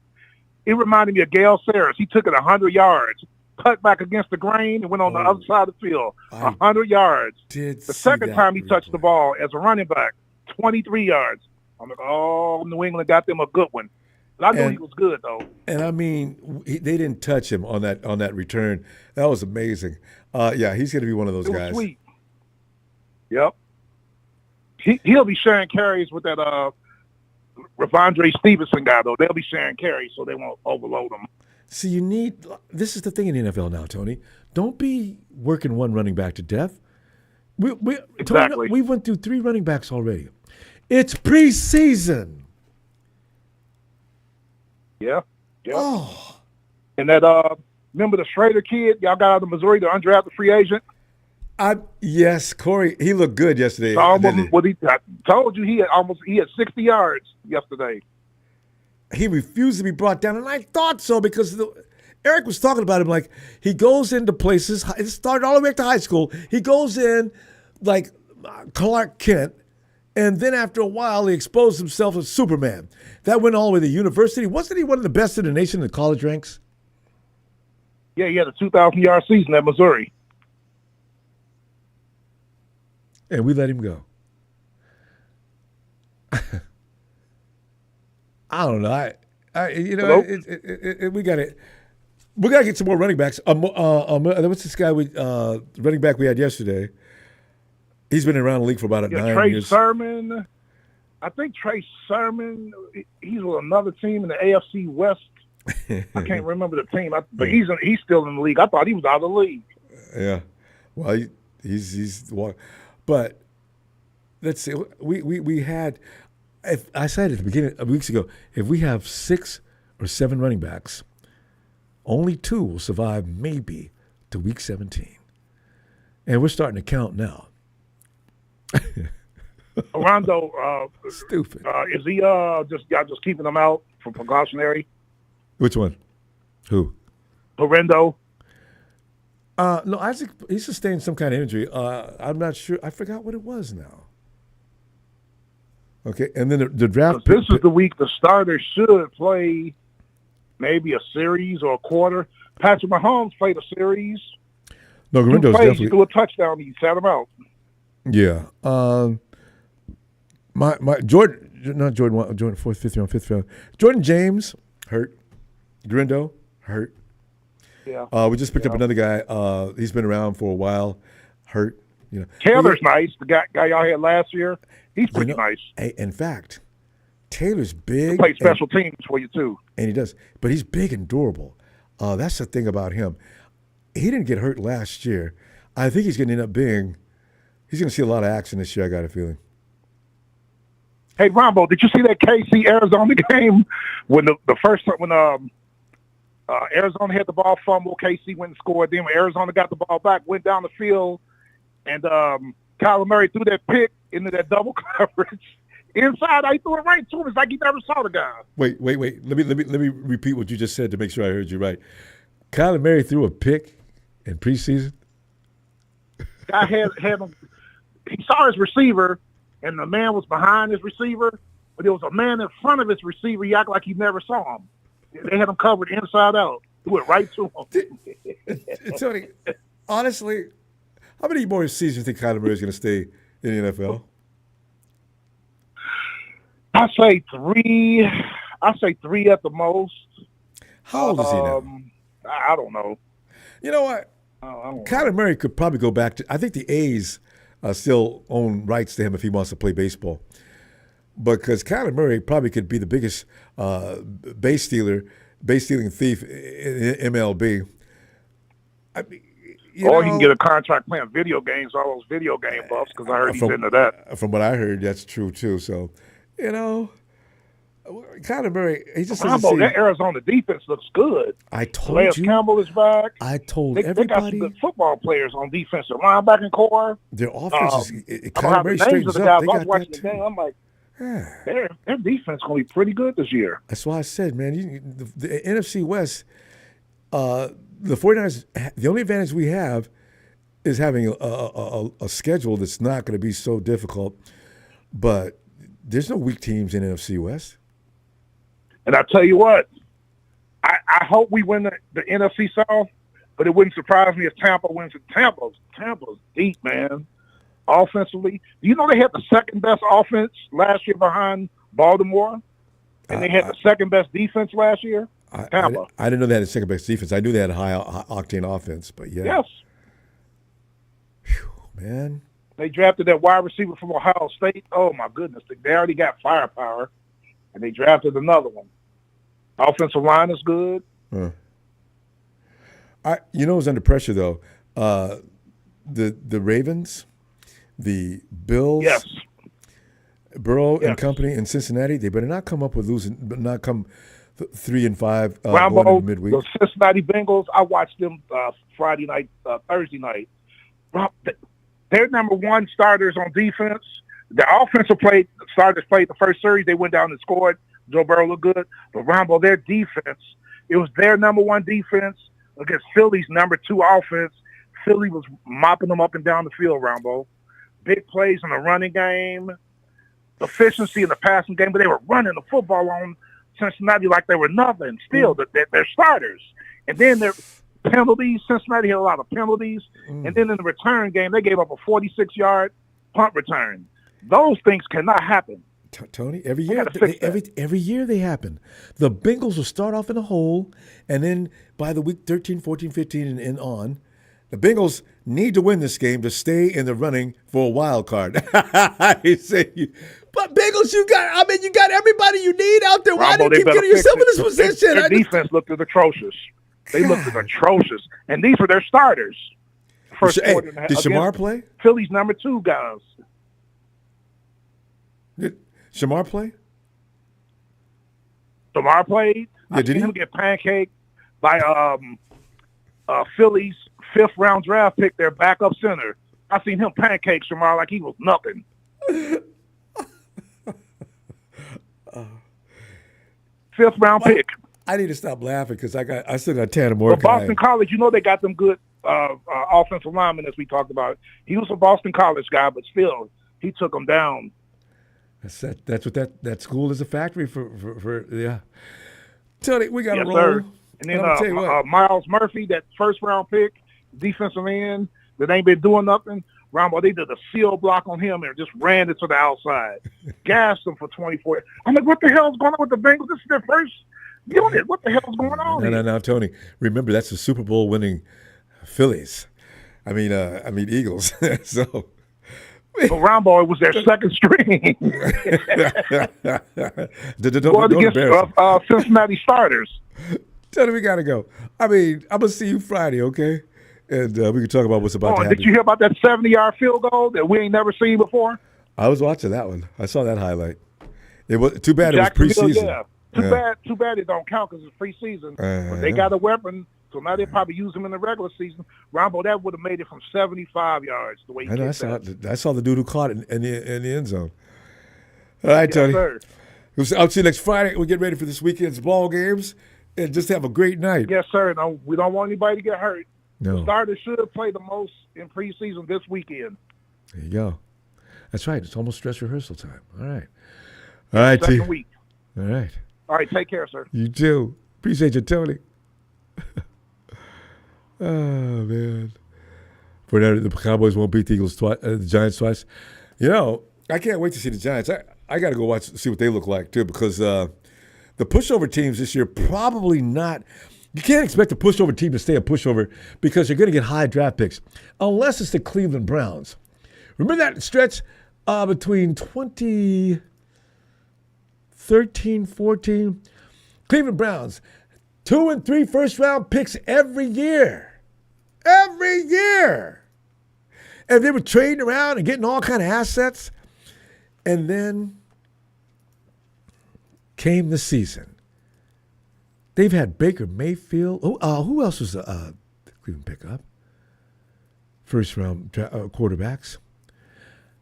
it reminded me of Gale Sayers. He took it 100 yards, cut back against the grain, and went on the other side of the field. 100 yards. The second time he touched the ball as a running back, 23 yards. I'm like, oh, New England got them a good one. But I knew he was good, though. And, I mean, they didn't touch him on that return. That was amazing. Yeah, he's going to be one of those guys. Sweet. Yep. He'll be sharing carries with that Ravondre Stevenson guy, though. They'll be sharing carries, so they won't overload them. See, this is the thing in the NFL now, Tony. Don't be working one running back to death. Exactly. Tony, we went through 3 running backs already. It's preseason. Yeah. Oh. And that, remember the Schrader kid y'all got out of Missouri, the undrafted free agent? Yes, Corey. He looked good yesterday. I told you he had 60 yards yesterday. He refused to be brought down, and I thought so because Eric was talking about him like he goes into places. It started all the way back to high school. He goes in like Clark Kent, and then after a while he exposed himself as Superman. That went all the way to university. Wasn't he one of the best in the nation in the college ranks? Yeah, he had a 2,000-yard season at Missouri. And we let him go. I don't know. We got to get some more running backs. What's this guy running back we had yesterday? He's been around the league for about 9 years. Trey Sermon. I think Trey Sermon. He's with another team in the AFC West. I can't remember the team, but he's still in the league. I thought he was out of the league. Yeah. Well, he's. But let's see. We had. I said at the beginning of weeks ago, if we have 6 or 7 running backs, only 2 will survive maybe to week 17, and we're starting to count now. Rondo, stupid. Is he just keeping him out for precautionary? Which one? Who? Rondo. No, Isaac. He sustained some kind of injury. I'm not sure. I forgot what it was now. Okay, and then the draft. This is the week the starters should play maybe a series or a quarter. Patrick Mahomes played a series. No, Garindo's definitely. He threw a touchdown. He sat him out. Yeah. My Jordan, not Jordan 4th, 5th round. Jordan James hurt. Garindo hurt. Yeah. We just picked up another guy. He's been around for a while. Hurt. Taylor's nice. The guy y'all had last year. He's pretty nice. In fact, Taylor's big. Play special teams for you too. And he does, but he's big and durable. That's the thing about him. He didn't get hurt last year. I think he's going to end up being. He's going to see a lot of action this year. I got a feeling. Hey, Ronbo, did you see that KC Arizona game when the first when Arizona had the ball fumble, KC went and scored. Then when Arizona got the ball back, went down the field, and Kyler Murray threw that pick into that double coverage. Inside, I threw it right to him. It's like he never saw the guy. Wait. Let me repeat what you just said to make sure I heard you right. Kyler Murray threw a pick in preseason. Guy had him. He saw his receiver, and the man was behind his receiver, but there was a man in front of his receiver. He acted like he never saw him. They had him covered inside out. Threw it right to him. Tony, honestly, how many more seasons do you think Kyler Murray is going to stay in the NFL? I say three at the most. How old is he now? I don't know. You know what? Kyler Murray could probably go back to. I think the A's still own rights to him if he wants to play baseball, because Kyler Murray probably could be the biggest base stealing thief in MLB. I mean, he can get a contract playing video games, all those video game buffs, because I heard he's into that. From what I heard, that's true too. So, Kyler Murray, he just Ronbo, that Arizona defense looks good. I told you. Campbell is back. I told everybody. They got some good football players on defense. The linebacking core. Their offense is Kyler Murray straightens up. I was watching the game. I'm like, their defense going to be pretty good this year. That's why I said, man, the NFC West, the 49ers, the only advantage we have is having a schedule that's not going to be so difficult. But there's no weak teams in NFC West. And I tell you what, I hope we win the NFC South, but it wouldn't surprise me if Tampa wins it. Tampa's deep, man. Offensively, do you know they had the second best offense last year behind Baltimore, and they had the second best defense last year? Tampa. I didn't know they had the second best defense. I knew they had a high octane offense, but yeah. Yes. Whew, man. They drafted that wide receiver from Ohio State. Oh my goodness, they already got firepower, and they drafted another one. Offensive line is good. Who's under pressure though? The Ravens, the Bills, yes, Burrow and company in Cincinnati. They better not come up with losing, but not come 3-5 Ronbo, going into midweek. The Cincinnati Bengals. I watched them Thursday night. They're number one starters on defense. The offensive starters played the first series. They went down and scored. Joe Burrow looked good. But Ronbo, their defense, it was their number one defense against Philly's number two offense. Philly was mopping them up and down the field, Ronbo. Big plays in the running game, efficiency in the passing game, but they were running the football on Cincinnati like they were nothing. Still, they're starters. And then their penalties, Cincinnati had a lot of penalties. And then in the return game, they gave up a 46-yard punt return. Those things cannot happen. Tony, every year they happen. The Bengals will start off in a hole, and then by the week 13, 14, 15, and on, the Bengals need to win this game to stay in the running for a wild card. I say, but Bengals, you got everybody you need out there. Why do you keep getting yourself in this position? Their defense looked atrocious. They looked atrocious, and these were their starters. Did Shamar play? Philly's number two guys. Did Shamar play? Shamar played. Yeah, did him get pancaked by Philly's fifth-round draft pick, their backup center. I seen him pancake Shamar like he was nothing. Fifth-round pick. I need to stop laughing because I still got Tanner Moore. But Boston College, they got them good offensive linemen as we talked about. He was a Boston College guy, but still, he took them down. That's what that school is a factory for yeah. Tony, we got to roll. Sir. And then Miles Murphy, that first-round pick, defensive end, that ain't been doing nothing. Ronbo, they did a seal block on him and just ran it to the outside. Gassed him for 24. I'm like, what the hell's going on with the Bengals? This is their first unit. What the hell's going on? No, Tony. Remember, that's the Super Bowl winning Phillies. I mean Eagles. So, But Ronbo was their second string. Don't against Cincinnati starters. Tell them we got to go. I mean, I'm going to see you Friday, okay? And we can talk about what's about to happen. Did you hear about that 70-yard field goal that we ain't never seen before? I was watching that one. I saw that highlight. It was too bad it was preseason. Yeah. Too bad it don't count because it's preseason. But they got a weapon, so now they probably use him in the regular season. Ronbo, that would have made it from 75 yards the way he I saw the dude who caught it in the end zone. All right, Tony. Sir. I'll see you next Friday. We'll get ready for this weekend's ball games and just have a great night. Yes, sir. No, we don't want anybody to get hurt. No. The starters should play the most in preseason this weekend. There you go. That's right. It's almost dress rehearsal time. All right. All right, Second week. All right. All right, take care, sir. You too. Appreciate you, Tony. Oh, man. For now, the Cowboys won't beat the Eagles twice, the Giants twice. You know, I can't wait to see the Giants. I got to go see what they look like, too, because the pushover teams this year probably not. You can't expect a pushover team to stay a pushover because you're going to get high draft picks, unless it's the Cleveland Browns. Remember that stretch between 2013, 14? Cleveland Browns, 2 and 3 first-round picks every year. Every year. And they were trading around and getting all kind of assets. And then came the season. They've had Baker Mayfield. Who else was the Cleveland pickup? First-round quarterbacks.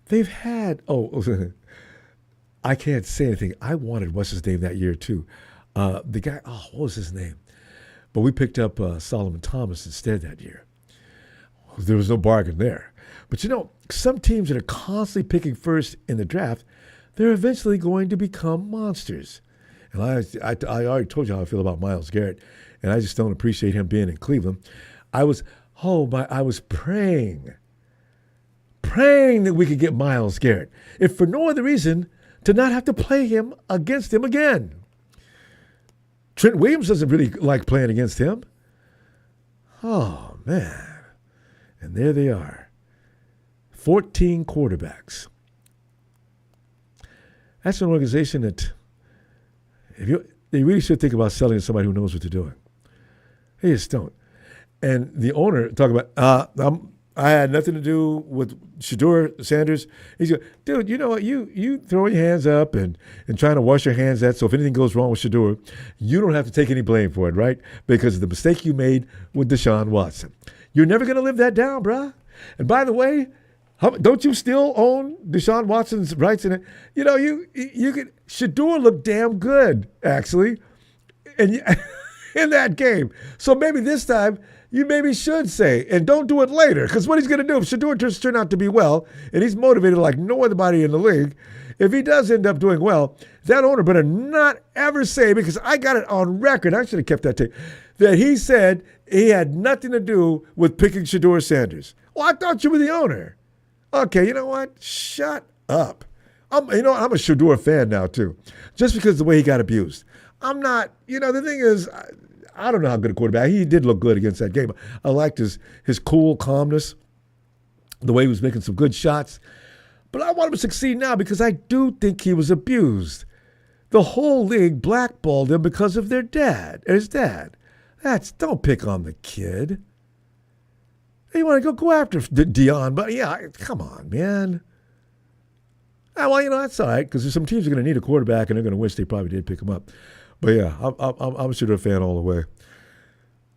They've had, I can't say anything. I wanted what's his name that year too. The guy, what was his name? But we picked up Solomon Thomas instead that year. There was no bargain there. But you know, some teams that are constantly picking first in the draft, they're eventually going to become monsters. And I already told you how I feel about Myles Garrett, and I just don't appreciate him being in Cleveland. I was praying that we could get Myles Garrett, if for no other reason, to not have to play him against him again. Trent Williams doesn't really like playing against him. Oh, man. And there they are. 14 quarterbacks. That's an organization that they really should think about selling to somebody who knows what they're doing. They just don't. And the owner talking about, I had nothing to do with Shedeur Sanders. He's going, dude, you know what? You throw your hands up and trying to wash your hands out. So if anything goes wrong with Shedeur, you don't have to take any blame for it, right? Because of the mistake you made with Deshaun Watson. You're never going to live that down, bruh. And by the way, don't you still own Deshaun Watson's rights in it? You know, you could. Shedeur looked damn good, actually, and in that game. So maybe this time you maybe should say, and don't do it later, because what he's going to do if Shedeur turns out to be well, and he's motivated like no other body in the league, if he does end up doing well, that owner better not ever say, because I got it on record, I should have kept that tape, that he said he had nothing to do with picking Shedeur Sanders. Well, I thought you were the owner. Okay, you know what? Shut up. I'm a Shedeur fan now, too, just because of the way he got abused. I'm not, the thing is, I don't know how good a quarterback. He did look good against that game. I liked his cool calmness, the way he was making some good shots. But I want him to succeed now because I do think he was abused. The whole league blackballed him because of his dad. Don't pick on the kid. You want to go after Dion, but yeah, come on, man. Well, that's all right because some teams are going to need a quarterback and they're going to wish they probably did pick him up. But yeah, I'm a Shedeur fan all the way.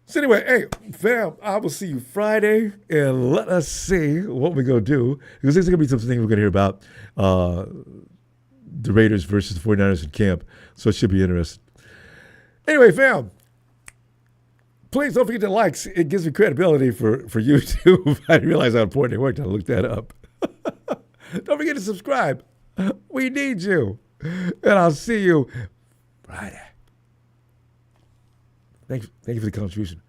So anyway, hey, fam, I will see you Friday, and let us see what we're going to do. Because there's going to be some things we're going to hear about the Raiders versus the 49ers in camp. So it should be interesting. Anyway, fam, please don't forget to like. It gives me credibility for YouTube. I didn't realize how important they were until I looked that up. Don't forget to subscribe. We need you. And I'll see you Friday. Thank you for the contribution.